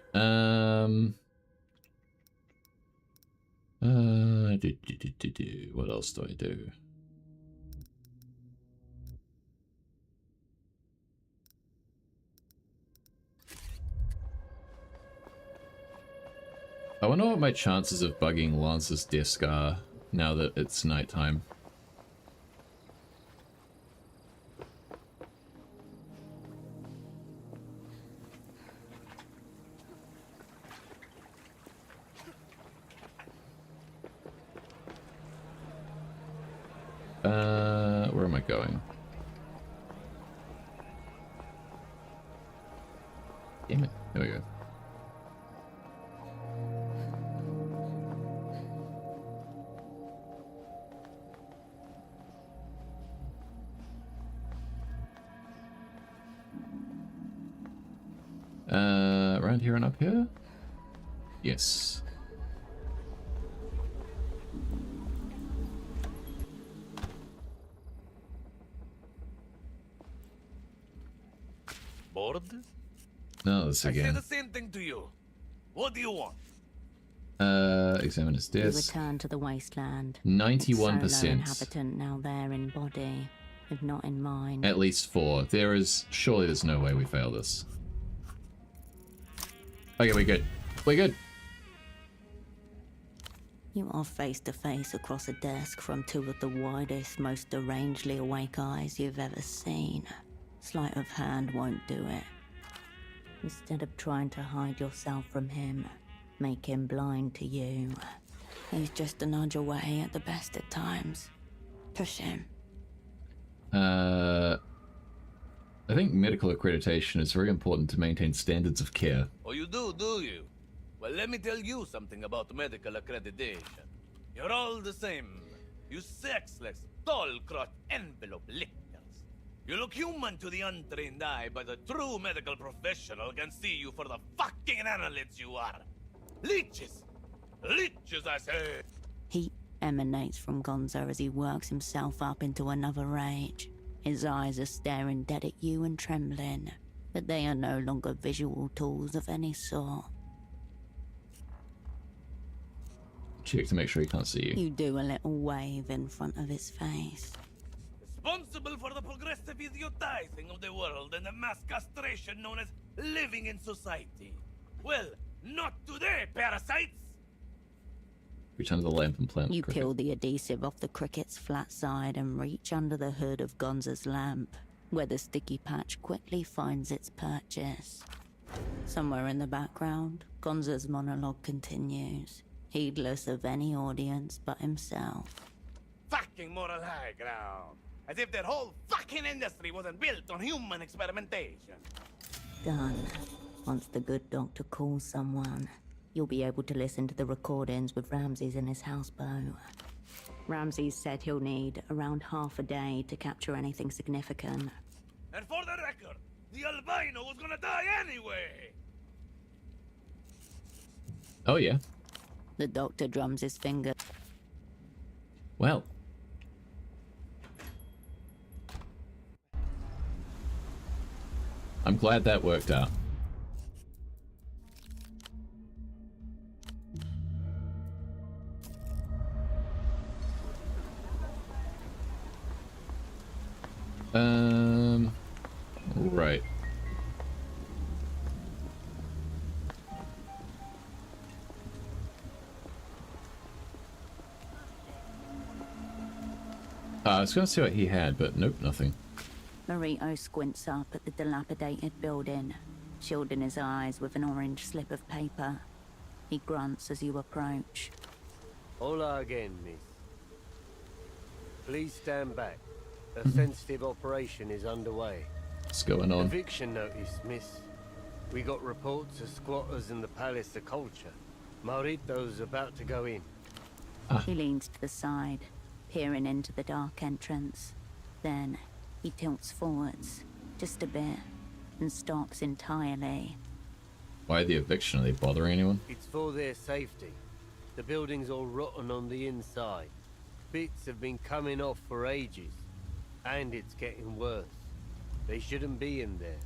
what else do I do? I wonder what my chances of bugging Lance's disc are now that it's nighttime. Where am I going? Damn it. There we go. around here and up here? Yes. Bored? No, this I say again. the same thing to you. What do you want? Examine his You desk. return to the wasteland. 91%. Solo inhabitant now there in body, if not in mind. At least 4. Surely there's no way we fail this. Okay, we're good. We're good. You are face to face across a desk from two of the widest, most derangedly awake eyes you've ever seen. Sleight of hand won't do it. Instead of trying to hide yourself from him, make him blind to you. He's just a nudge away at the best of times. Push him. I think medical accreditation is very important to maintain standards of care. Oh, you do you? Well, let me tell you something about medical accreditation. You're all the same. You sexless, tall-crotch envelope lickers. You look human to the untrained eye, but a true medical professional can see you for the fucking annelids you are. Leeches! Leeches, I say! Heat emanates from Gonzo as he works himself up into another rage. His eyes are staring dead at you and trembling, but they are no longer visual tools of any sort. Check to make sure he can't see you. You do a little wave in front of his face. Responsible for the progressive idiotizing of the world and the mass castration known as living in society. Well, not today, parasites! Return to the lamp and plant. You cricket. peel the adhesive off the cricket's flat side and reach under the hood of Gonza's lamp, where the sticky patch quickly finds its purchase. Somewhere in the background, Gonza's monologue continues, heedless of any audience but himself. Fucking moral high ground. As if that whole fucking industry wasn't built on human experimentation. Done. Once the good doctor calls someone, you'll be able to listen to the recordings with Ramses in his houseboat. Ramses said he'll need around half a day to capture anything significant. And for the record, the albino was gonna die anyway! Oh, yeah. The doctor drums his finger. Well. I'm glad that worked out. Right. I was gonna see what he had, but nope, nothing. Marito squints up at the dilapidated building, shielding his eyes with an orange slip of paper. He grunts as you approach. Hola again, miss. Please stand back. A sensitive operation is underway. What's going on? Eviction notice, miss. We got reports of squatters in the Palace of Culture. Marito's about to go in. He leans to the side, peering into the dark entrance. Then he tilts forwards, just a bit, and stops entirely. Why the eviction? Are they bothering anyone? It's for their safety. The building's all rotten on the inside. Bits have been coming off for ages. And it's getting worse. They shouldn't be in there.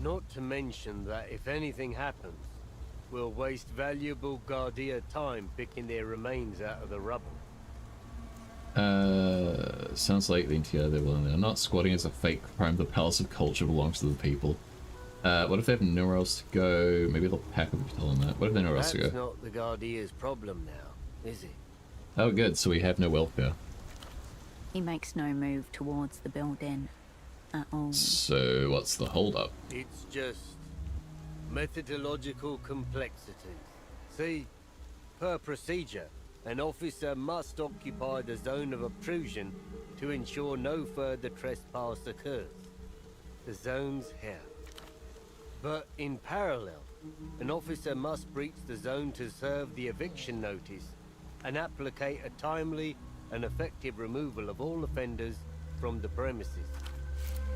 Not to mention that if anything happens, we'll waste valuable Guardia time picking their remains out of the rubble. Sounds like the interior they're willing. They're not squatting as a fake crime. The Palace of Culture belongs to the people. What if they have nowhere else to go? Maybe they'll pack up and tell them that. What if they have nowhere else to go? That's not the Guardia's problem now, is it? Oh, good. So we have no welfare. He makes no move towards the building at all. So what's the holdup? It's just methodological complexities. See, per procedure, an officer must occupy the zone of obtrusion to ensure no further trespass occurs. The zone's here. But in parallel, an officer must breach the zone to serve the eviction notice and applicate a timely and effective removal of all offenders from the premises.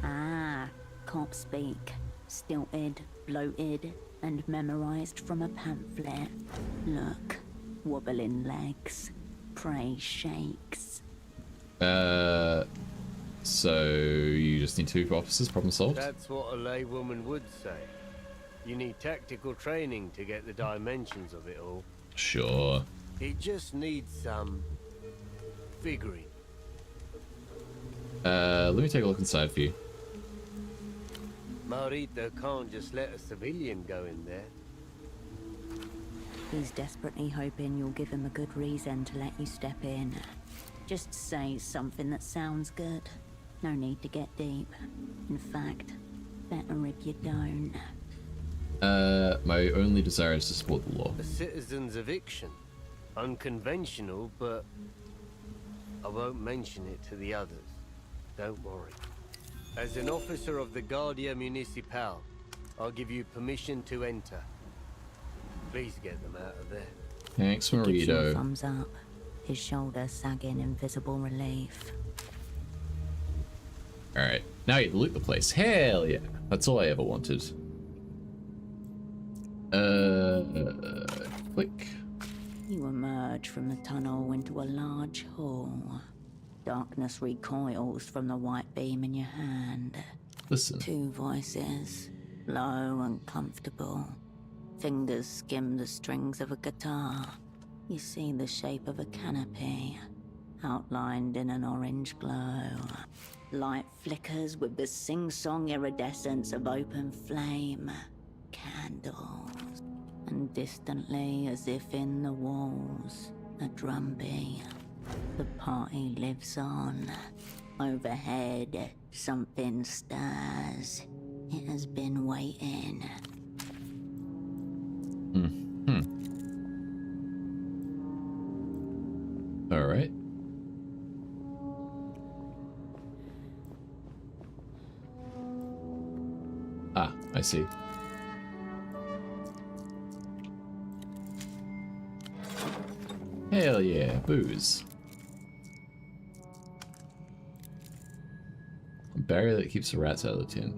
Ah, cop speak. Stilted, bloated, and memorized from a pamphlet. Look, wobbling legs, prey shakes. So you just need 2 officers, problem solved? That's what a laywoman would say. You need tactical training to get the dimensions of it all. Sure. It just needs some figuring. Let me take a look inside for you. Marita can't just let a civilian go in there. He's desperately hoping you'll give him a good reason to let you step in. Just say something that sounds good. No need to get deep. In fact, better if you don't. My only desire is to support the law. A citizen's eviction. Unconventional, but I won't mention it to the others. Don't worry. As an officer of the Guardia Municipal, I'll give you permission to enter. Please get them out of there. Thanks, Gives you a Marito. thumbs up. His shoulder sagging in visible relief. Alright, now you loot the place. Hell yeah. That's all I ever wanted. Click. You emerge from the tunnel into a large hall. Darkness recoils from the white beam in your hand. Listen. 2 voices, low and comfortable. Fingers skim the strings of a guitar. You see the shape of a canopy, outlined in an orange glow. Light flickers with the sing-song iridescence of open flame. Candles. And distantly, as if in the walls, a drumbeat. The party lives on. Overhead, something stirs. It has been waiting. Alright. Ah, I see. Hell yeah, booze. A barrier that keeps the rats out of the tin.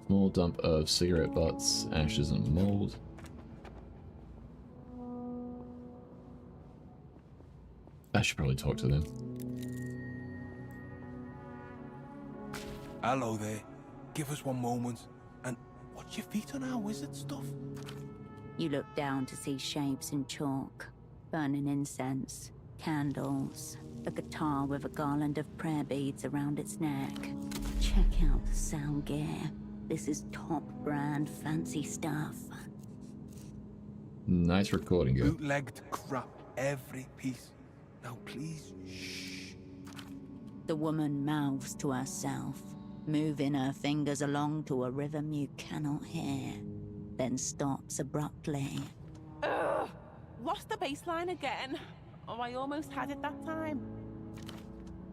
Small dump of cigarette butts, ashes, and mold. I should probably talk to them. Hello there. Give us one moment. And what's your feet on our wizard stuff? You look down to see shapes in chalk, burning incense, candles, a guitar with a garland of prayer beads around its neck. Check out the sound gear. This is top brand fancy stuff. Nice recording, girl. Bootlegged crap, every piece. Now please, shh. The woman mouths to herself, moving her fingers along to a rhythm you cannot hear, then stops abruptly. Ugh, lost the bass line again. Oh, I almost had it that time.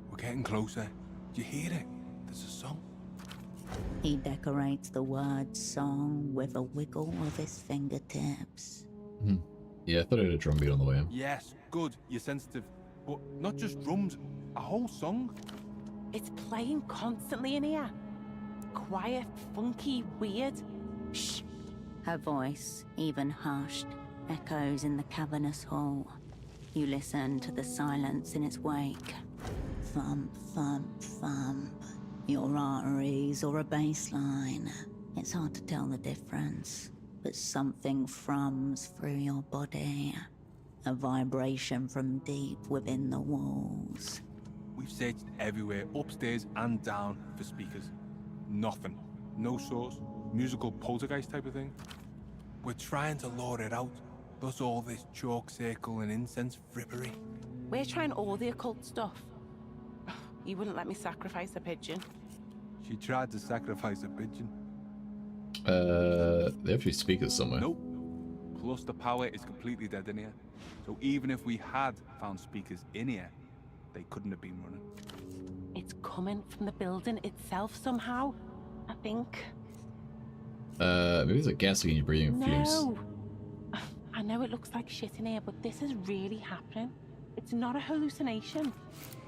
We're getting closer. Do you hear it? There's a song. He decorates the word song with a wiggle of his fingertips. Yeah, I thought I had a drum beat on the way in. Yes, good. You're sensitive. But not just drums, a whole song. It's playing constantly in here. Quiet, funky, weird. Shh. Her voice, even hushed, echoes in the cavernous hall. You listen to the silence in its wake. Thump, thump, thump. Your arteries or a bass line. It's hard to tell the difference, but something thrums through your body. A vibration from deep within the walls. We've searched everywhere, upstairs and down, for speakers. Nothing. No source. Musical poltergeist type of thing. We're trying to lure it out. Thus all this chalk circle and incense frippery. We're trying all the occult stuff. You wouldn't let me sacrifice a pigeon. She tried to sacrifice a pigeon. They have to be speakers somewhere. Nope. Plus the power is completely dead in here. So even if we had found speakers in here, they couldn't have been running. It's coming from the building itself somehow, I think. Maybe it's a gas leak and you're breathing fumes. No! I know it looks like shit in here, but this is really happening. It's not a hallucination.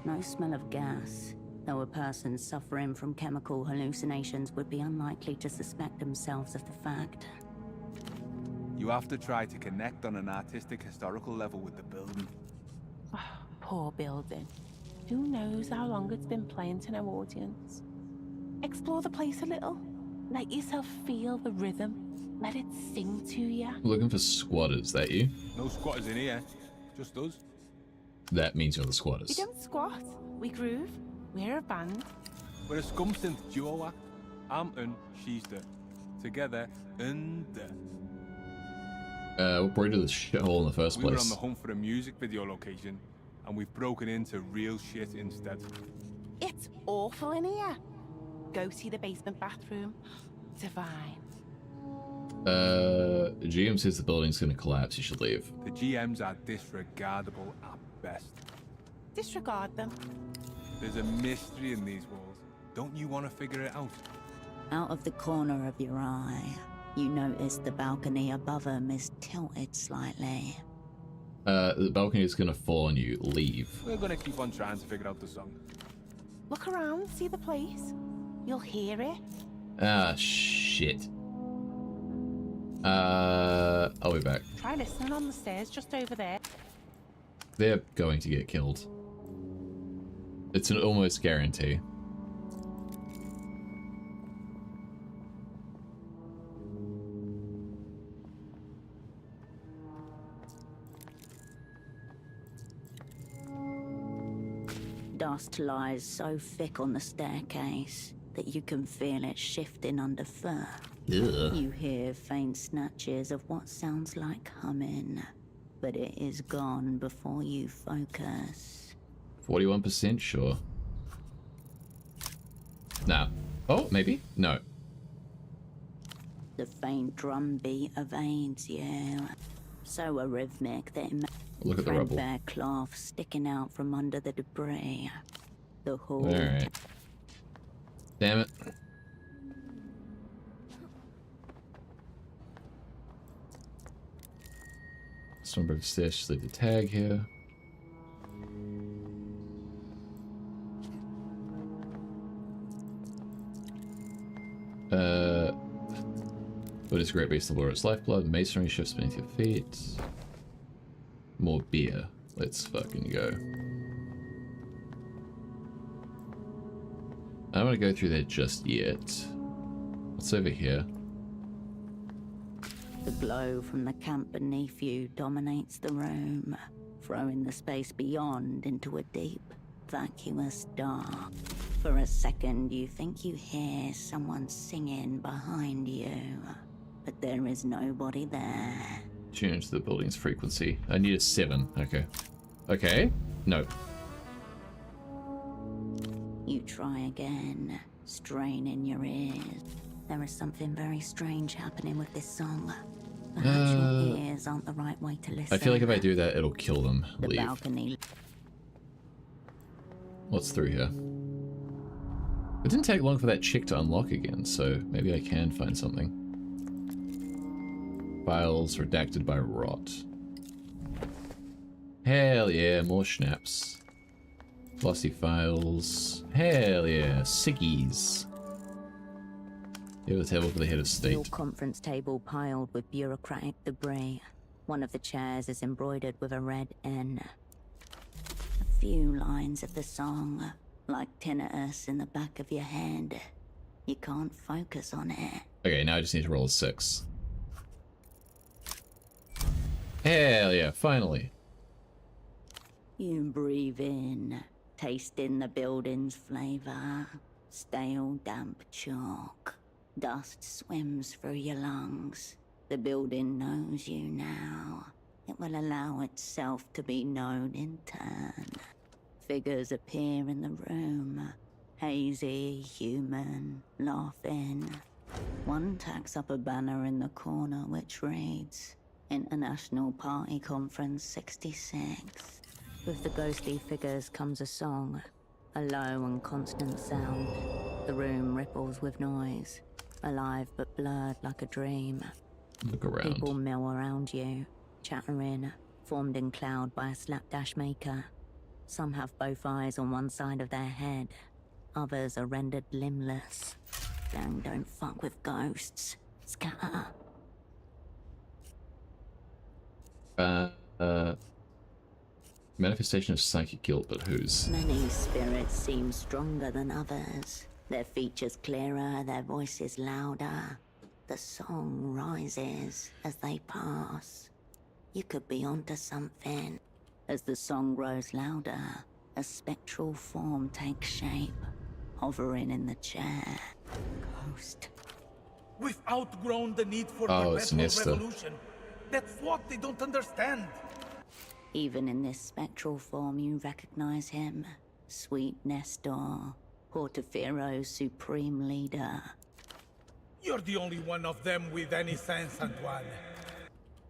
No smell of gas, though a person suffering from chemical hallucinations would be unlikely to suspect themselves of the fact. You have to try to connect on an artistic, historical level with the building. Poor building. Who knows how long it's been playing to no audience? Explore the place a little. Let yourself feel the rhythm. Let it sing to you. Looking for squatters, that you? No squatters in here, just us. That means you're the We squatters. don't squat. We groove. We're a band. We're a scum synth duo act. I'm un, she's the. Together, and What brought you to this shithole in the first we were on place? the hunt for a music video location, and we've broken into real shit instead. It's awful in here. Go see the basement bathroom. Divine. GM says the building's gonna collapse. You should leave. The GMs are disregardable at best. Disregard them. There's a mystery in these walls. Don't you want to figure it out? Out of the corner of your eye, you notice the balcony above them is tilted slightly. The balcony is gonna fall on you. Leave. We're gonna keep on trying to figure out the song. Look around, see the place. You'll hear it. Ah, shit. I'll be back. Try listening on the stairs just over there. They're going to get killed. It's an almost guarantee. Dust lies so thick on the staircase that you can feel it shifting underfoot. Ugh. You hear faint snatches of what sounds like humming, but it is gone before you focus. 41%, sure. Nah. Oh, maybe? No. The faint drum beat evades you, so arrhythmic that it makes Look at the rubble. threadbare cloth sticking out from under the debris. The hall. Alright. Damn it. Stormbreaker stairs, just leave the tag here. What is great based on Laura's lifeblood? Masonry shifts beneath your feet. More beer. Let's fucking go. I don't want to go through there just yet. What's over here? The glow from the camp beneath you dominates the room, throwing the space beyond into a deep, vacuous dark. For a second, you think you hear someone singing behind you, but there is nobody there. Change the building's frequency. I need a 7. Okay. Okay. No. You try again, straining your ears. There is something very strange happening with this song. Perhaps your ears aren't the right way to listen. I feel like if I do that, it'll kill them. The Leave. balcony. What's through here? It didn't take long for that chick to unlock again, so maybe I can find something. Files redacted by rot. Hell yeah, more schnapps. Glossy files. Hell yeah, ciggies. You have a table for the head of state. Your conference table piled with bureaucratic debris. One of the chairs is embroidered with a red N. A few lines of the song, like tinnitus in the back of your head. You can't focus on it. Okay, now I just need to roll a 6. Hell yeah, finally. You breathe in, tasting the building's flavor. Stale, damp chalk. Dust swims through your lungs. The building knows you now. It will allow itself to be known in turn. Figures appear in the room. Hazy, human, laughing. One tacks up a banner in the corner which reads, International Party Conference 66. With the ghostly figures comes a song. A low and constant sound. The room ripples with noise. Alive but blurred like a dream. Look around. People mill around you, chattering, formed in cloud by a slapdash maker. Some have both eyes on one side of their head. Others are rendered limbless. Gang don't fuck with ghosts. Scatter. Manifestation of psychic guilt, but whose? Many spirits seem stronger than others. Their features clearer, their voices louder. The song rises as they pass. You could be onto something. As the song grows louder, a spectral form takes shape, hovering in the chair. Ghost. We've outgrown the need for it's perpetual Nesta. revolution. That's what they don't understand. Even in this spectral form, you recognize him. Sweet Nestor, Portofero's supreme leader. You're the only one of them with any sense, Antoine.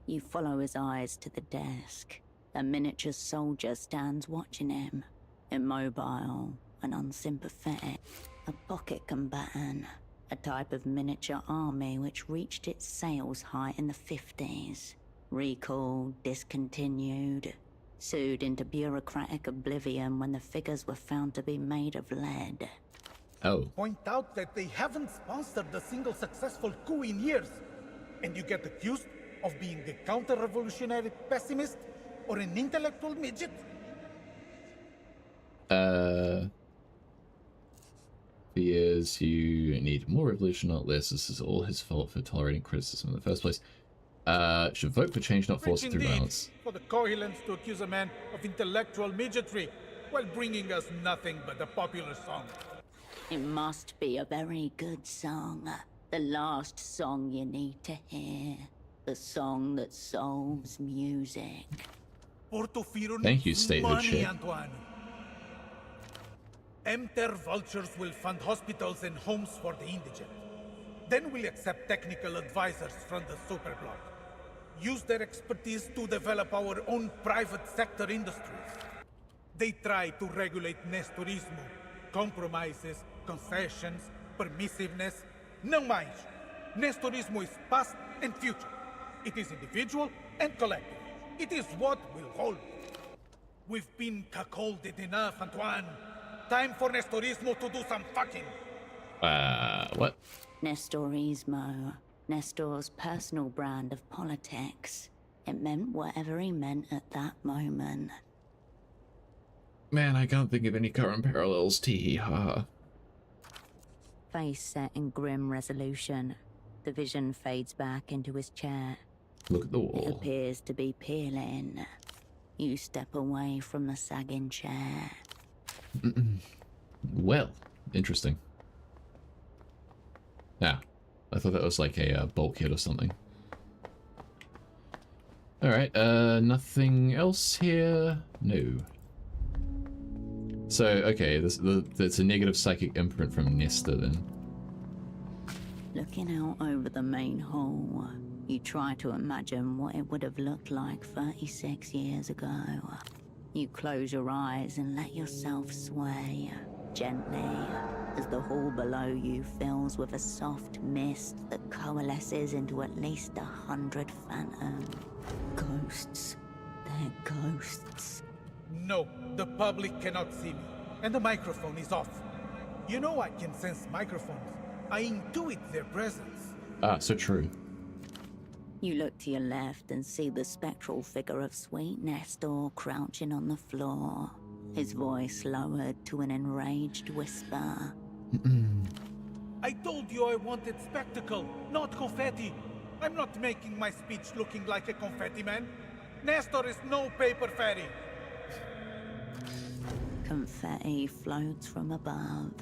You follow his eyes to the desk. A miniature soldier stands watching him, immobile and unsympathetic. A pocket combatant, a type of miniature army which reached its sales height in the 50s. Recalled, discontinued, sued into bureaucratic oblivion when the figures were found to be made of lead. Oh. Point out that they haven't sponsored a single successful coup in years, and you get accused of being a counter-revolutionary pessimist or an intellectual midget? Fears you need more revolution, not less. This is all his fault for tolerating criticism in the first place. Should vote for change, not force it through violence. For the coherence to accuse a man of intellectual midgetry while bringing us nothing but a popular song. It must be a very good song. The last song you need to hear. The song that solves music. Thank you, statehood shit. Antoine. MTER vultures will fund hospitals and homes for the indigent. Then we'll accept technical advisors from the superblock. Use their expertise to develop our own private sector industries. They try to regulate Nestorismo. Compromises, concessions, permissiveness. No mais. Nestorismo is past and future. It is individual and collective. It is what will hold. We've been cuckolded enough, Antoine. Time for Nestorismo to do some fucking. What? Nestorismo. Nestor's personal brand of politics. It meant whatever he meant at that moment. Man, I can't think of any current parallels, tee-hee-ha. Face set in grim resolution. The vision fades back into his chair. Look at the wall. It appears to be peeling. You step away from the sagging chair. Well, interesting. Yeah, I thought that was like a bulkhead or something. Alright, nothing else here? No. So, okay, that's a negative psychic imprint from Nesta then. Looking out over the main hall, you try to imagine what it would have looked like 36 years ago. You close your eyes and let yourself sway, gently, as the hall below you fills with a soft mist that coalesces into at least 100 phantom ghosts. They're ghosts. No, the public cannot see me, and the microphone is off. You know I can sense microphones. I intuit their presence. Ah, so true. You look to your left and see the spectral figure of sweet Nestor crouching on the floor, his voice lowered to an enraged whisper. I told you I wanted spectacle, not confetti. I'm not making my speech looking like a confetti man. Nestor is no paper fairy. Confetti floats from above,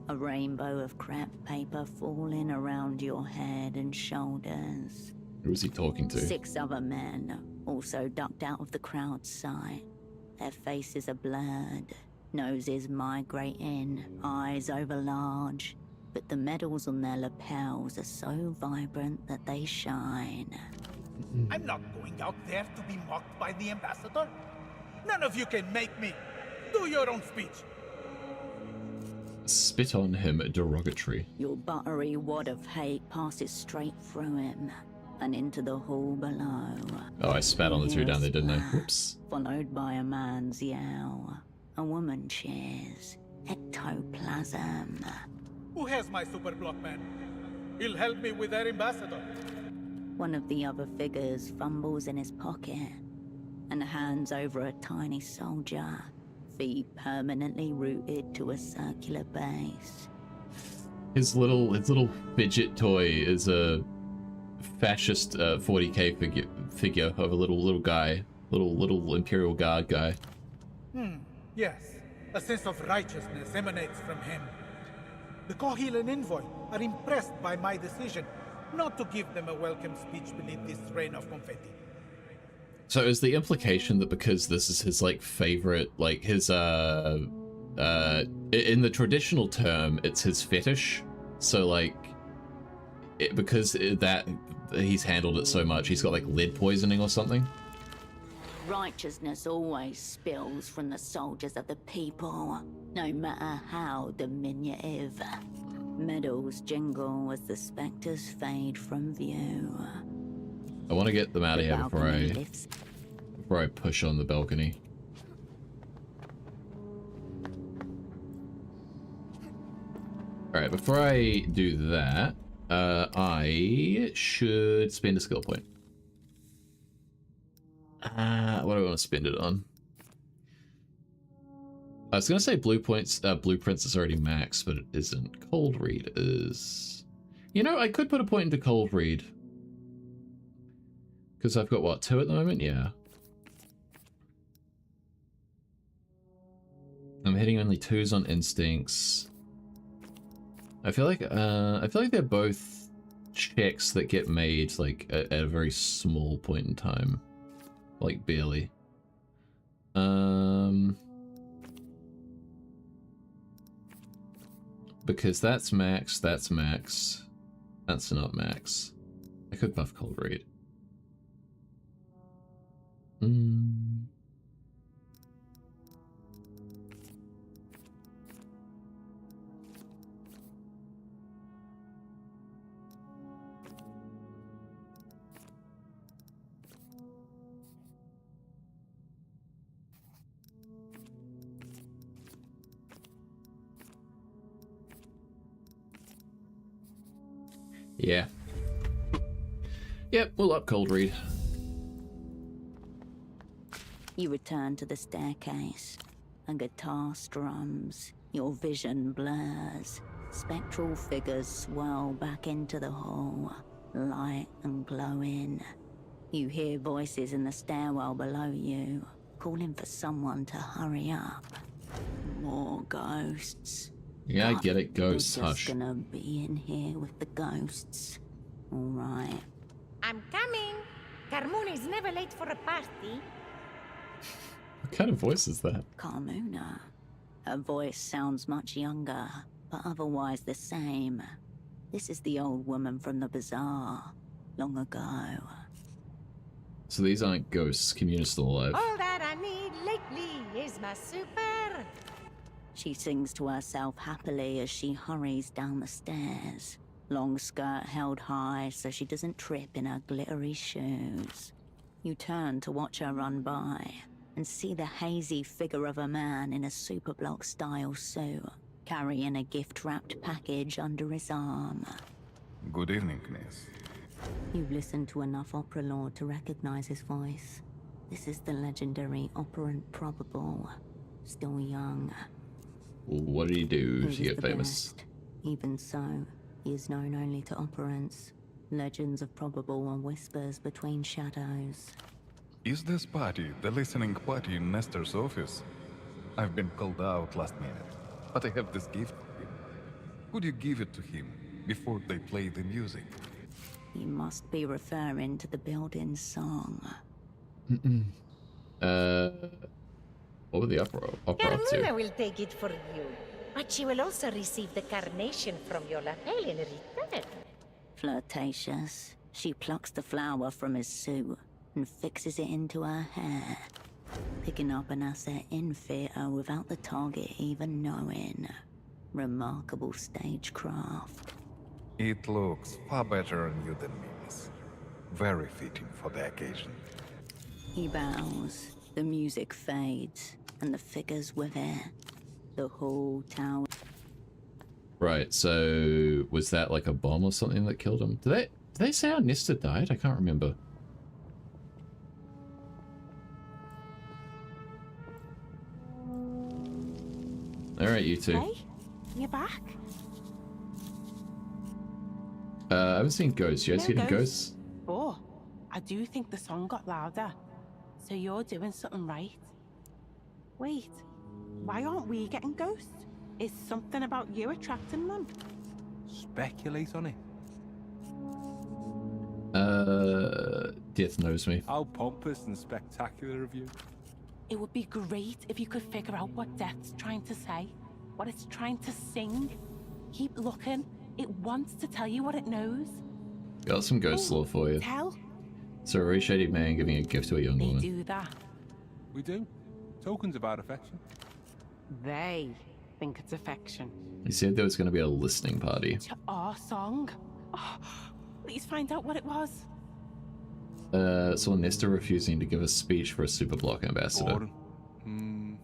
a rainbow of crepe paper falling around your head and shoulders. Who's he talking to? 6 other men, also ducked out of the crowd's sight. Their faces are blurred, noses migrating, eyes overlarge, but the medals on their lapels are so vibrant that they shine. I'm not going out there to be mocked by the ambassador. None of you can make me. Do your own speech. Spit on him derogatory. Your buttery wad of hate passes straight through him and into the hall below. Oh, I spat on the two down there, didn't I? Whoops. Followed by a man's yell. A woman cheers. ectoplasm. Who has my super block man? He'll help me with their ambassador. One of the other figures fumbles in his pocket and hands over a tiny soldier, feet permanently rooted to a circular base. His little fidget toy is a fascist 40k figure of a little guy, little Imperial Guard guy. Yes. A sense of righteousness emanates from him. The Kohilan envoy are impressed by my decision not to give them a welcome speech beneath this rain of confetti. So is the implication that because this is his like favorite, like his in the traditional term, it's his fetish. So like, because that he's handled it so much, he's got like lead poisoning or something. Righteousness always spills from the soldiers of the people, no matter how diminutive. Medals jingle as the specters fade from view. I want to get them out of here before I push on the balcony. All right, before I do that, I should spend a skill point. What do I want to spend it on? I was gonna say blueprints is already max, but it isn't. Cold read is... You know, I could put a point into cold read. Because I've got, what, 2 at the moment? Yeah. I'm hitting only 2s on instincts. I feel like they're both checks that get made, like, at a very small point in time. Like, barely. Because that's max, that's max. That's not max. I could buff cold read. Yeah. Yep, we'll up cold read. You return to the staircase. A guitar strums. Your vision blurs. Spectral figures swirl back into the hall, light and glowing. You hear voices in the stairwell below you, calling for someone to hurry up. More ghosts. Yeah, I get it. Ghosts, You're just hush. gonna be in here with the ghosts. All right. I'm coming. Carmona is never late for a party. What kind of voice is that? Carmona. Her voice sounds much younger, but otherwise the same. This is the old woman from the bazaar, long ago. So these aren't ghosts. Community's still alive. All that I need lately is my super. She sings to herself happily as she hurries down the stairs. Long skirt held high so she doesn't trip in her glittery shoes. You turn to watch her run by and see the hazy figure of a man in a superblock style suit, carrying a gift-wrapped package under his arm. Good evening, Miss. You've listened to enough opera lore to recognize his voice. This is the legendary operant Probable, still young. What did he do He to was get the famous? best. Even so, he is known only to operants. Legends of Probable are whispers between shadows. Is this party the listening party in Nestor's office? I've been called out last minute, but I have this gift for him. Could you give it to him before they play the music? You must be referring to the building's song. What were the opera up Carmona to? will take it for you, but she will also receive the carnation from your lapel in return. Flirtatious, she plucks the flower from his suit and fixes it into her hair, picking up an asset in theatre without the target even knowing. Remarkable stagecraft. It looks far better on you than me, miss. Very fitting for the occasion. He bows, the music fades, and the figures with it. The whole town. Right, so was that like a bomb or something that killed him? Did they say our Nesta died? I can't remember. Alright, you two. Hey, you're back? I haven't seen ghosts. You guys see any ghosts? Oh, I do think the song got louder. So you're doing something right. Wait, why aren't we getting ghosts? Is something about you attracting them? Speculate on it. Death knows me. How pompous and spectacular of you. It would be great if you could figure out what Death's trying to say, what it's trying to sing. Keep looking. It wants to tell you what it knows. Got some ghost lore for you. Tell. So a really shady man giving a gift to a young They woman. do that. We do. Tokens of our affection. They think it's affection. He said there was going to be a listening party. To our song. Oh, please find out what it was. Saw Nesta refusing to give a speech for a Superblock ambassador. Boring.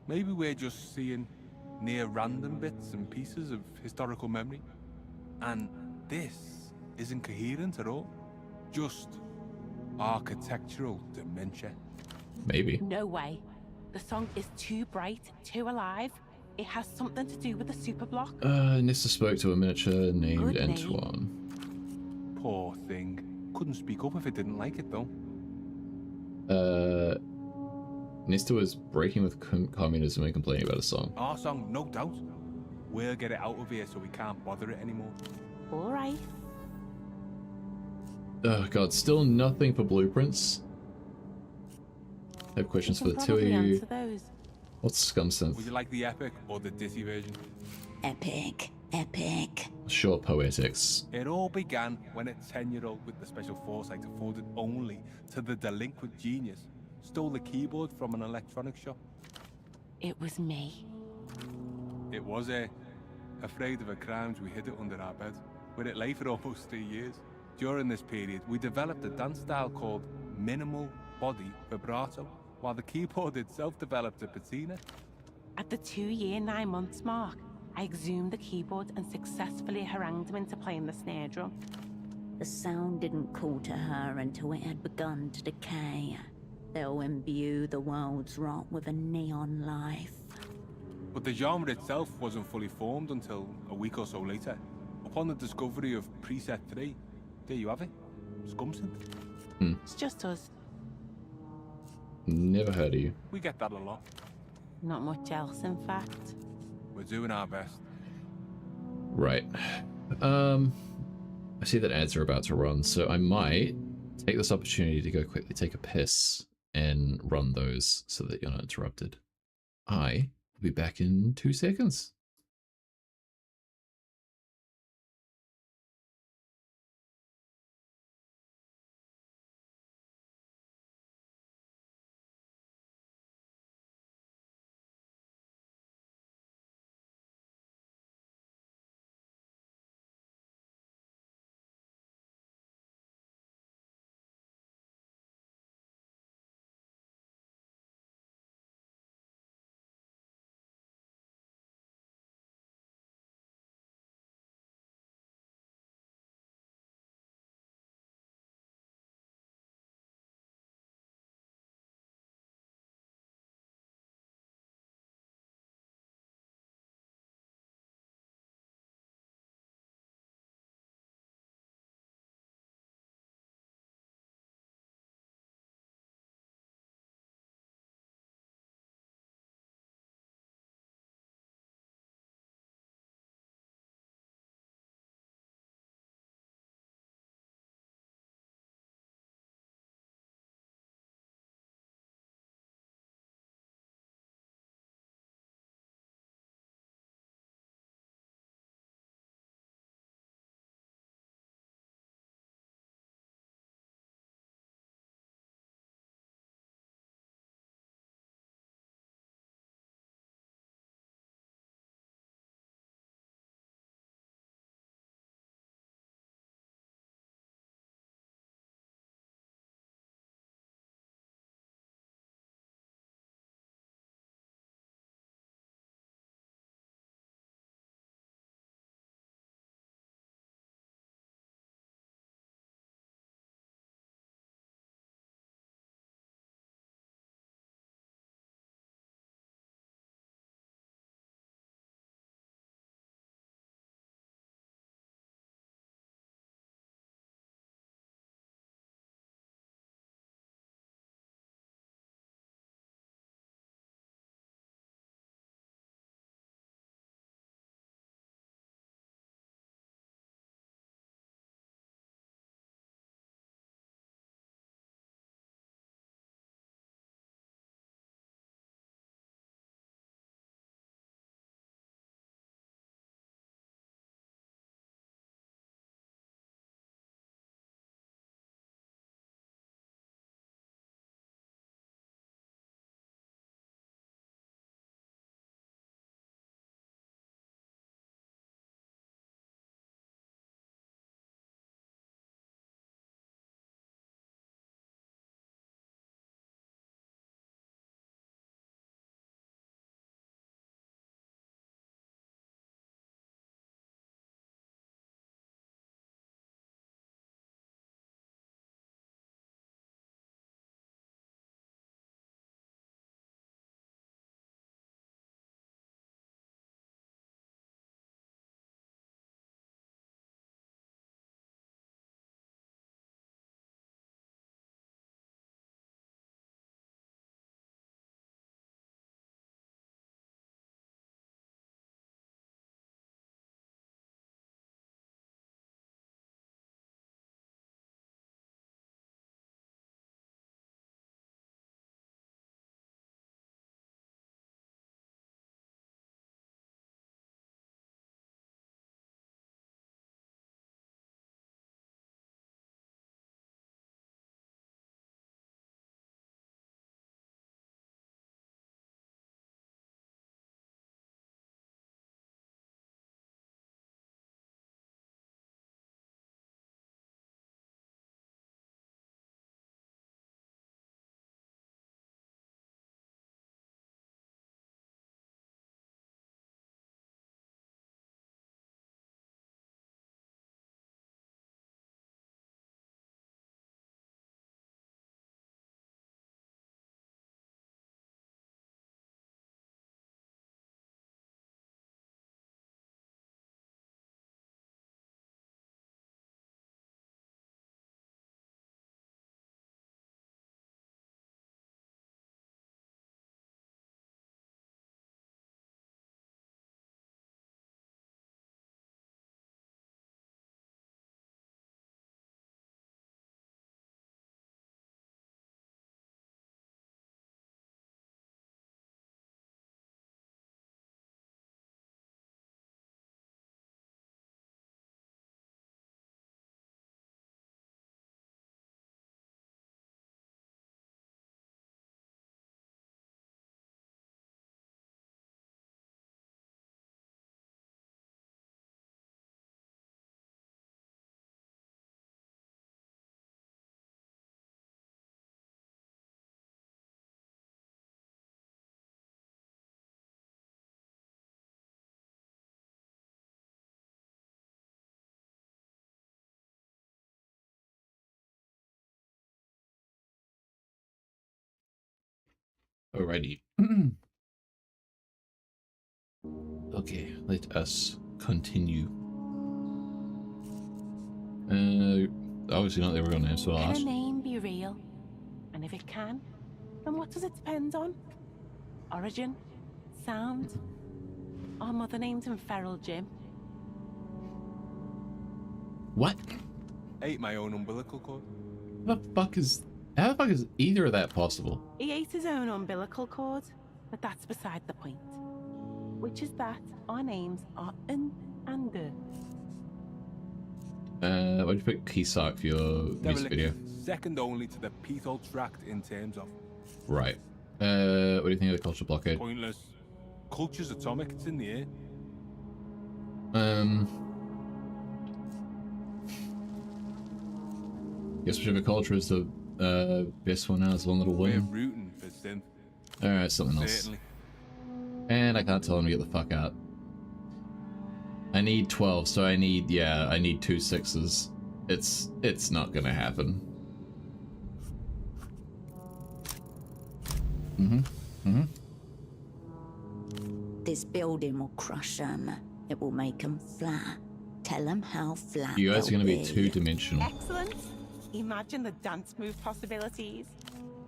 Maybe we're just seeing near random bits and pieces of historical memory. And this isn't coherent at all. Just architectural dementia. Maybe. No way. The song is too bright, too alive. It has something to do with the Superblock. Nesta spoke to a miniature named Good name. Antoine. Poor thing. Couldn't speak up if it didn't like it, though. Nesta was breaking with communism and complaining about a song. Our song, no doubt. We'll get it out of here so we can't bother it anymore. All right. Oh god, still nothing for blueprints. I have questions for the two of you. What's Scum Synth? Would you like the epic or the ditty version? Epic. Epic. Sure, poetics. It all began when a 10-year-old with the special foresight afforded only to the delinquent genius stole the keyboard from an electronics shop. It was me. It was afraid of her crimes, we hid it under our bed, where it lay for almost 3 years. During this period, we developed a dance style called minimal body vibrato, while the keyboard itself developed a patina. At the 2-year, 9 months mark, I exhumed the keyboard and successfully harangued him into playing the snare drum. The sound didn't call to her until it had begun to decay. They'll imbue the world's rot with a neon life. But the genre itself wasn't fully formed until a week or so later. Upon the discovery of preset 3, there you have it. Scum Synth. It's just us. Never heard of you. We get that a lot. Not much else, in fact. We're doing our best. Right. I see that ads are about to run, so I might take this opportunity to go quickly take a piss and run those so that you're not interrupted. I will be back in 2 seconds. Alrighty. Okay, let us continue. Obviously not the real name, so I'll Can ask. a name be real? And if it can, then what does it depend on? Origin? Sound? Our mother named him Feral Jim. What? Ate my own umbilical cord. How the fuck is either of that possible? He ate his own umbilical cord, but that's beside the point. Which is that our names are Un and De. Why'd you pick Kisak for your music video? Second only to the Pethol tract in terms of Right. What do you think of the culture blockade? pointless. Culture's atomic, it's in the air. Guess whichever culture is the best one has one little We're win. rooting for synth. Alright, something else. Certainly. And I can't tell him to get the fuck out. I need 12, so I need 2 6s. It's not gonna happen. This building will crush them. It will make them flat. Tell them how flat You guys are they'll gonna be two-dimensional. Excellent. Imagine the dance move possibilities.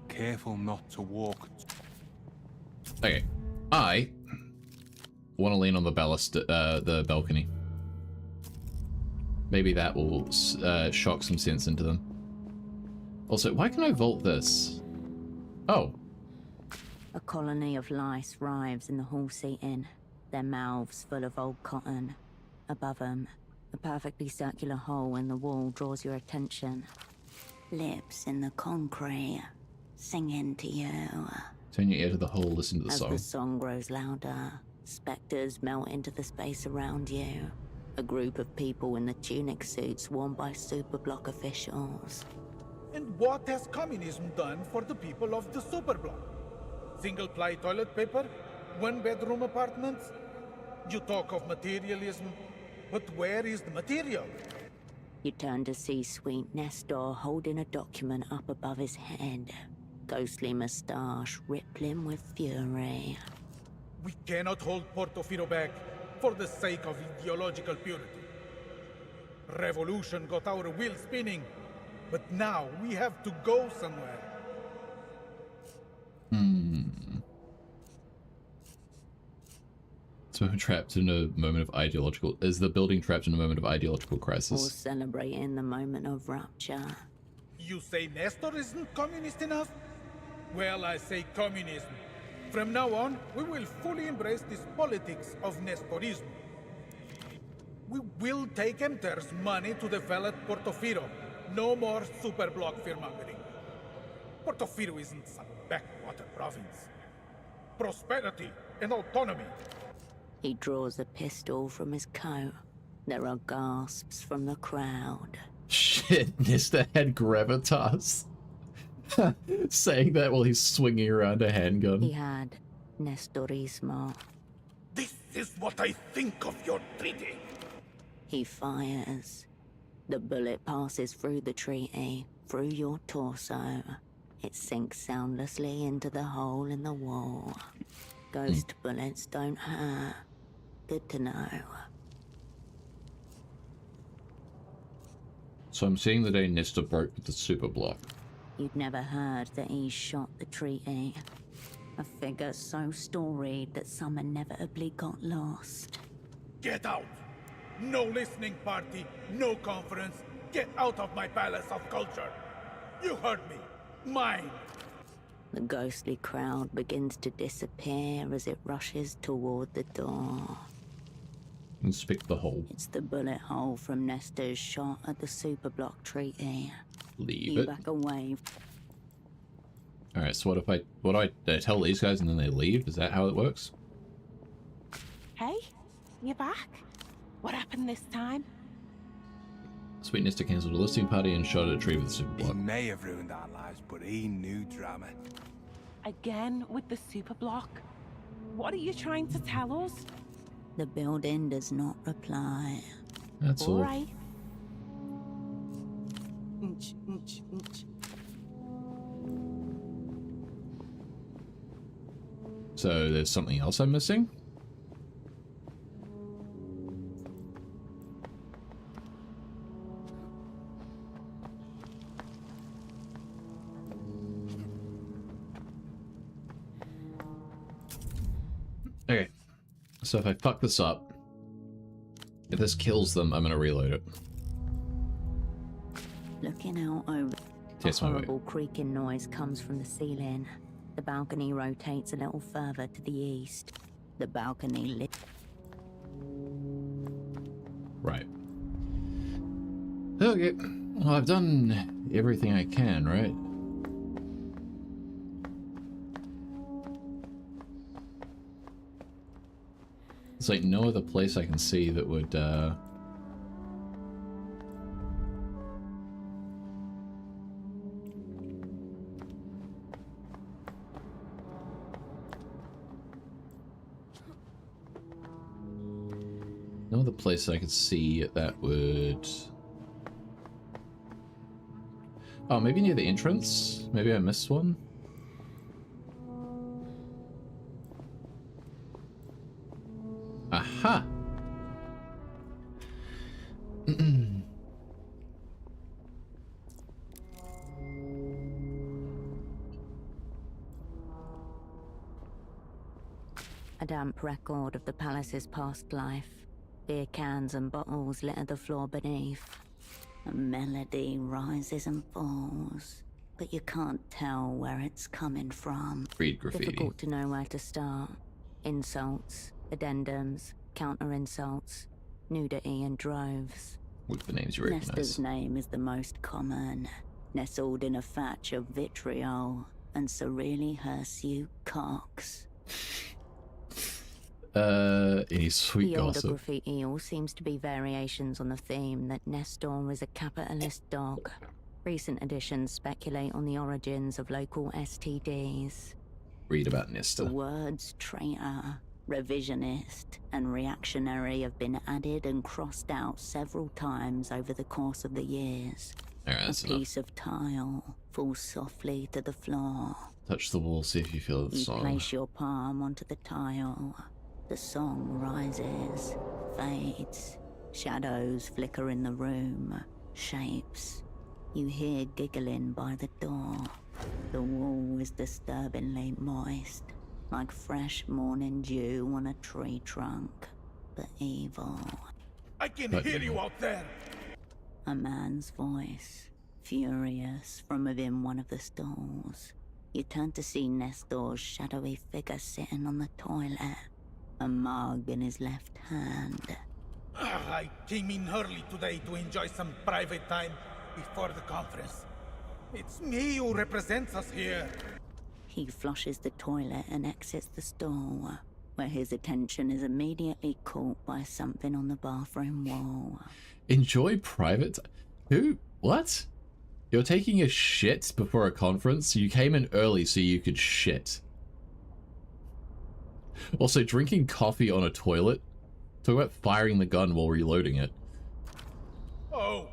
Careful not to walk. Okay, I want to lean on the the balcony. Maybe that will shock some sense into them. Also, why can I vault this? Oh, A colony of lice writhes in the hall-seat inn, their mouths full of old cotton. Above them, a perfectly circular hole in the wall draws your attention. Lips in the concrete, singing to you. turn your ear to the hole, listen to the As song. the song grows louder, specters melt into the space around you. A group of people in the tunic suits worn by superblock officials. And what has communism done for the people of the superblock? Single-ply toilet paper? One-bedroom apartments? You talk of materialism, but where is the material? You turn to see sweet Nestor holding a document up above his head. Ghostly moustache rippling with fury. We cannot hold Portofino back for the sake of ideological purity. Revolution got our wheel spinning, but now we have to go somewhere. So I'm trapped in a moment of ideological... Is the building trapped in a moment of ideological Or crisis? celebrating the moment of rapture. You say Nestor isn't communist enough? Well, I say communism. From now on, we will fully embrace this politics of Nestorism. We will take Emter's money to develop Portofino. No more superblock fearmongering. Portofino isn't some backwater province. Prosperity and autonomy. He draws a pistol from his coat. There are gasps from the crowd. Shit, Nesta had gravitas. Saying that while he's swinging around a handgun. He had Nestorismo. This is what I think of your treaty. He fires. The bullet passes through the treaty, through your torso. It sinks soundlessly into the hole in the wall. Ghost bullets don't hurt. Good to know. So I'm seeing the day Nesta broke with the super block. You'd never heard that he shot the treaty. A figure so storied that some inevitably got lost. Get out! No listening party, no conference. Get out of my palace of culture. You heard me. Mine. The ghostly crowd begins to disappear as it rushes toward the door. Inspect the hole. It's the bullet hole from Nestor's shot at the superblock treaty. Leave You it. back away. Alright, so what do I tell these guys and then they leave? Is that how it works? Hey, you back? What happened this time? Sweet Nesta cancelled a listening party and shot at a tree with a super He block. may have ruined our lives, but he knew drama. Again with the super block? What are you trying to tell us? The building does not reply. That's all. Right. So there's something else I'm missing? Okay, so if I fuck this up, if this kills them, I'm gonna reload it. Looking out over, a horrible creaking noise comes from the ceiling. The balcony rotates a little further to the east. The balcony lit. Right. Okay. Well, I've done everything I can, right? It's like no other place I can see that would, no other place I could see that would... Oh, maybe near the entrance? Maybe I missed one? Aha! A damp record of the palace's past life. Beer cans and bottles litter the floor beneath. A melody rises and falls, but you can't tell where it's coming from. Read graffiti. Difficult to know where to start. Insults, addendums, counter-insults, nudity in droves. With the names you recognize. Nestor's name is the most common, nestled in a thatch of vitriol and surreally hirsute cocks. Any sweet the older gossip. graffiti all seems to be variations on the theme that Nestor is a capitalist dog. Recent editions speculate on the origins of local STDs. Read about Nestor. The words traitor, revisionist, and reactionary have been added and crossed out several times over the course of the years. Alright, that's a enough. piece of tile falls softly to the floor. Touch the wall, see if you feel the You song. place your palm onto the tile. The song rises, fades. Shadows flicker in the room. Shapes. You hear giggling by the door. The wall is disturbingly moist, like fresh morning dew on a tree trunk, but evil. I can hear you out there! A man's voice, furious from within one of the stalls. You turn to see Nestor's shadowy figure sitting on the toilet, a mug in his left hand. I came in early today to enjoy some private time before the conference. It's me who represents us here. He flushes the toilet and exits the stall, where his attention is immediately caught by something on the bathroom wall. Enjoy private... Who? What? You're taking a shit before a conference? You came in early so you could shit. Also, drinking coffee on a toilet? Talk about firing the gun while reloading it. Oh,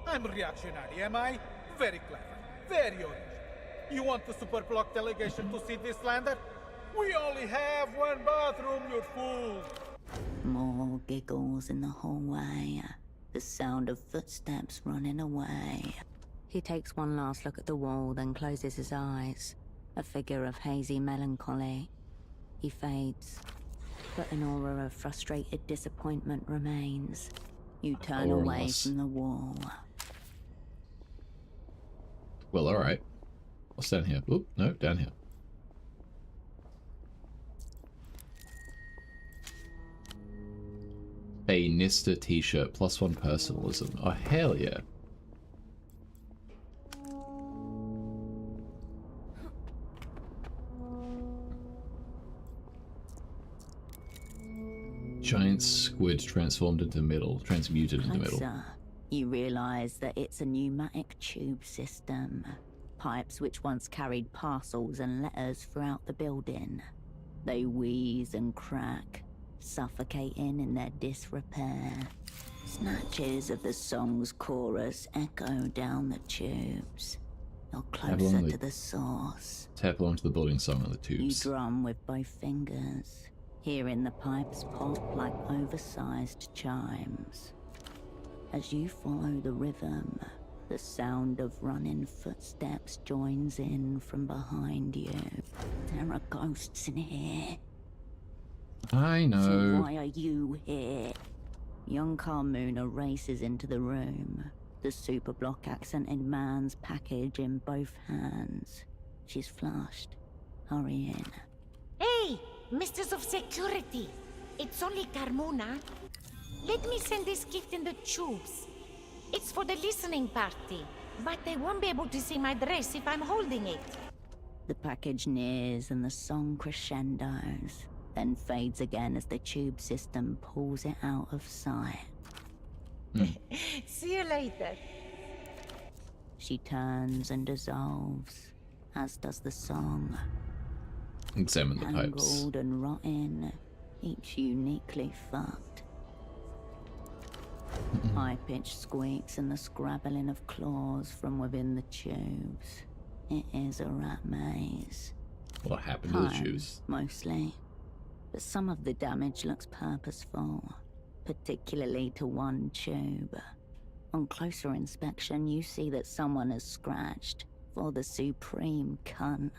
I'm reactionary, am I? Very clever, very original. You want the Superblock delegation to see this lander? We only have one bathroom, you fool! More giggles in the hallway, the sound of footsteps running away. He takes one last look at the wall, then closes his eyes, a figure of hazy melancholy. He fades, but an aura of frustrated disappointment remains. You turn away from the wall. Well, alright. What's down here? Oop, no, down here. A Nista t-shirt, +1 personalism. Oh, hell yeah. Giant squid transmuted into metal. Closer, you realize that it's a pneumatic tube system. Pipes which once carried parcels and letters throughout the building. They wheeze and crack, suffocating in their disrepair. Snatches of the song's chorus echo down the tubes. You're Tap closer along to the source. Tap along to the building song on the You tubes. drum with both fingers, hearing the pipes pop like oversized chimes. As you follow the rhythm, the sound of running footsteps joins in from behind you. There are ghosts in here. I So know. why are you here? Young Carmuna races into the room, the superblock accented man's package in both hands. She's flushed, hurrying. Hey, Misters of Security. It's only Carmuna. Let me send this gift in the tubes. It's for the listening party, but they won't be able to see my dress if I'm holding it. The package nears and the song crescendos, then fades again as the tube system pulls it out of sight. See you later. She turns and dissolves, as does the song. Examine the pipes. Tangled and rotten, each uniquely fucked. High-pitched squeaks and the scrabbling of claws from within the tubes. It is a rat maze. What happened to the tubes? Mostly. But some of the damage looks purposeful, particularly to one tube. On closer inspection, you see that someone has scratched, for the supreme cunt,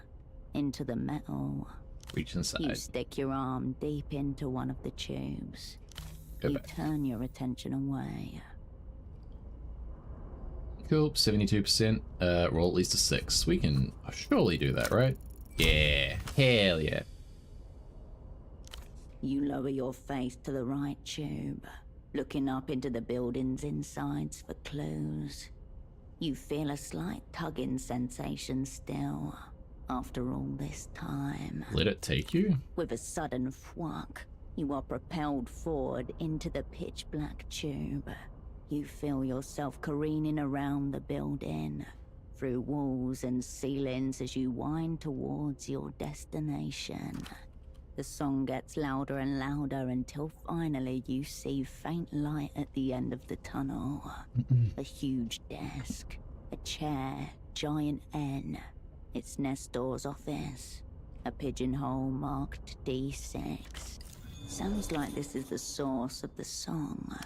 into the metal. Reach inside. You stick your arm deep into one of the tubes. Go you back. turn your attention away. Cool, 72%. Roll at least a 6. We can surely do that, right? Yeah, hell yeah. You lower your face to the right tube, looking up into the building's insides for clues. You feel a slight tugging sensation still, after all this time. Let it take you? With a sudden thwack, you are propelled forward into the pitch-black tube. You feel yourself careening around the building, through walls and ceilings as you wind towards your destination. The song gets louder and louder until finally you see faint light at the end of the tunnel. A huge desk, a chair, giant N. It's Nestor's office. A pigeonhole marked D6. Sounds like this is the source of the song.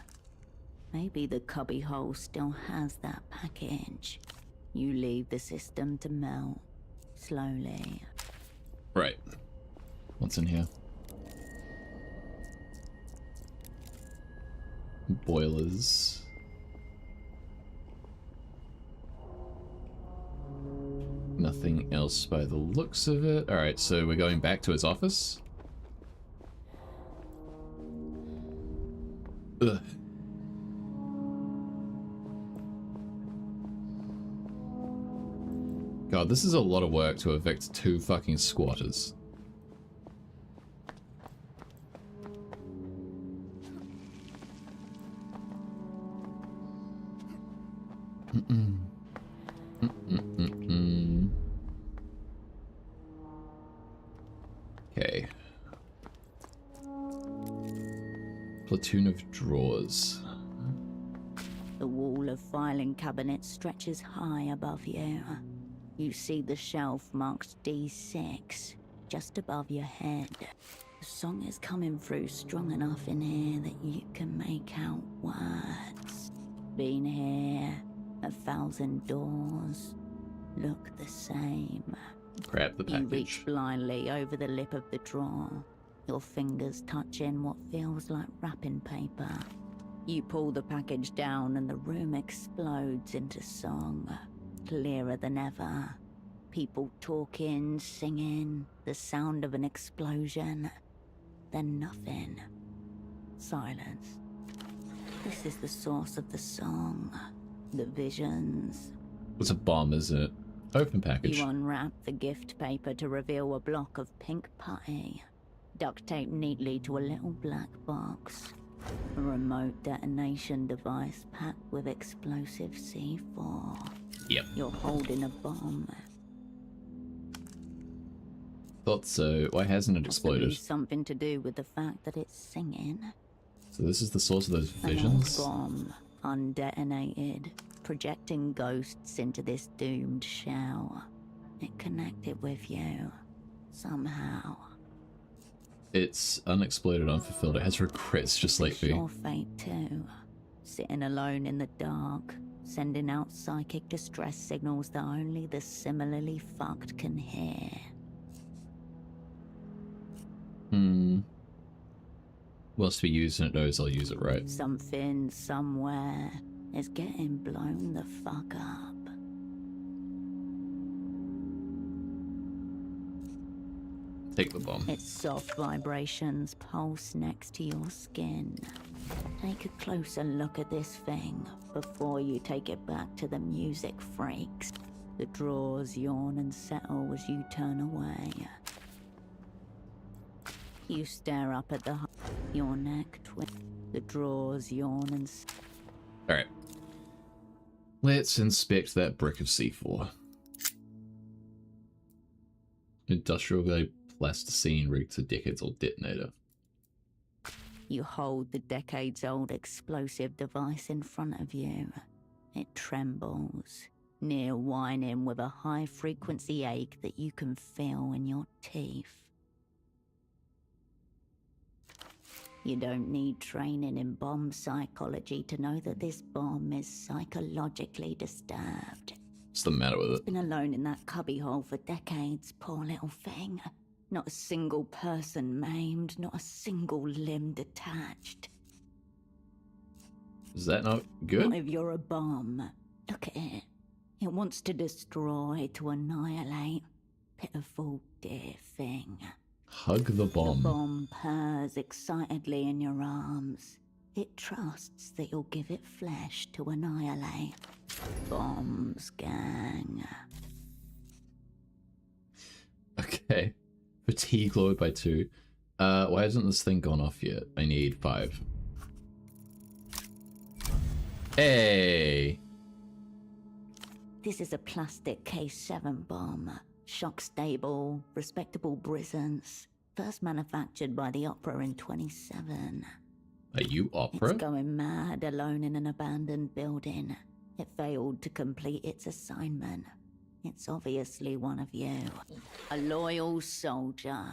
Maybe the cubbyhole still has that package. You leave the system to melt, slowly. Right. What's in here? Boilers. Nothing else by the looks of it. Alright, so we're going back to his office. Ugh. God, this is a lot of work to evict 2 fucking squatters. Okay. Platoon of drawers. The wall of filing cabinets stretches high above you. You see the shelf marked D6 just above your head. The song is coming through strong enough in here that you can make out words. Been here, 1,000 doors, look the same. Grab the package. You reach blindly over the lip of the drawer, your fingers touching what feels like wrapping paper. You pull the package down and the room explodes into song, clearer than ever. People talking, singing, the sound of an explosion. Then nothing. Silence. This is the source of the song. The visions. It's a bomb, isn't it? Open package. You unwrap the gift paper to reveal a block of pink putty, duct taped neatly to a little black box. A remote detonation device packed with explosive C4. Yep. You're holding a bomb. Thought so. Why hasn't it Possibly exploded? something to do with the fact that it's singing. So this is the source of those An old visions? bomb, undetonated. projecting ghosts into this doomed shell. It connected with you, somehow. It's unexploded, unfulfilled. It has regrets just like me. Your fate too. Sitting alone in the dark, sending out psychic distress signals that only the similarly fucked can hear. Whilst we using it knows I'll use it right. Something, somewhere, is getting blown the fuck up. Take the bomb. Its soft vibrations pulse next to your skin. Take a closer look at this thing before you take it back to the music freaks. The drawers yawn and settle as you turn away. You stare up at your neck twist. The drawers yawn and... Alright. Let's inspect that brick of C4. Industrial grade plasticine rigged to decades-old detonator. You hold the decades-old explosive device in front of you. It trembles, near whining with a high-frequency ache that you can feel in your teeth. You don't need training in bomb psychology to know that this bomb is psychologically disturbed. What's the matter with it? It's been alone in that cubbyhole for decades, poor little thing. Not a single person maimed, not a single limb detached. Is that not good? What if you're a bomb? Look at it. It wants to destroy, to annihilate. Pitiful, dear thing. Hug the bomb. The bomb purrs excitedly in your arms. It trusts that you'll give it flesh to annihilate. Bombs, gang. Okay. Fatigue lowered by 2. Why hasn't this thing gone off yet? I need 5. Hey! This is a plastic K7 bomb. Shock stable, respectable brisance. First manufactured by the Opera in 27. Are you Opera? It's going mad alone in an abandoned building. It failed to complete its assignment. It's obviously one of you. A loyal soldier,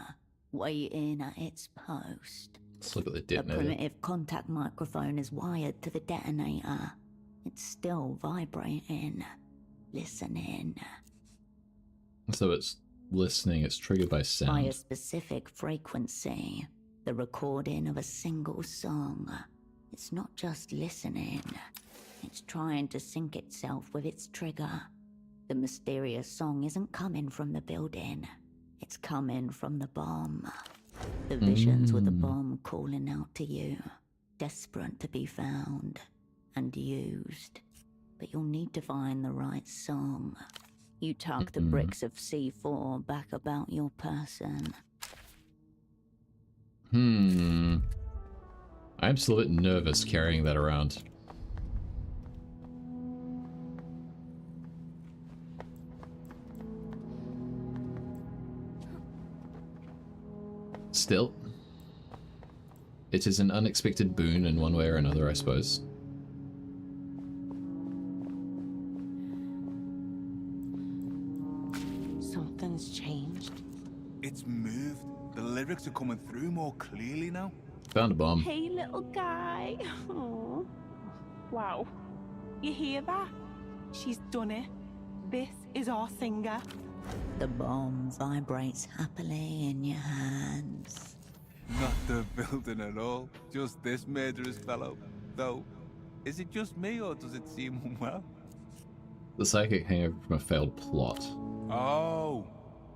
waiting at its post. Let's look at the detonator. A primitive contact microphone is wired to the detonator. It's still vibrating, listening. So it's listening, it's triggered by sound. By a specific frequency. The recording of a single song. It's not just listening. It's trying to sync itself with its trigger. The mysterious song isn't coming from the building. It's coming from the bomb. The visions with the bomb calling out to you. Desperate to be found and used. But you'll need to find the right song. You tuck the bricks of C4 back about your person. I'm still a bit nervous carrying that around. Still, it is an unexpected boon in one way or another, I suppose. Something's changed. It's moved. The lyrics are coming through more clearly now. Found a bomb. Hey, little guy. Aww. Wow. You hear that? She's done it. This is our singer. The bomb vibrates happily in your hands. Not the building at all. Just this murderous fellow. Though, is it just me or does it seem unwell? The psychic hangover from a failed plot. Oh,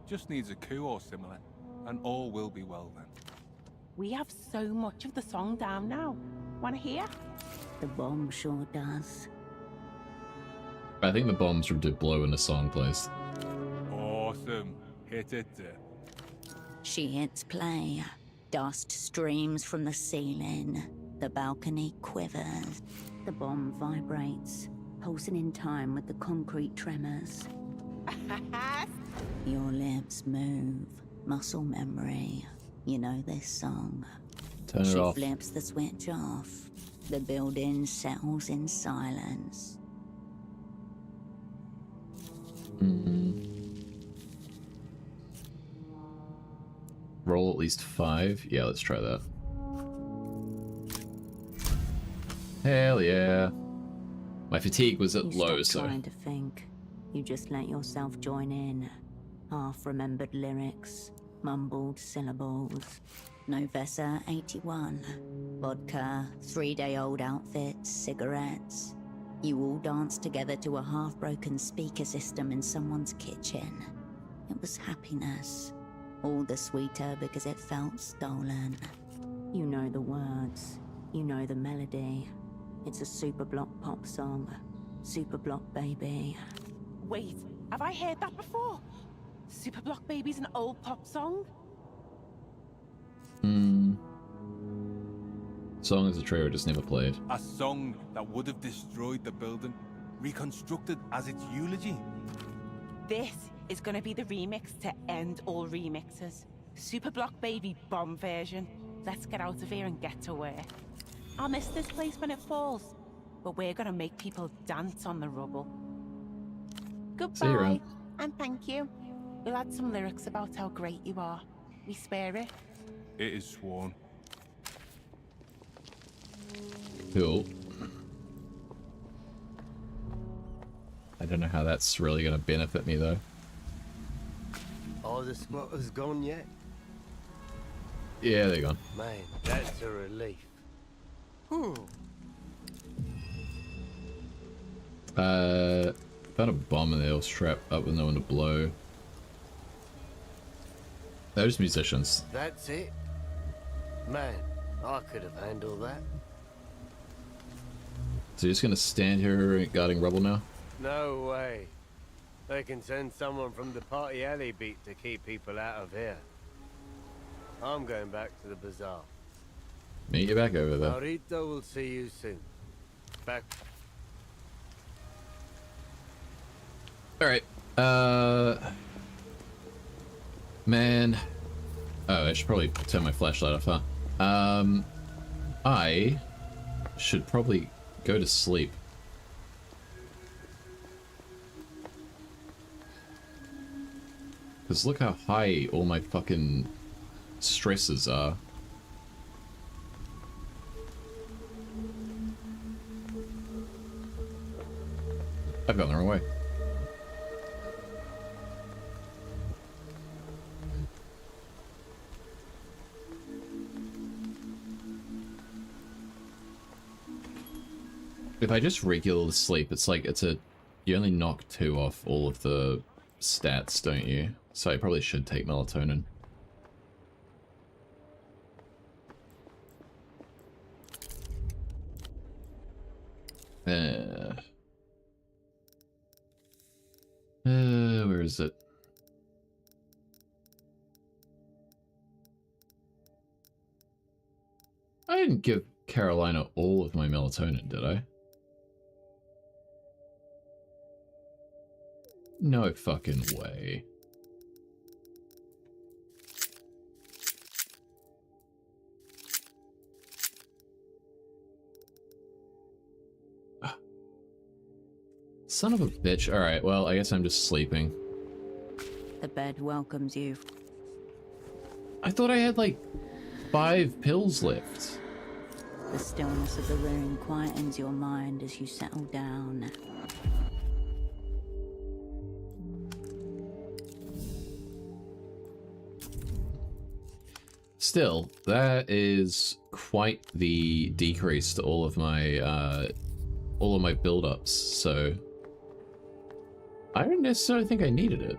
just needs a coup or similar, and all will be well then. We have so much of the song down now. Wanna hear? The bomb sure does. I think the bombs would blow when the song plays. Awesome. Hit it. She hits play. Dust streams from the ceiling. The balcony quivers. The bomb vibrates, pulsing in time with the concrete tremors. Your lips move. Muscle memory. You know this song. Turn it She off. flips the switch off. The building settles in silence. Roll at least 5. Yeah, let's try that. Hell yeah. My fatigue was at low, You so... stopped trying to think. You just let yourself join in. Half-remembered lyrics, mumbled syllables. Novessa 81. Vodka, 3-day-old outfits, cigarettes. You all danced together to a half-broken speaker system in someone's kitchen. It was happiness. All the sweeter because it felt stolen. You know the words. You know the melody. It's a Superblock pop song. Superblock Baby. Wait, have I heard that before? Superblock Baby's an old pop song? Song as a trailer just never played. A song that would have destroyed the building, reconstructed as its eulogy. This is gonna be the remix to end all remixes. Superblock Baby bomb version. Let's get out of here and get to work. I'll miss this place when it falls, but we're gonna make people dance on the rubble. See you Goodbye, around. and thank you. We'll add some lyrics about how great you are. We swear it. It is sworn. Cool. I don't know how that's really going to benefit me, though. Are the squatters gone yet? Yeah, they're gone. Man, that's a relief. Found a bomb in the L strap up with no one to blow. They're just musicians. That's it? Man, I could have handled that. So you're just gonna stand here guarding rubble now? No way. They can send someone from the party alley beat to keep people out of here. I'm going back to the bazaar. Meet you back over there. Marito will see you soon. Back. Alright. Man. Oh, I should probably turn my flashlight off, huh? I should probably go to sleep. Because look how high all my fucking stresses are. I've gone the wrong way. If I just regular sleep, it's like, you only knock 2 off all of the stats, don't you? So I probably should take melatonin. Where is it? I didn't give Carolina all of my melatonin, did I? No fucking way. Son of a bitch. Alright, well, I guess I'm just sleeping. The bed welcomes you. I thought I had like 5 pills left. The stillness of the room quietens your mind as you settle down. Still, that is quite the decrease to all of my build-ups, so I don't necessarily think I needed it.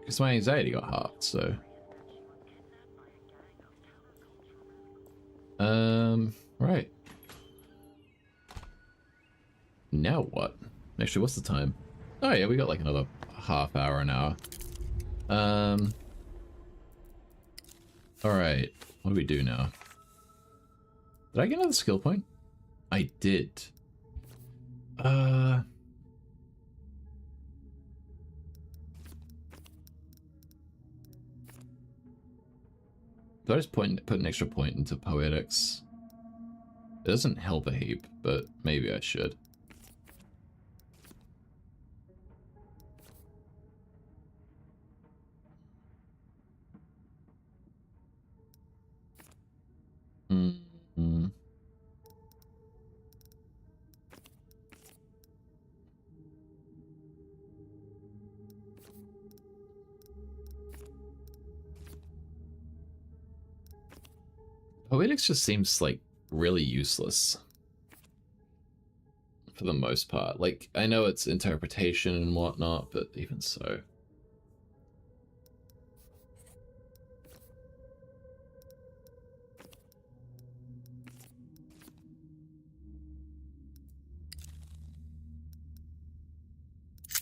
Because my anxiety got halved, so. Right. Now what? Actually, what's the time? Oh yeah, we got like another half hour, an hour. Alright, what do we do now? Did I get another skill point? I did. Do I just put an extra point into poetics? It doesn't help a heap, but maybe I should. Poetics just seems like really useless for the most part. Like, I know it's interpretation and whatnot, but even so.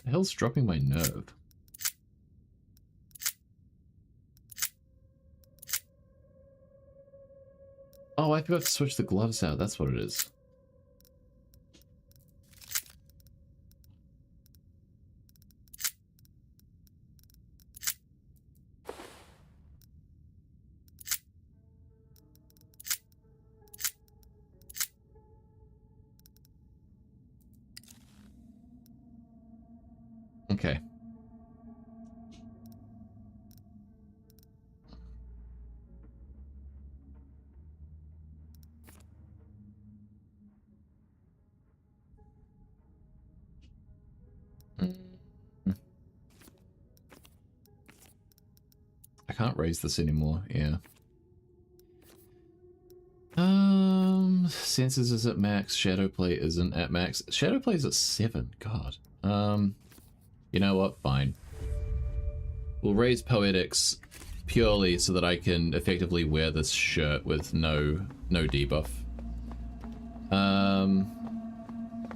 The hell's dropping my nerve? Oh, I forgot to switch the gloves out. That's what it is. Okay. I can't raise this anymore, yeah. Senses is at max, Shadowplay isn't at max. Shadowplay is at 7, god. You know what, fine. We'll raise Poetics purely so that I can effectively wear this shirt with no debuff.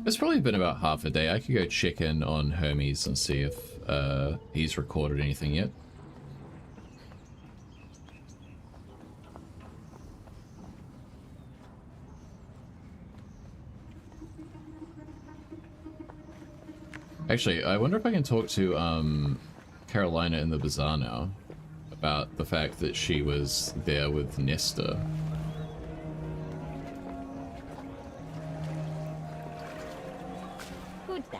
It's probably been about half a day. I could go check in on Hermes and see if he's recorded anything yet. Actually, I wonder if I can talk to Carolina in the bazaar now about the fact that she was there with Nesta. Good day.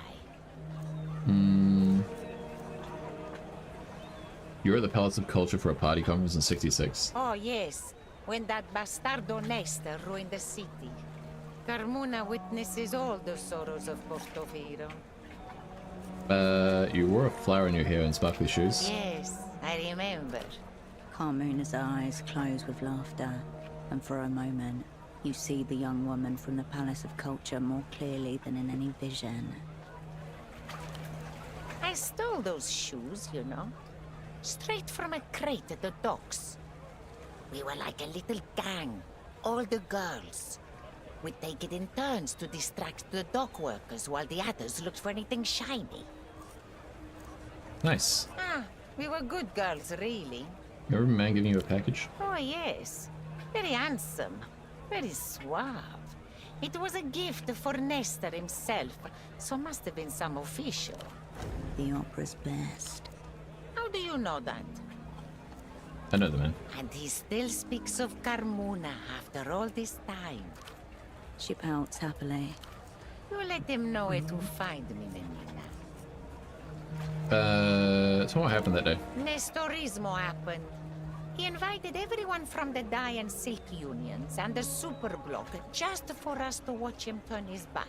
You were at the Palace of Culture for a party conference in '66. Oh, yes. When that bastardo Nesta ruined the city. Carmona witnesses all the sorrows of Portofino. You wore a flower in your hair and sparkly shoes. Yes, I remember. Carmona's eyes close with laughter, and for a moment, you see the young woman from the Palace of Culture more clearly than in any vision. I stole those shoes, you know. Straight from a crate at the docks. We were like a little gang, all the girls. We'd take it in turns to distract the dock workers while the others looked for anything shiny. Nice. Ah, we were good girls, really. Remember man giving you a package? Oh, yes. Very handsome. Very suave. It was a gift for Nestor himself, so must have been some official. The opera's best. How do you know that? I know the man. And he still speaks of Carmona after all this time. She pouts happily. You let him know where to find me, Menina. So what happened that day? Nestorismo happened. He invited everyone from the dye and silk unions and the superblock just for us to watch him turn his back.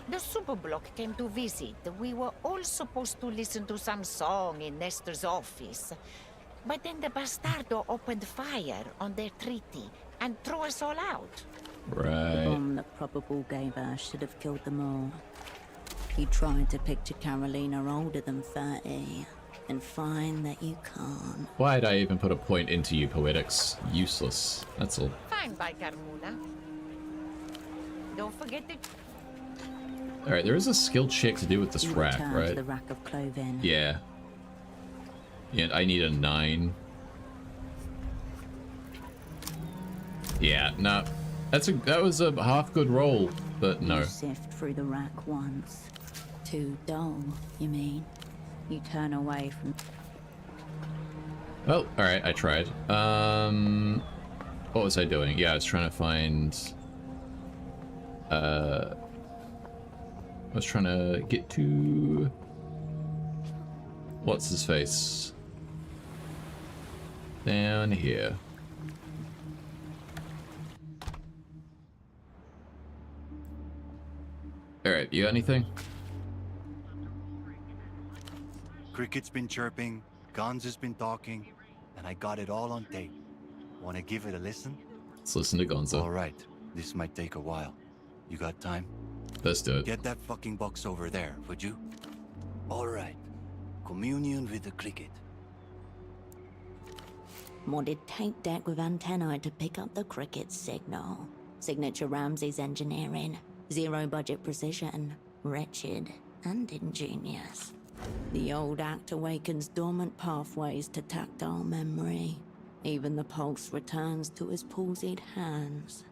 The superblock came to visit. We were all supposed to listen to some song in Nestor's office. But then the bastardo opened fire on their treaty and threw us all out. Right. The bomb that Probable gave her should have killed them all. You tried to picture Carolina older than 30, and find that you can't. Why'd I even put a point into you, Poetics? Useless. That's all. Fine by Carmona. Don't forget to... Alright, there is a skill check to do with this You rack, return right? to the rack of clothing. Yeah. Yeah, I need a 9. Yeah, no. That was a half good roll, but no. You sift through the rack once. Too dull, you mean? You turn away from... Well, alright, I tried. What was I doing? Yeah, I was trying to find... I was trying to get to... What's his face? Down here. Alright, you got anything? Cricket's been chirping, Guns has been talking, and I got it all on tape. Wanna give it a listen? Let's listen to Gonzo. All right, this might take a while. You got time? Let's do it. Get that fucking box over there, would you? All right. Communion with the cricket. Modded tape deck with antennae to pick up the cricket signal. Signature Ramsey's engineering. Zero budget precision. Wretched and ingenious. The old act awakens dormant pathways to tactile memory. Even the pulse returns to his palsied hands.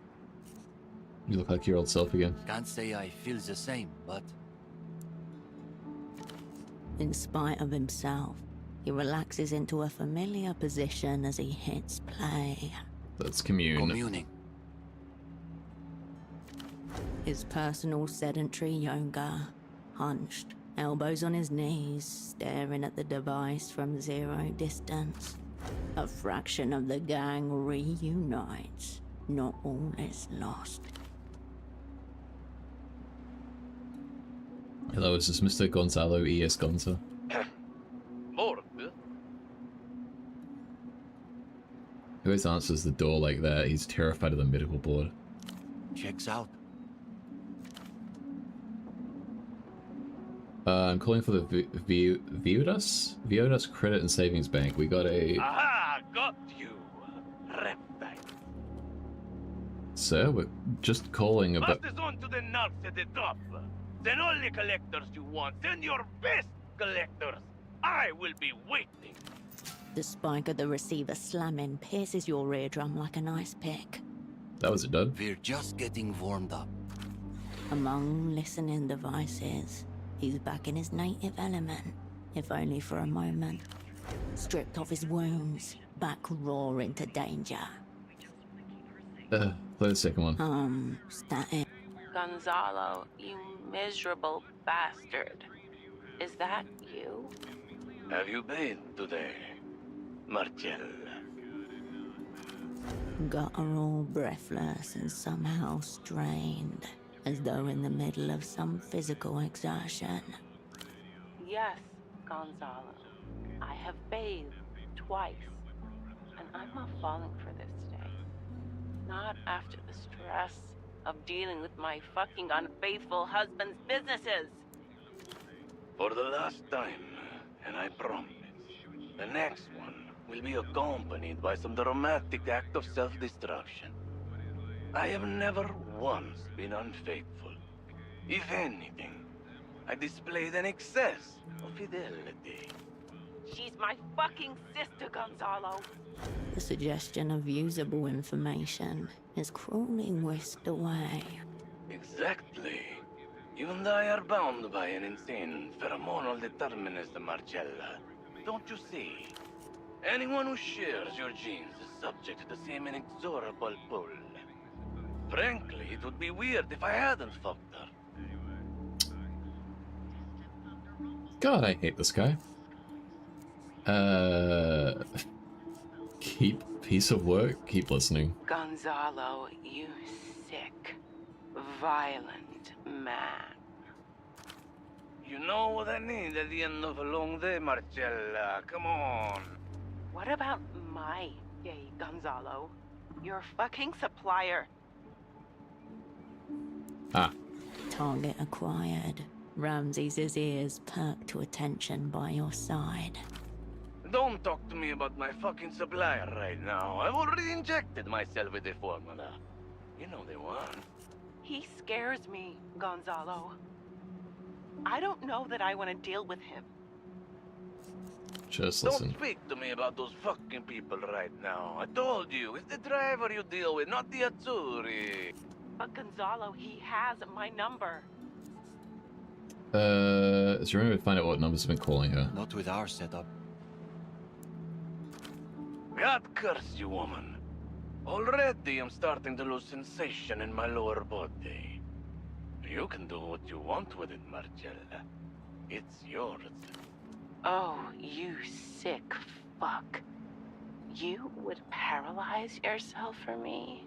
You look like your old self again. Can't say I feel the same, but... In spite of himself, he relaxes into a familiar position as he hits play. Let's commune. Communing. His personal sedentary yoga. Hunched, elbows on his knees, staring at the device from zero distance. A fraction of the gang reunites. Not all is lost. Hello, is this Mr. Gonzalo E.S. Gonza? Lord. Who always answers the door like that? He's terrified of the medical board. Checks out. I'm calling for the Viodas Credit and Savings Bank. We got a... Aha! Got you! Reptile. Sir, we're just calling about... Pass this on to the narcs at the top. Send all the collectors you want. Send your best collectors. I will be waiting. The spike of the receiver slamming pierces your eardrum like an ice pick. That was it, Dud. We're just getting warmed up. Among listening devices, he's back in his native element, if only for a moment. Stripped of his wounds, back roaring to danger. Play the second one. Static. Gonzalo, you miserable bastard. Is that you? Have you been today, Marcella? Guttural, breathless, and somehow strained, as though in the middle of some physical exertion. Yes, Gonzalo. I have bathed twice, and I'm not falling for this today. Not after the stress of dealing with my fucking unfaithful husband's businesses. For the last time, and I promise, the next one will be accompanied by some dramatic act of self-destruction. I have never once been unfaithful. If anything, I displayed an excess of fidelity. She's my fucking sister, Gonzalo. The suggestion of usable information is cruelly whisked away. Exactly. You and I are bound by an insane pheromonal determinism, Marcella. Don't you see? Anyone who shares your genes is subject to the same inexorable pull. Frankly, it would be weird if I hadn't fucked her. God, I hate this guy. Piece of work, keep listening. Gonzalo, you sick, violent man. You know what I need at the end of a long day, Marcella. Come on. What about my day, Gonzalo? Your fucking supplier. Target acquired. Ramsey's ears perk to attention by your side. Don't talk to me about my fucking supplier right now. I've already injected myself with the formula. You know the one. He scares me, Gonzalo. I don't know that I want to deal with him. Just listen. Don't speak to me about those fucking people right now. I told you, it's the driver you deal with, not the Azzurri. But Gonzalo, he has my number. Is there any way to find out what numbers have been calling her? Not with our setup. God curse you, woman. Already I'm starting to lose sensation in my lower body. You can do what you want with it, Marcella. It's yours. Oh, you sick fuck. You would paralyze yourself for me?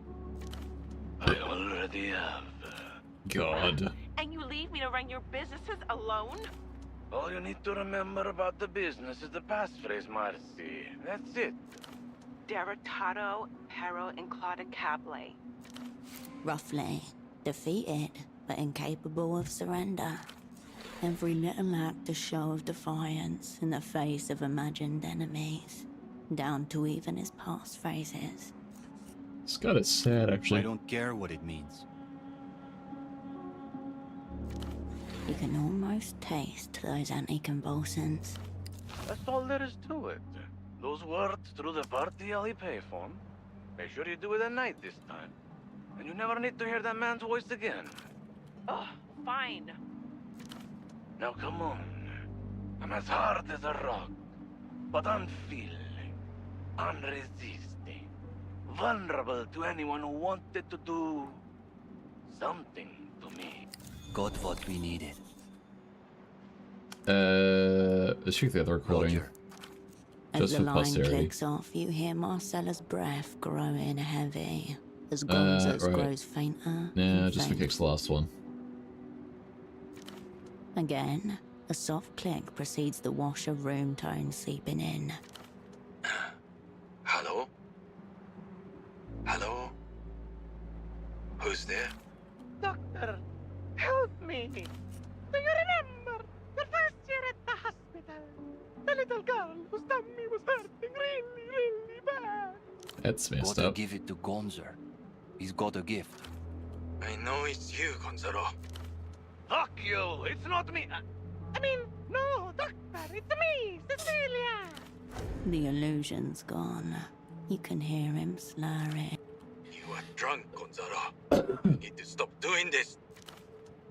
I already have. God. And you leave me to run your businesses alone? All you need to remember about the business is the passphrase, Marcy. That's it. Derrotado, Pero, and Claudicable. Roughly, defeated, but incapable of surrender. Every little act a show of defiance in the face of imagined enemies, down to even his passphrases. It's kind of sad, actually. I don't care what it means. You can almost taste those anticonvulsants. That's all there is to it. Those words through the party alley payphone. Make sure you do it at night this time. And you never need to hear that man's voice again. Ugh, fine. Now come on. I'm as hard as a rock, but unfeeling, unresisting, vulnerable to anyone who wanted to do something to me. Got what we needed. Let's check the other recording. As Just the for line posterity. clicks off, you hear Marcella's breath growing heavy as Gonzo's right. grows fainter. Nah, and just for fainter. kicks the last one. Again, a soft click precedes the wash of room tone seeping in. Hello? Hello? Who's there? Doctor, help me. Do you remember the first year at the hospital? The little girl whose tummy was hurting really bad. That's messed Gotta up. give it to Gonzer. He's got a gift. I know it's you, Gonzalo. Fuck you! It's not me! I mean, no, doctor, it's me, Cecilia. The illusion's gone. You can hear him slurring. You are drunk, Gonzalo. You need to stop doing this.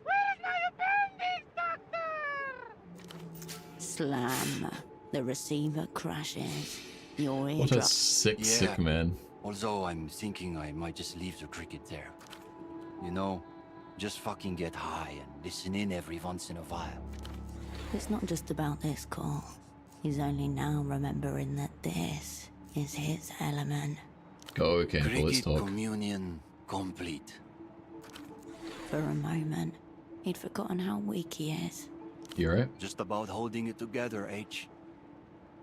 Where's my appendix, doctor? Slam. The receiver crashes. Your What eardrum. a sick man. Also, I'm thinking I might just leave the cricket there. You know, just fucking get high and listen in every once in a while. It's not just about this call. He's only now remembering that this is his element. Go, okay, let's Cricket talk. communion complete. For a moment, he'd forgotten how weak he is. You alright? Just about holding it together, H.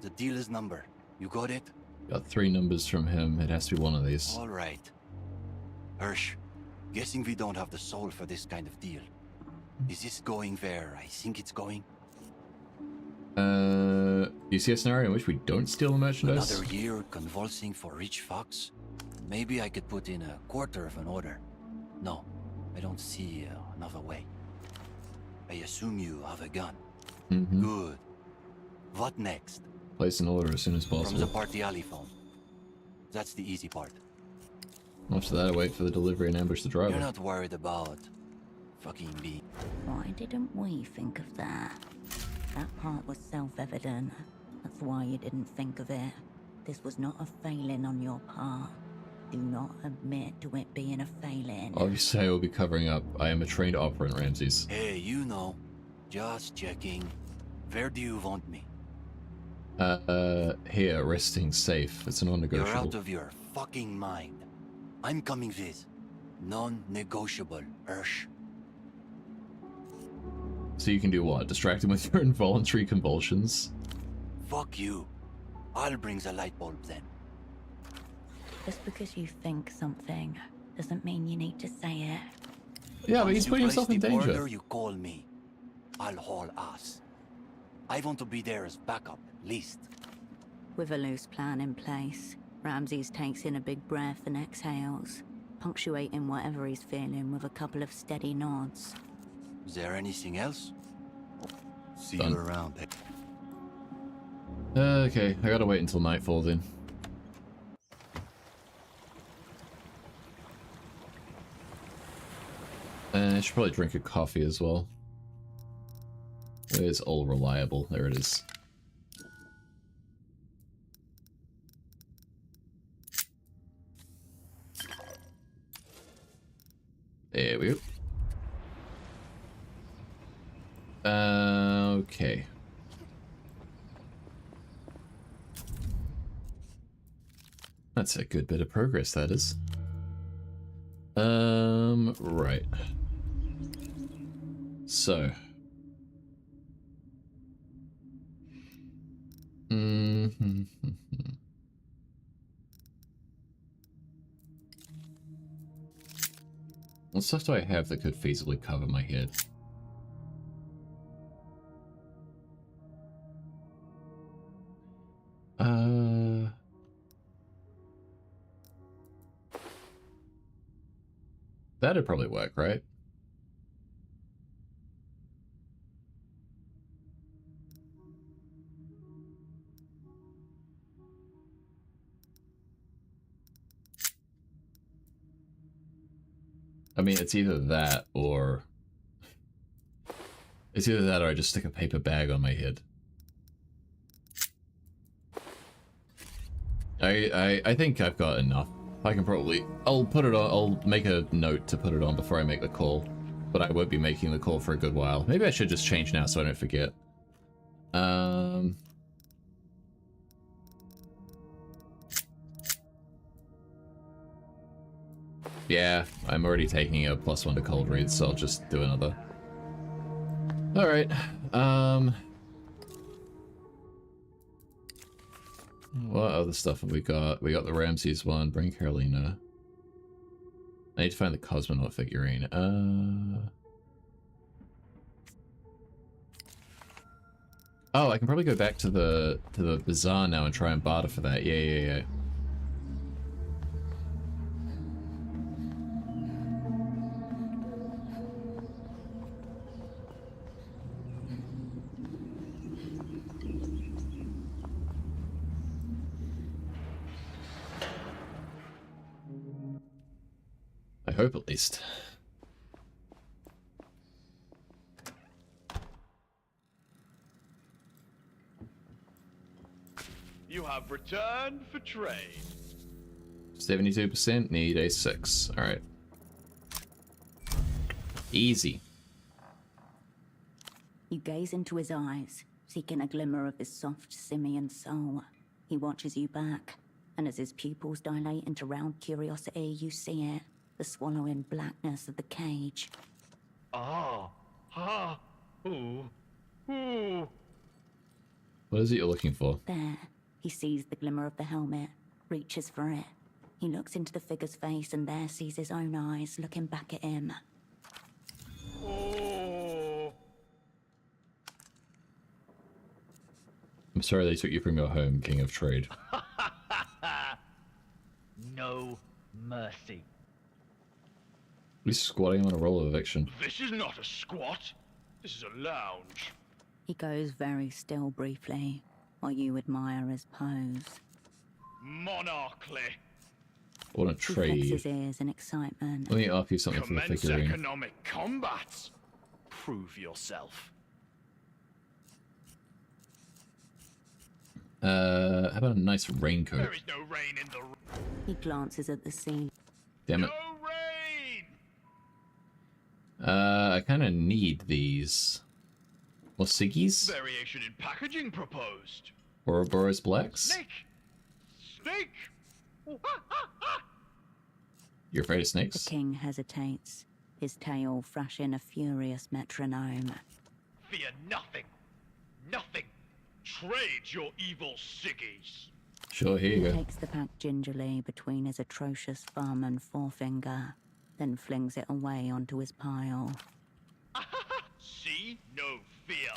The dealer's number. You got it? Got 3 numbers from him. It has to be one of these. All right. Hirsch, guessing we don't have the soul for this kind of deal. Is this going where I think it's going? You see a scenario in which we don't steal the merchandise? Another year convulsing for rich fucks? Maybe I could put in a quarter of an order. No, I don't see another way. I assume you have a gun. Mm-hmm. Good. What next? Place an order as soon as From the possible. party alley phone. That's the easy part. After that, I wait for the delivery and ambush the driver. You're not worried about fucking me. Why didn't we think of that? That part was self-evident. That's why you didn't think of it. This was not a failing on your part. Do not admit to it being a failing. Obviously, I will be covering up. I am a trained operant, Ramses. Hey, you know. Just checking. Where do you want me? Here, resting safe. It's a You're non-negotiable. out of your fucking mind. I'm coming with. Non-negotiable, Hirsch. So you can do what? Distract him with your involuntary convulsions? Fuck you. I'll bring the light bulb then. Just because you think something doesn't mean you need to say it. Yeah, but he's Once putting you himself in place the danger. order, you call me. I'll haul ass. I want to be there as backup, at least. With a loose plan in place, Ramses takes in a big breath and exhales, punctuating whatever he's feeling with a couple of steady nods. Is there anything else? See Done. you around. Okay, I gotta wait until nightfall then. I should probably drink a coffee as well. Where's all reliable? There it is. There we go. Okay. That's a good bit of progress, that is. Right. So. What stuff do I have that could feasibly cover my head? That'd probably work, right? I mean, it's either that or... It's either that or I just stick a paper bag on my head. I think I've got enough. I can probably... I'll put it on... I'll make a note to put it on before I make the call. But I won't be making the call for a good while. Maybe I should just change now so I don't forget. Yeah, I'm already taking a +1 to cold read, so I'll just do another. Alright, what other stuff have we got? We got the Ramses one, bring Carolina. I need to find the Cosmonaut figurine. Oh, I can probably go back to the bazaar now and try and barter for that. Yeah. I hope at least. You have returned for trade. 72%, need a 6. Alright. Easy. You gaze into his eyes, seeking a glimmer of his soft simian soul. He watches you back, and as his pupils dilate into round curiosity, you see it. The swallowing blackness of the cage. Ooh. What is it you're looking for? There, he sees the glimmer of the helmet, reaches for it. He looks into the figure's face and there sees his own eyes looking back at him. I'm sorry they took you from your home, King of Trade. No mercy. He's squatting on a roll of eviction. This is not a squat. This is a lounge. He goes very still briefly, while you admire his pose. Monarchly. I want to trade. He flexes his ears in excitement. Let me offer you something Commence for the figurine. economic combat. Prove yourself. How about a nice raincoat? There is no rain in the... He glances at the scene. Damn it. I kind of need these. More ciggies? Variation in packaging proposed. Ouroboros Blacks? Snake! Snake! You're afraid of snakes? The king hesitates, his tail thrashing a furious metronome. Fear nothing. Nothing. Trade your evil ciggies. Sure, here you He go. takes the pack gingerly between his atrocious thumb and forefinger, then flings it away onto his pile. See? No fear.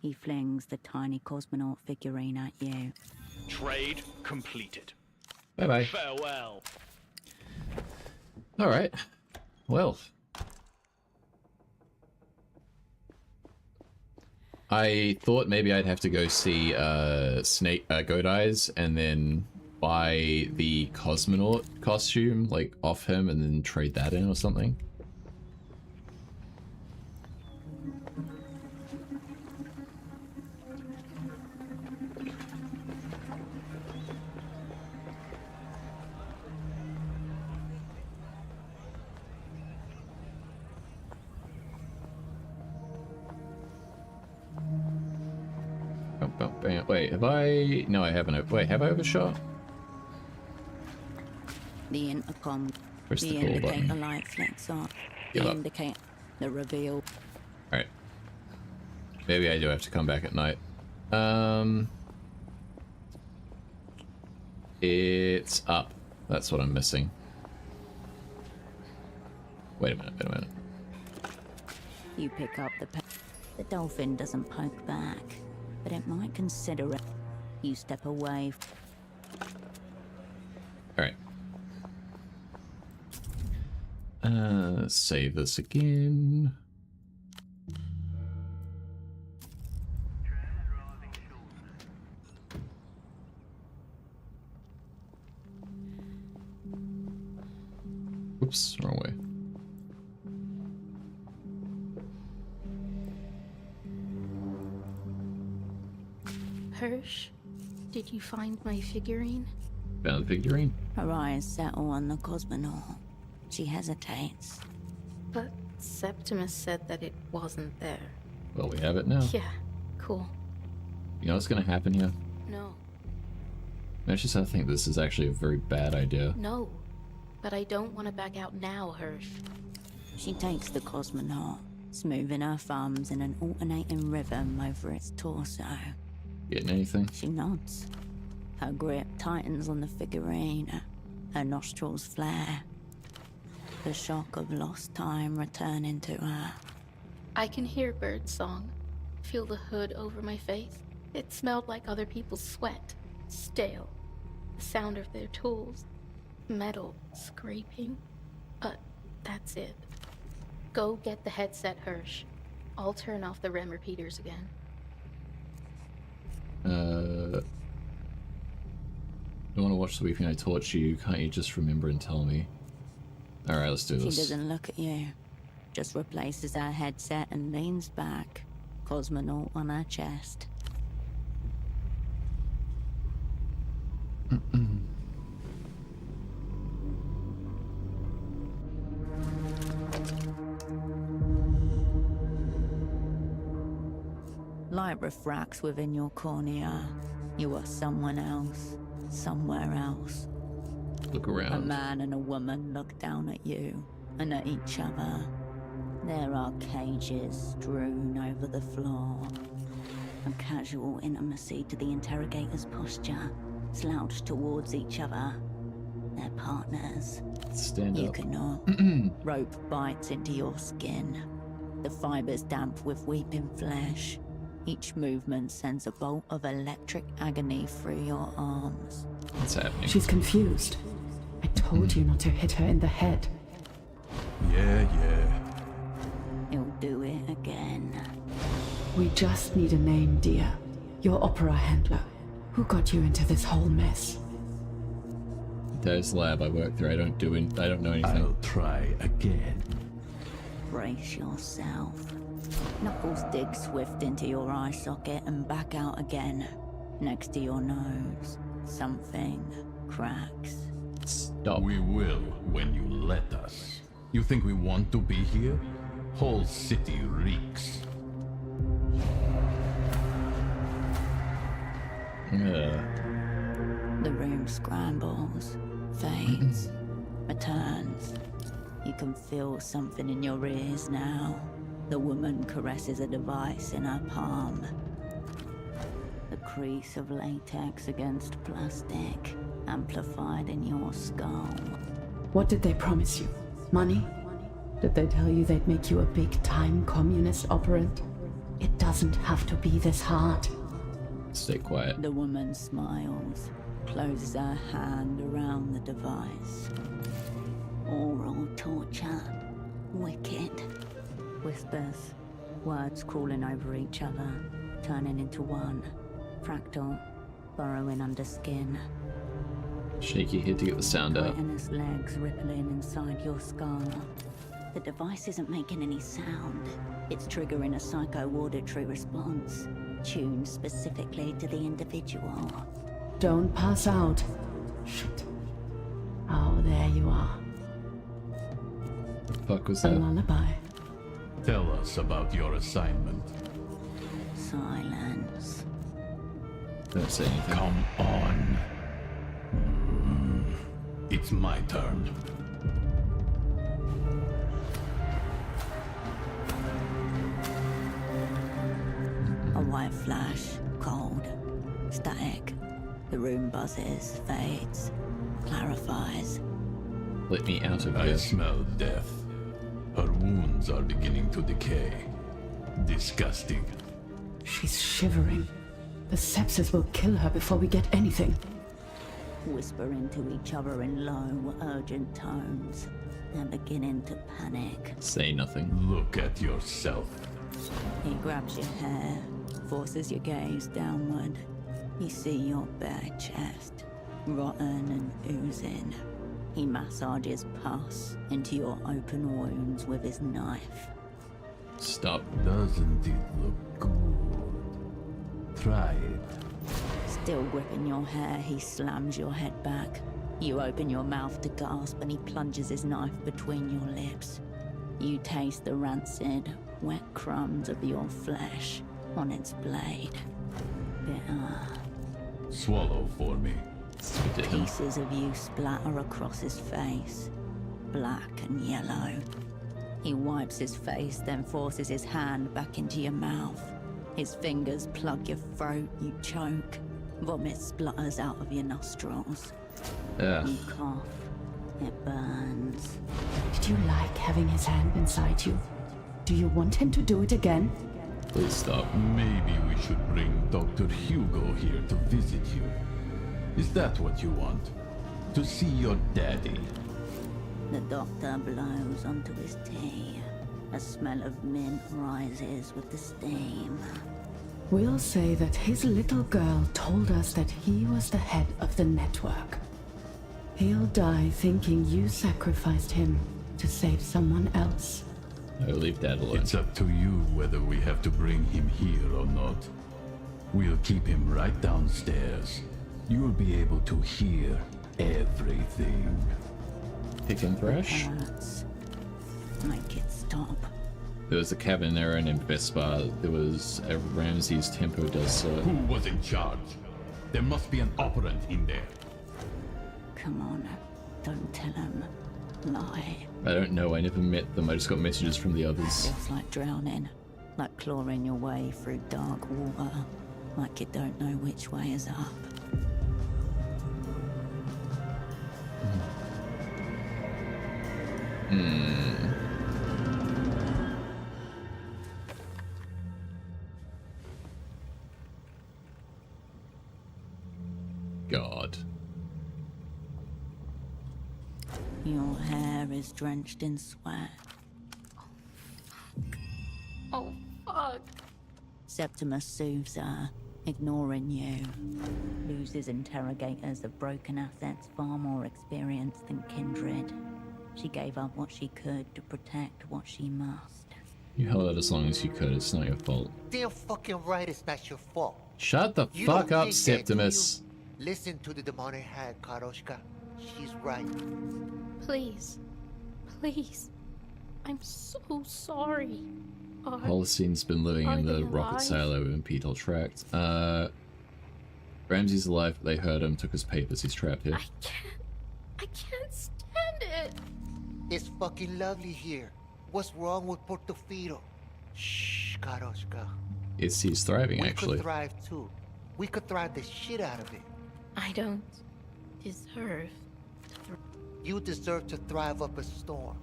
He flings the tiny cosmonaut figurine at you. Trade completed. Bye-bye. Farewell. Alright. Well. I thought maybe I'd have to go see Goat Eyes and then buy the cosmonaut costume, like, off him and then trade that in or something. Wait, have I... No, I haven't. Wait, have I overshot? The intercom. Press the the call indicator button. light flicks on. Give The up. indicator. The reveal. Alright. Maybe I do have to come back at night. It's up. That's what I'm missing. Wait a minute, wait a minute. You pick up the dolphin doesn't poke back, but it might consider it. You step away. Alright. Save this again. Oops, wrong way. Hirsch, did you find my figurine? Found the figurine. Her eyes settle on the cosmonaut. She hesitates. But Septimus said that it wasn't there. Well, we have it now. Yeah, cool. You know what's gonna happen here? No. I just think this is actually a very bad idea. No. But I don't want to back out now, Hirsch. She takes the cosmonaut, smoothing her thumbs in an alternating rhythm over its torso. Getting anything? She nods. Her grip tightens on the figurine. Her nostrils flare. The shock of lost time returning to her. I can hear birdsong. Feel the hood over my face. It smelled like other people's sweat. Stale. The sound of their tools. Metal scraping. But that's it. Go get the headset, Hirsch. I'll turn off the REM repeaters again. Don't want to watch the Weeping I torture you. Can't you just remember and tell me? Alright, let's do this. She doesn't look at you. Just replaces her headset and leans back. Cosmonaut on her chest. Light refracts within your cornea. You are someone else, somewhere else. Look around. A man and a woman look down at you and at each other. There are cages strewn over the floor. A casual intimacy to the interrogator's posture, slouched towards each other. Their partners. Stand You up. cannot. Rope bites into your skin. The fibers damp with weeping flesh. Each movement sends a bolt of electric agony through your arms. What's happening? She's confused. I told you not to hit her in the head. Yeah. He'll do it again. We just need a name, dear. Your opera handler. Who got you into this whole mess? There's the lab I work through. I don't know anything. I'll try again. Brace yourself. Knuckles dig swift into your eye socket and back out again. Next to your nose, something cracks. Stop. We will when you let us. You think we want to be here? Whole city reeks. The room scrambles, fades, returns. You can feel something in your ears now. The woman caresses a device in her palm. The crease of latex against plastic, amplified in your skull. What did they promise you? Money? Did they tell you they'd make you a big-time communist operant? It doesn't have to be this hard. Stay quiet. The woman smiles, closes her hand around the device. Oral torture. Wicked. Whispers. Words crawling over each other, turning into one. Fractal. Burrowing under skin. Shake your head to get the sound out. Chitinous legs rippling inside your skull. The device isn't making any sound. It's triggering a psycho-auditory response, tuned specifically to the individual. Don't pass out. Shit. Oh, there you are. The fuck was A that? lullaby. Tell us about your assignment. Silence. Don't say anything. Come on. It's my turn. A white flash, cold, static. The room buzzes, fades, clarifies. Let me out of I here. smell death. bones are beginning to decay. Disgusting. She's shivering. The sepsis will kill her before we get anything. Whisper into each other in low, urgent tones. They're beginning to panic. Say nothing. Look at yourself. He grabs your hair, forces your gaze downward. You see your bare chest, rotten and oozing. He massages pus into your open wounds with his knife. Stop. Doesn't it look good? Try it. Still gripping your hair, he slams your head back. You open your mouth to gasp and he plunges his knife between your lips. You taste the rancid, wet crumbs of your flesh on its blade. Bitter. Swallow for me. Pieces of you splatter across his face, black and yellow. He wipes his face, then forces his hand back into your mouth. His fingers plug your throat, you choke. Vomit splutters out of your nostrils. Yeah. You cough. It burns. Did you like having his hand inside you? Do you want him to do it again? Please stop. Maybe we should bring Dr. Hugo here to visit you. Is that what you want? To see your daddy? The doctor blows onto his tea. A smell of mint rises with the steam. We'll say that his little girl told us that he was the head of the network. He'll die thinking you sacrificed him to save someone else. No, leave Dad alone. It's up to you whether we have to bring him here or not. We'll keep him right downstairs. You'll be able to hear everything. Pick and thrash? Make it stop. There was a cabinera named Vespa. There was a Ramsey's Tempo does so. Who was in charge? There must be an operant in there. Come on, don't tell him. Lie. I don't know, I never met them. I just got messages from the others. Feels like drowning, like clawing your way through dark water, like you don't know which way is up. God. Your hair is drenched in sweat. Oh, fuck. Septimus soothes her, ignoring you. Loses interrogators of broken assets far more experienced than Kindred. She gave up what she could to protect what she must. You held out as long as you could. It's not your fault. Damn fucking right it's not your fault. Shut the You fuck don't up, think that, Septimus. do you? Listen to the demonic hag, Karoshka. She's right. Please. Please. I'm so sorry. Holocene been living in the rocket silo in Petal Tract. Ramsey's alive, but they heard him, took his papers, he's trapped here. I can't stand it. It's fucking lovely here. What's wrong with Portofino? Shh, Karoshka. He's thriving, We actually. could thrive too. We could thrive the shit out of it. I don't deserve You deserve to thrive up a storm.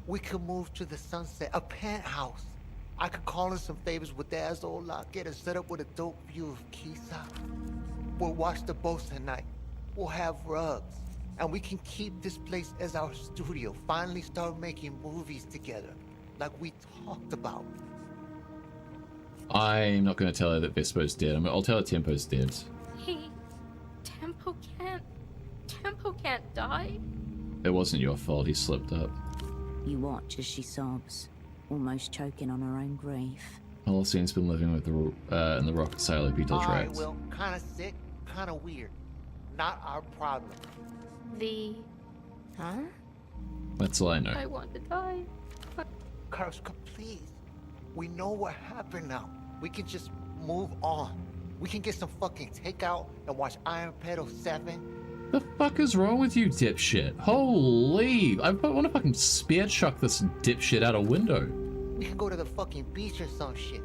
We could move to the sunset, a penthouse. I could call in some favors with Dad's old locket and set up with a dope view of Kisa. We'll watch the boats at night. We'll have rugs. And we can keep this place as our studio. Finally start making movies together, like we talked about. I'm not going to tell her that Vespo's dead. I'll tell her Tempo's dead. Tempo can't die. It wasn't your fault, he slipped up. You watch as she sobs, almost choking on her own grief. Holocene's been living with the in the rocket silo Beetle Alright, Tract. well, kinda sick, kinda weird. Not our problem. Huh? That's all I know. I want to die. Karushka, please. We know what happened now. We can just move on. We can get some fucking takeout and watch Iron Pedal 7. The fuck is wrong with you, dipshit? Holy! I want to fucking spear chuck this dipshit out a window. We can go to the fucking beach or some shit.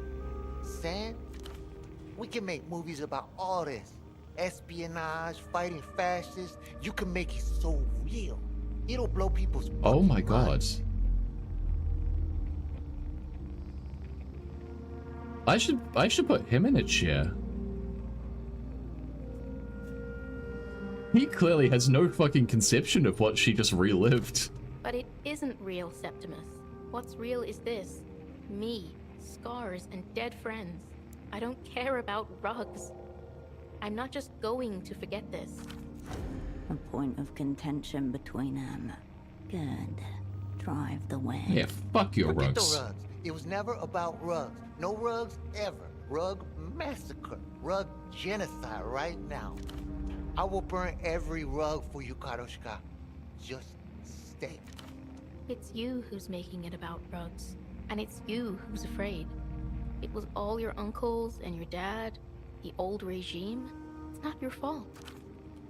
Sand? We can make movies about all this. Espionage, fighting fascists. You can make it so real. It'll blow people's Oh my fucking god. minds. I should put him in a chair. He clearly has no fucking conception of what she just relived. But it isn't real, Septimus. What's real is this. Me, scars, and dead friends. I don't care about rugs. I'm not just going to forget this. A point of contention between them. Good. Drive the way. Yeah, fuck your Forget rugs. the rugs. It was never about rugs. No rugs ever. Rug massacre. Rug genocide right now. I will burn every rug for you, Karoshka. Just stay. It's you who's making it about rugs. And it's you who's afraid. It was all your uncles and your dad, the old regime. It's not your fault.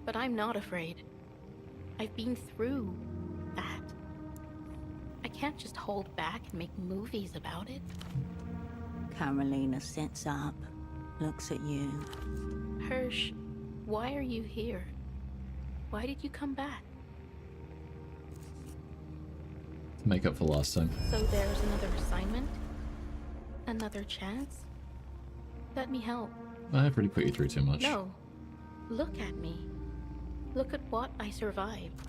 But I'm not afraid. I've been through that. I can't just hold back and make movies about it. Carolina sits up, looks at you. Hirsch, why are you here? Why did you come back? To make up for last time. So there's another assignment? Another chance? Let me help. I've already put you through too much. No. Look at me. Look at what I survived.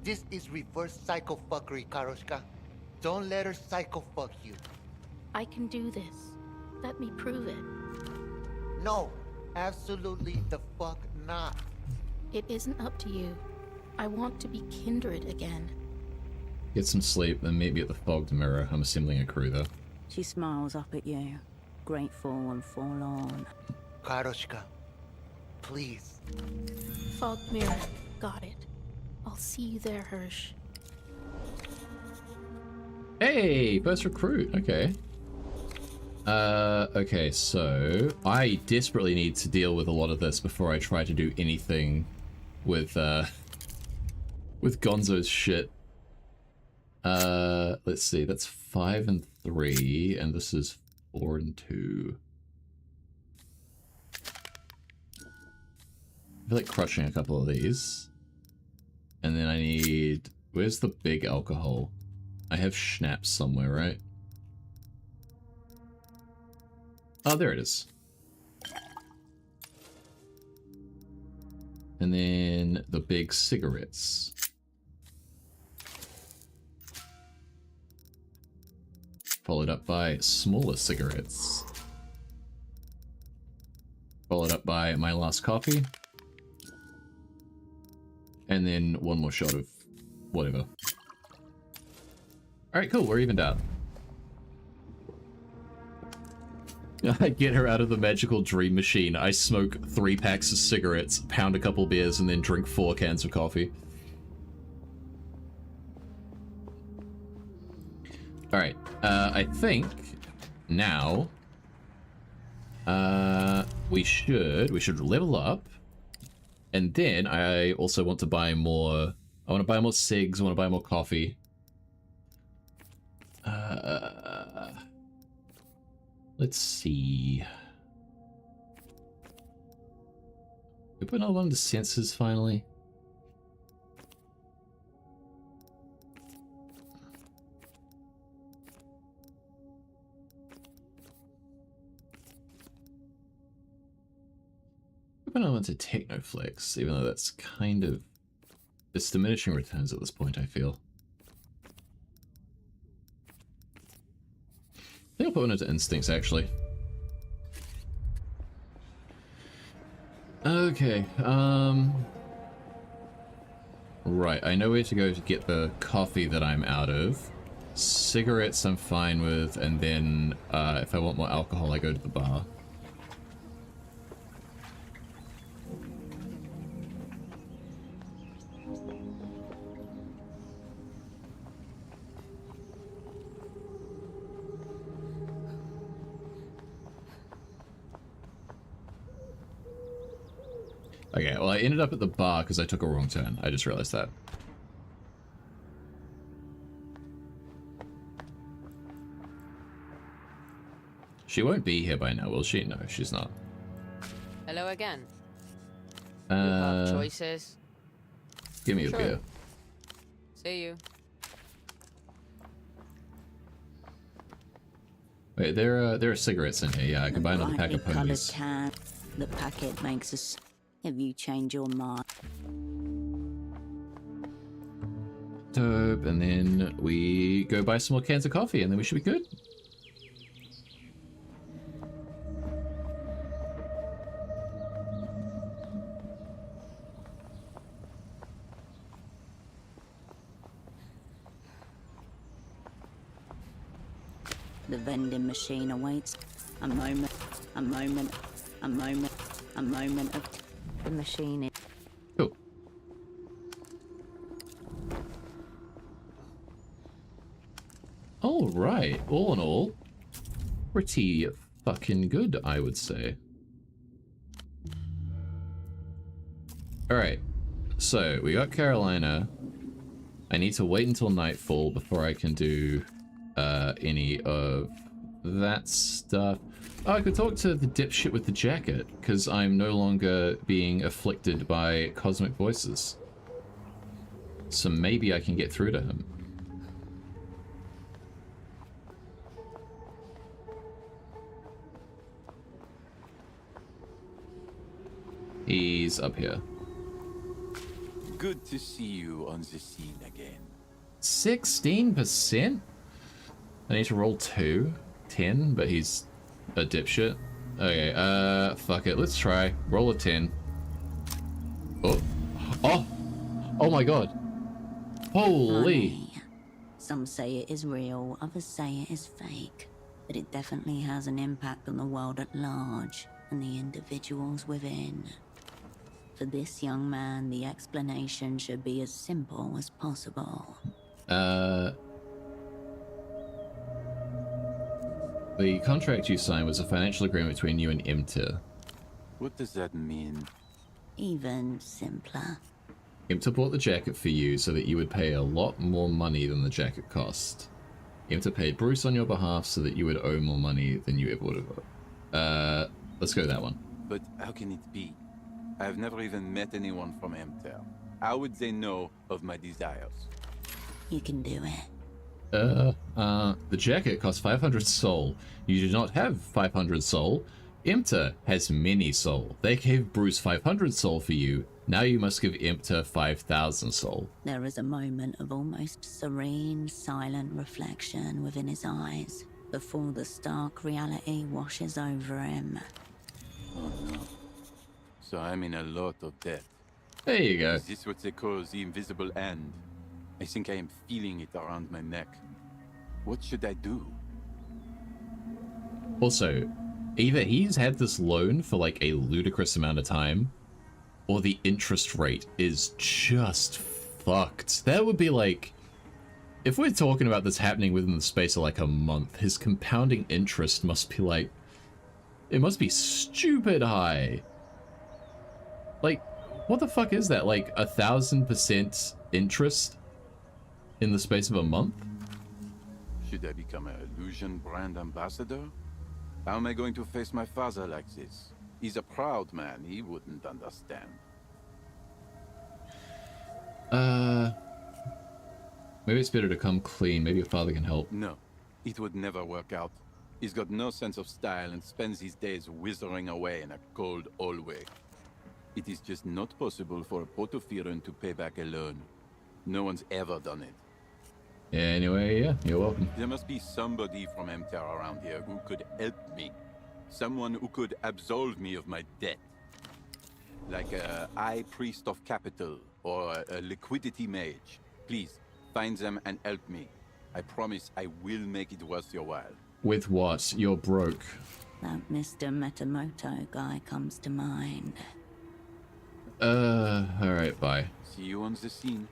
This is reverse psychofuckery, Karoshka. Don't let her psychofuck you. I can do this. Let me prove it. No, absolutely the fuck not. It isn't up to you. I want to be kindred again. Get some sleep, then meet me at the fogged mirror. I'm assembling a crew though. She smiles up at you, grateful and forlorn. Karoshka, please. Fogged mirror. Got it. I'll see you there, Hirsch. Hey, first recruit. Okay. Okay, so I desperately need to deal with a lot of this before I try to do anything with Gonzo's shit. Let's see, that's 5 and 3, and this is 4 and 2. I feel like crushing a couple of these. And then I need... Where's the big alcohol? I have schnapps somewhere, right? Oh, there it is. And then the big cigarettes. Followed up by smaller cigarettes. Followed up by my last coffee. And then one more shot of whatever. Alright, cool, we're evened out. I get her out of the magical dream machine. I smoke 3 packs of cigarettes, pound a couple beers, and then drink 4 cans of coffee. Alright, I think now we should level up, and then I also want to buy more. I want to buy more cigs. I want to buy more coffee. Let's see. We put another one of the sensors finally. I want to Technoflex, even though that's kind of... It's diminishing returns at this point, I feel. I think I'll put one into Instincts, actually. Okay, right, I know where to go to get the coffee that I'm out of. Cigarettes I'm fine with, and then, if I want more alcohol, I go to the bar. Okay, well I ended up at the bar because I took a wrong turn. I just realized that. She won't be here by now, will she? No, she's not. Hello again. You have choices. Give me a beer. See you. Wait, there are cigarettes in here. Yeah, I can buy another pack of Brightly coloured ponies. can. The packet makes us. If you change your mind. Dope, and then we go buy some more cans of coffee, and then we should be good. The vending machine awaits. A moment. A moment. A moment. A moment of. The machine is. Cool. All right. All in all, pretty fucking good, I would say. All right. So we got Carolina. I need to wait until nightfall before I can do any of that stuff. Oh, I could talk to the dipshit with the jacket, because I'm no longer being afflicted by cosmic voices. So maybe I can get through to him. He's up here. Good to see you on the scene again. 16%? I need to roll 2. 10, but he's a dipshit. Okay, fuck it. Let's try. Roll a 10. Oh. Oh! Oh my god. Holy. Money. Some say it is real, others say it is fake. But it definitely has an impact on the world at large and the individuals within. For this young man, the explanation should be as simple as possible. The contract you signed was a financial agreement between you and Imta. What does that mean? Even simpler. Imta bought the jacket for you so that you would pay a lot more money than the jacket cost. Imta paid Bruce on your behalf so that you would owe more money than you ever would have. Let's go that one. But how can it be? I've never even met anyone from MTEL. How would they know of my desires? You can do it. The jacket costs 500 soul. You do not have 500 soul. Imta has many soul. They gave Bruce 500 soul for you. Now you must give Imta 5,000 soul. There is a moment of almost serene, silent reflection within his eyes before the stark reality washes over him. Oh no. So I'm in a lot of debt. There you go. Is this what they call the invisible hand? I think I am feeling it around my neck. What should I do? Also, either he's had this loan for like a ludicrous amount of time, or the interest rate is just fucked. That would be like, if we're talking about this happening within the space of like a month, his compounding interest must be like, it must be stupid high. Like, what the fuck is that? Like 1,000% interest in the space of a month? Should I become an illusion brand ambassador? How am I going to face my father like this? He's a proud man, he wouldn't understand. Maybe it's better to come clean. Maybe your father can help. No, it would never work out. He's got no sense of style and spends his days withering away in a cold hallway. It is just not possible for a Potofiran to pay back a loan. No one's ever done it. Yeah, anyway, yeah, you're welcome. There must be somebody from MTER around here who could help me. Someone who could absolve me of my debt. Like a high priest of capital or a liquidity mage. Please, find them and help me. I promise I will make it worth your while. With what? You're broke. That Mr. Metamoto guy comes to mind. Alright, bye. See you on the scene.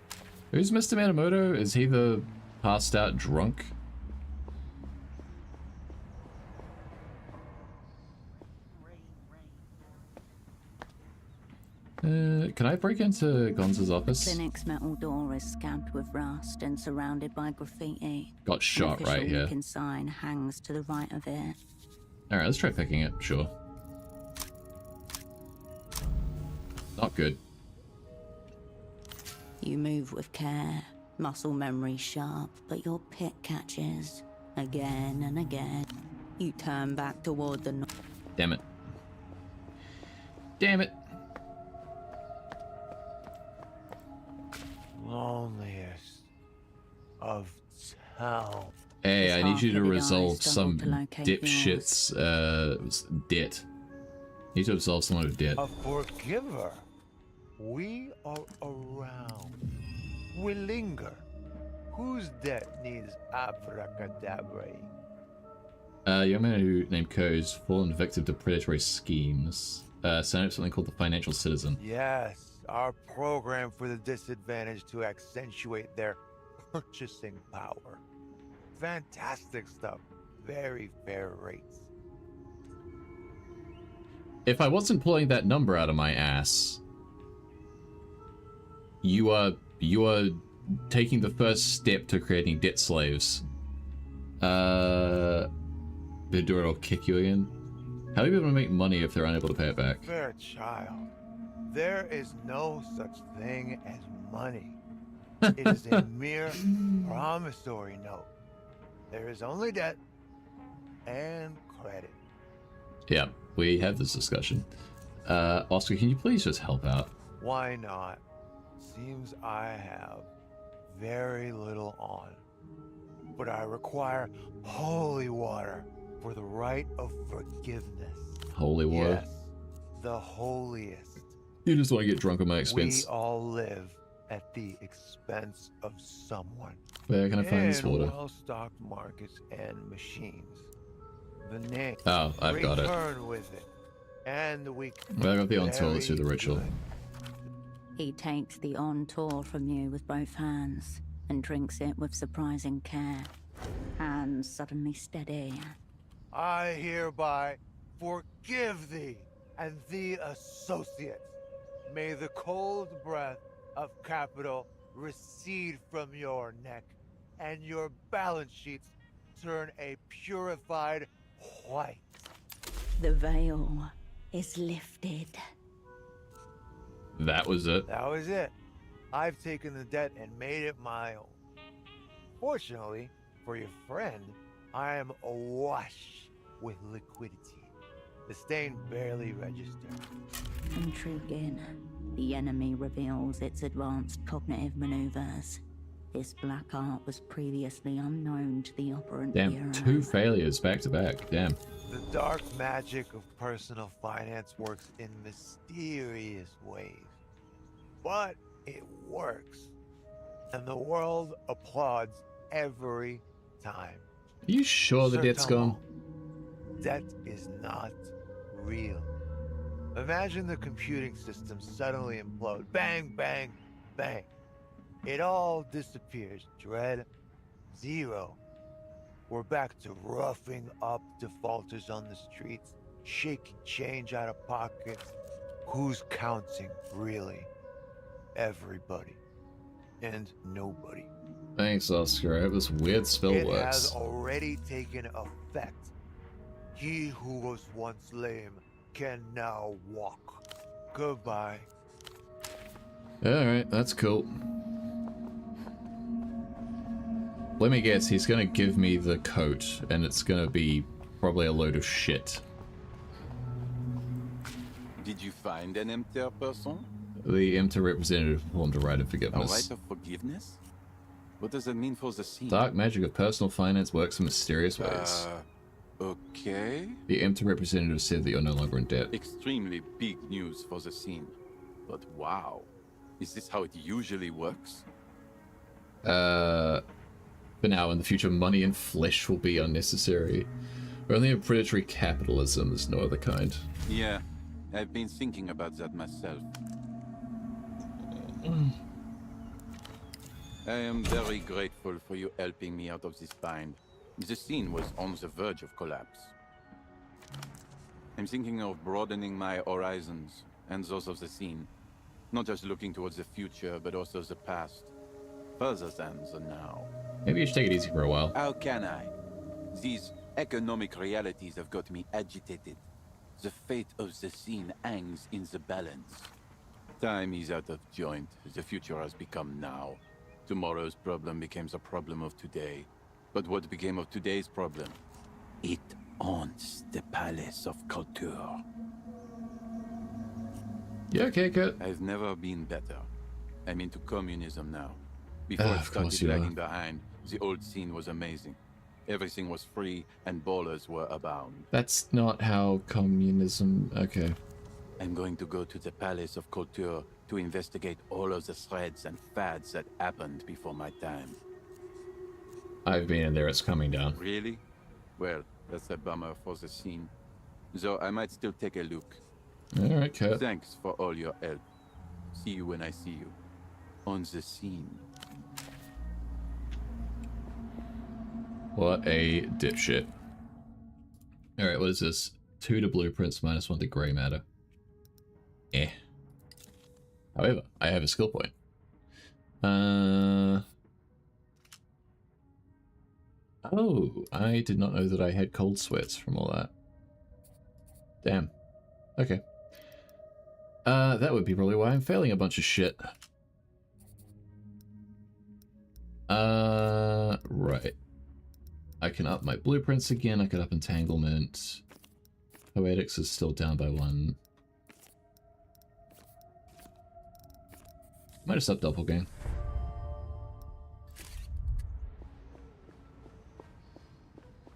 Who's Mr. Manamoto? Is he the passed out drunk? Can I break into Gonza's office? The clinic's metal door is scabbed with rust and surrounded by graffiti. Got shot right here. An official sign hangs to the right of it. Alright, let's try picking it, sure. Not good. You move with care, muscle memory sharp, but your pick catches again and again. You turn back toward the north. Damn it. Damn it. Loneliest of town. Hey, I need you to resolve some locate dipshit's debt. Need to absolve someone of debt. A forgiver. We are around. We linger. Whose debt needs abracadabra? A young man who named Co's fallen victim to predatory schemes. Signed up something called the Financial Citizen. Yes, our program for the disadvantaged to accentuate their purchasing power. Fantastic stuff. Very fair rates. If I wasn't pulling that number out of my ass, you are taking the first step to creating debt slaves. Vtuber will kick you again. How are you able to make money if they're unable to pay it back? Fair child, there is no such thing as money. It is a mere promissory note. There is only debt and credit. Yeah, we had this discussion. Oscar, can you please just help out? Why not? Seems I have very little on. But I require holy water for the rite of forgiveness. Holy water? Yes, the holiest. You just want to get drunk on my expense. We all live at the expense of someone. Where can I find this water? Well-stocked markets and machines. The name. Oh, I've got it. Return with it. And we. Well, I got the on tour. Let's do the ritual. He takes the on tour from you with both hands and drinks it with surprising care. Hands suddenly steady. I hereby forgive thee and thee associates. May the cold breath of capital recede from your neck, and your balance sheets turn a purified white. The veil is lifted. That was it. That was it. I've taken the debt and made it my own. Fortunately, for your friend, I am awash with liquidity. The stain barely registered. Intriguing. The enemy reveals its advanced cognitive maneuvers. This black art was previously unknown to the operant Damn, bureau. 2 failures back to back. Damn. The dark magic of personal finance works in mysterious ways. But it works. And the world applauds every time. Are you sure the debt's gone? Debt is not real. Imagine the computing system suddenly implode. Bang, bang, bang. It all disappears. Dread, zero. We're back to roughing up defaulters on the streets, shaking change out of pockets. Who's counting, really? Everybody. And nobody. Thanks, Oscar. I hope this weird spell It works. has already taken effect. He who was once lame can now walk. Goodbye. Alright, that's cool. Let me guess, he's gonna give me the coat, and it's gonna be probably a load of shit. Did you find an empty person? The MT representative performed a rite of A forgiveness. rite of forgiveness? What does that mean for the scene? Dark magic of personal finance works in mysterious ways. Okay. The MT representative said that you're no longer in debt. Extremely big news for the scene. But wow. Is this how it usually works? For now, in the future, money and flesh will be unnecessary. We're only in predatory capitalism, there's no other kind. Yeah, I've been thinking about that myself. I am very grateful for you helping me out of this bind. The scene was on the verge of collapse. I'm thinking of broadening my horizons and those of the scene. Not just looking towards the future, but also the past. Further than the now. Maybe you should take it easy for a while. How can I? These economic realities have got me agitated. The fate of the scene hangs in the balance. Time is out of joint. The future has become now. Tomorrow's problem becomes a problem of today. But what became of today's problem? It owns the Palace of Culture. Yeah, okay, good. I've never been better. I'm into communism now. Before it Of course started you are. lagging behind, the old scene was amazing. Everything was free and ballers were abound. That's not how communism... Okay. I'm going to go to the Palace of Culture to investigate all of the threads and fads that happened before my time. I've been in there, it's coming down. Really? Well, that's a bummer for the scene. Though I might still take a look. Alright, Kurt. Thanks for all your help. See you when I see you. On the scene. What a dipshit. Alright, what is this? 2 to blueprints, -1 to grey matter. Eh. However, I have a skill point. Oh, I did not know that I had cold sweats from all that. Damn. Okay. That would be probably why I'm failing a bunch of shit. Right. I can up my blueprints again, I can up entanglement. Poetics is still down by 1. Might just up doppelgang.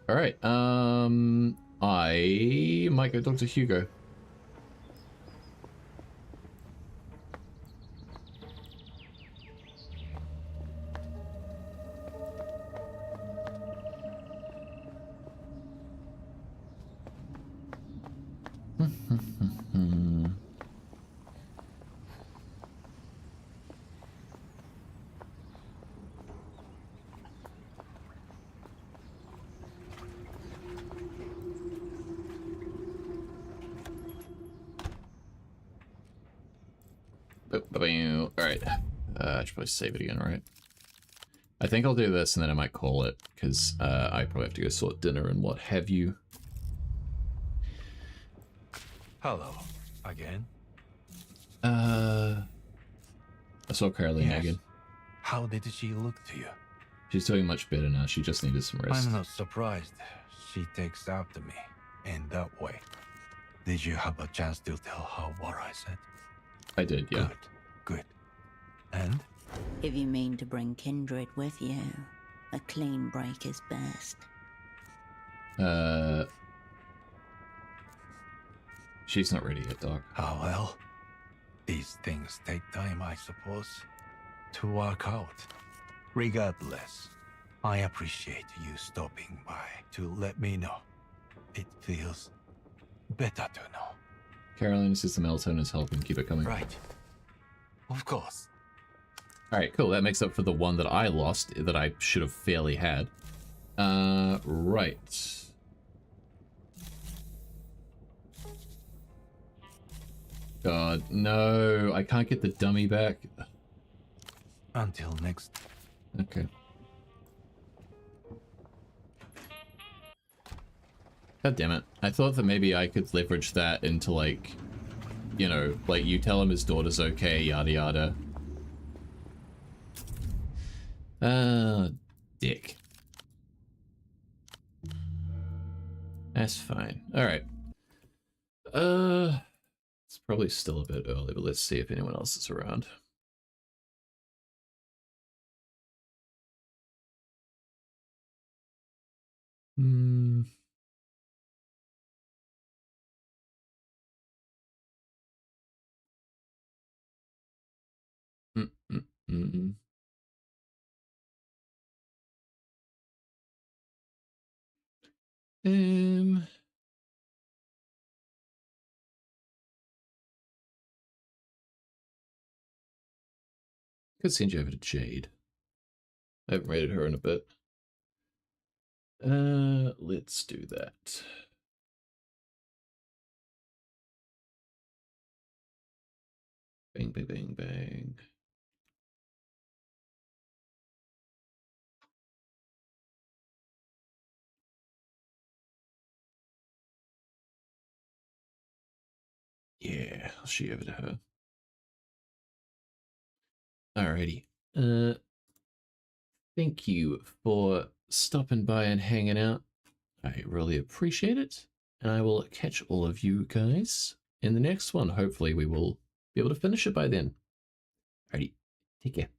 Alright, I might go talk to Hugo. Alright. I should probably save it again, right? I think I'll do this and then I might call it, because I probably have to go sort dinner and what have you. Hello. Again? I saw Caroline Yes. again. How did she look to you? She's doing much better now, she just needed some rest. I'm not surprised. She takes after me in that way. Did you have a chance to tell her what I said? I did, yeah. Good, good. And? If you mean to bring kindred with you, a clean break is best. She's not ready yet, Doc. Oh well. These things take time, I suppose, to work out. Regardless, I appreciate you stopping by to let me know. It feels better to know. Caroline says the melatonin is helping, keep it coming. Right. Of course. Alright, cool. That makes up for the one that I lost, that I should have fairly had. Right. God, no. I can't get the dummy back. Until next. Okay. God damn it. I thought that maybe I could leverage that into, like, you know, like, you tell him his daughter's okay, yada yada. Dick. That's fine. Alright. It's probably still a bit early, but let's see if anyone else is around. Hmm. Mm-mm-mm. Could send you over to Jade. I haven't rated her in a bit. Let's do that. Bang, bang, bang, bang. Yeah, I'll shoot over to her. Alrighty. Thank you for stopping by and hanging out. I really appreciate it. And I will catch all of you guys in the next one. Hopefully we will be able to finish it by then. Alrighty, take care.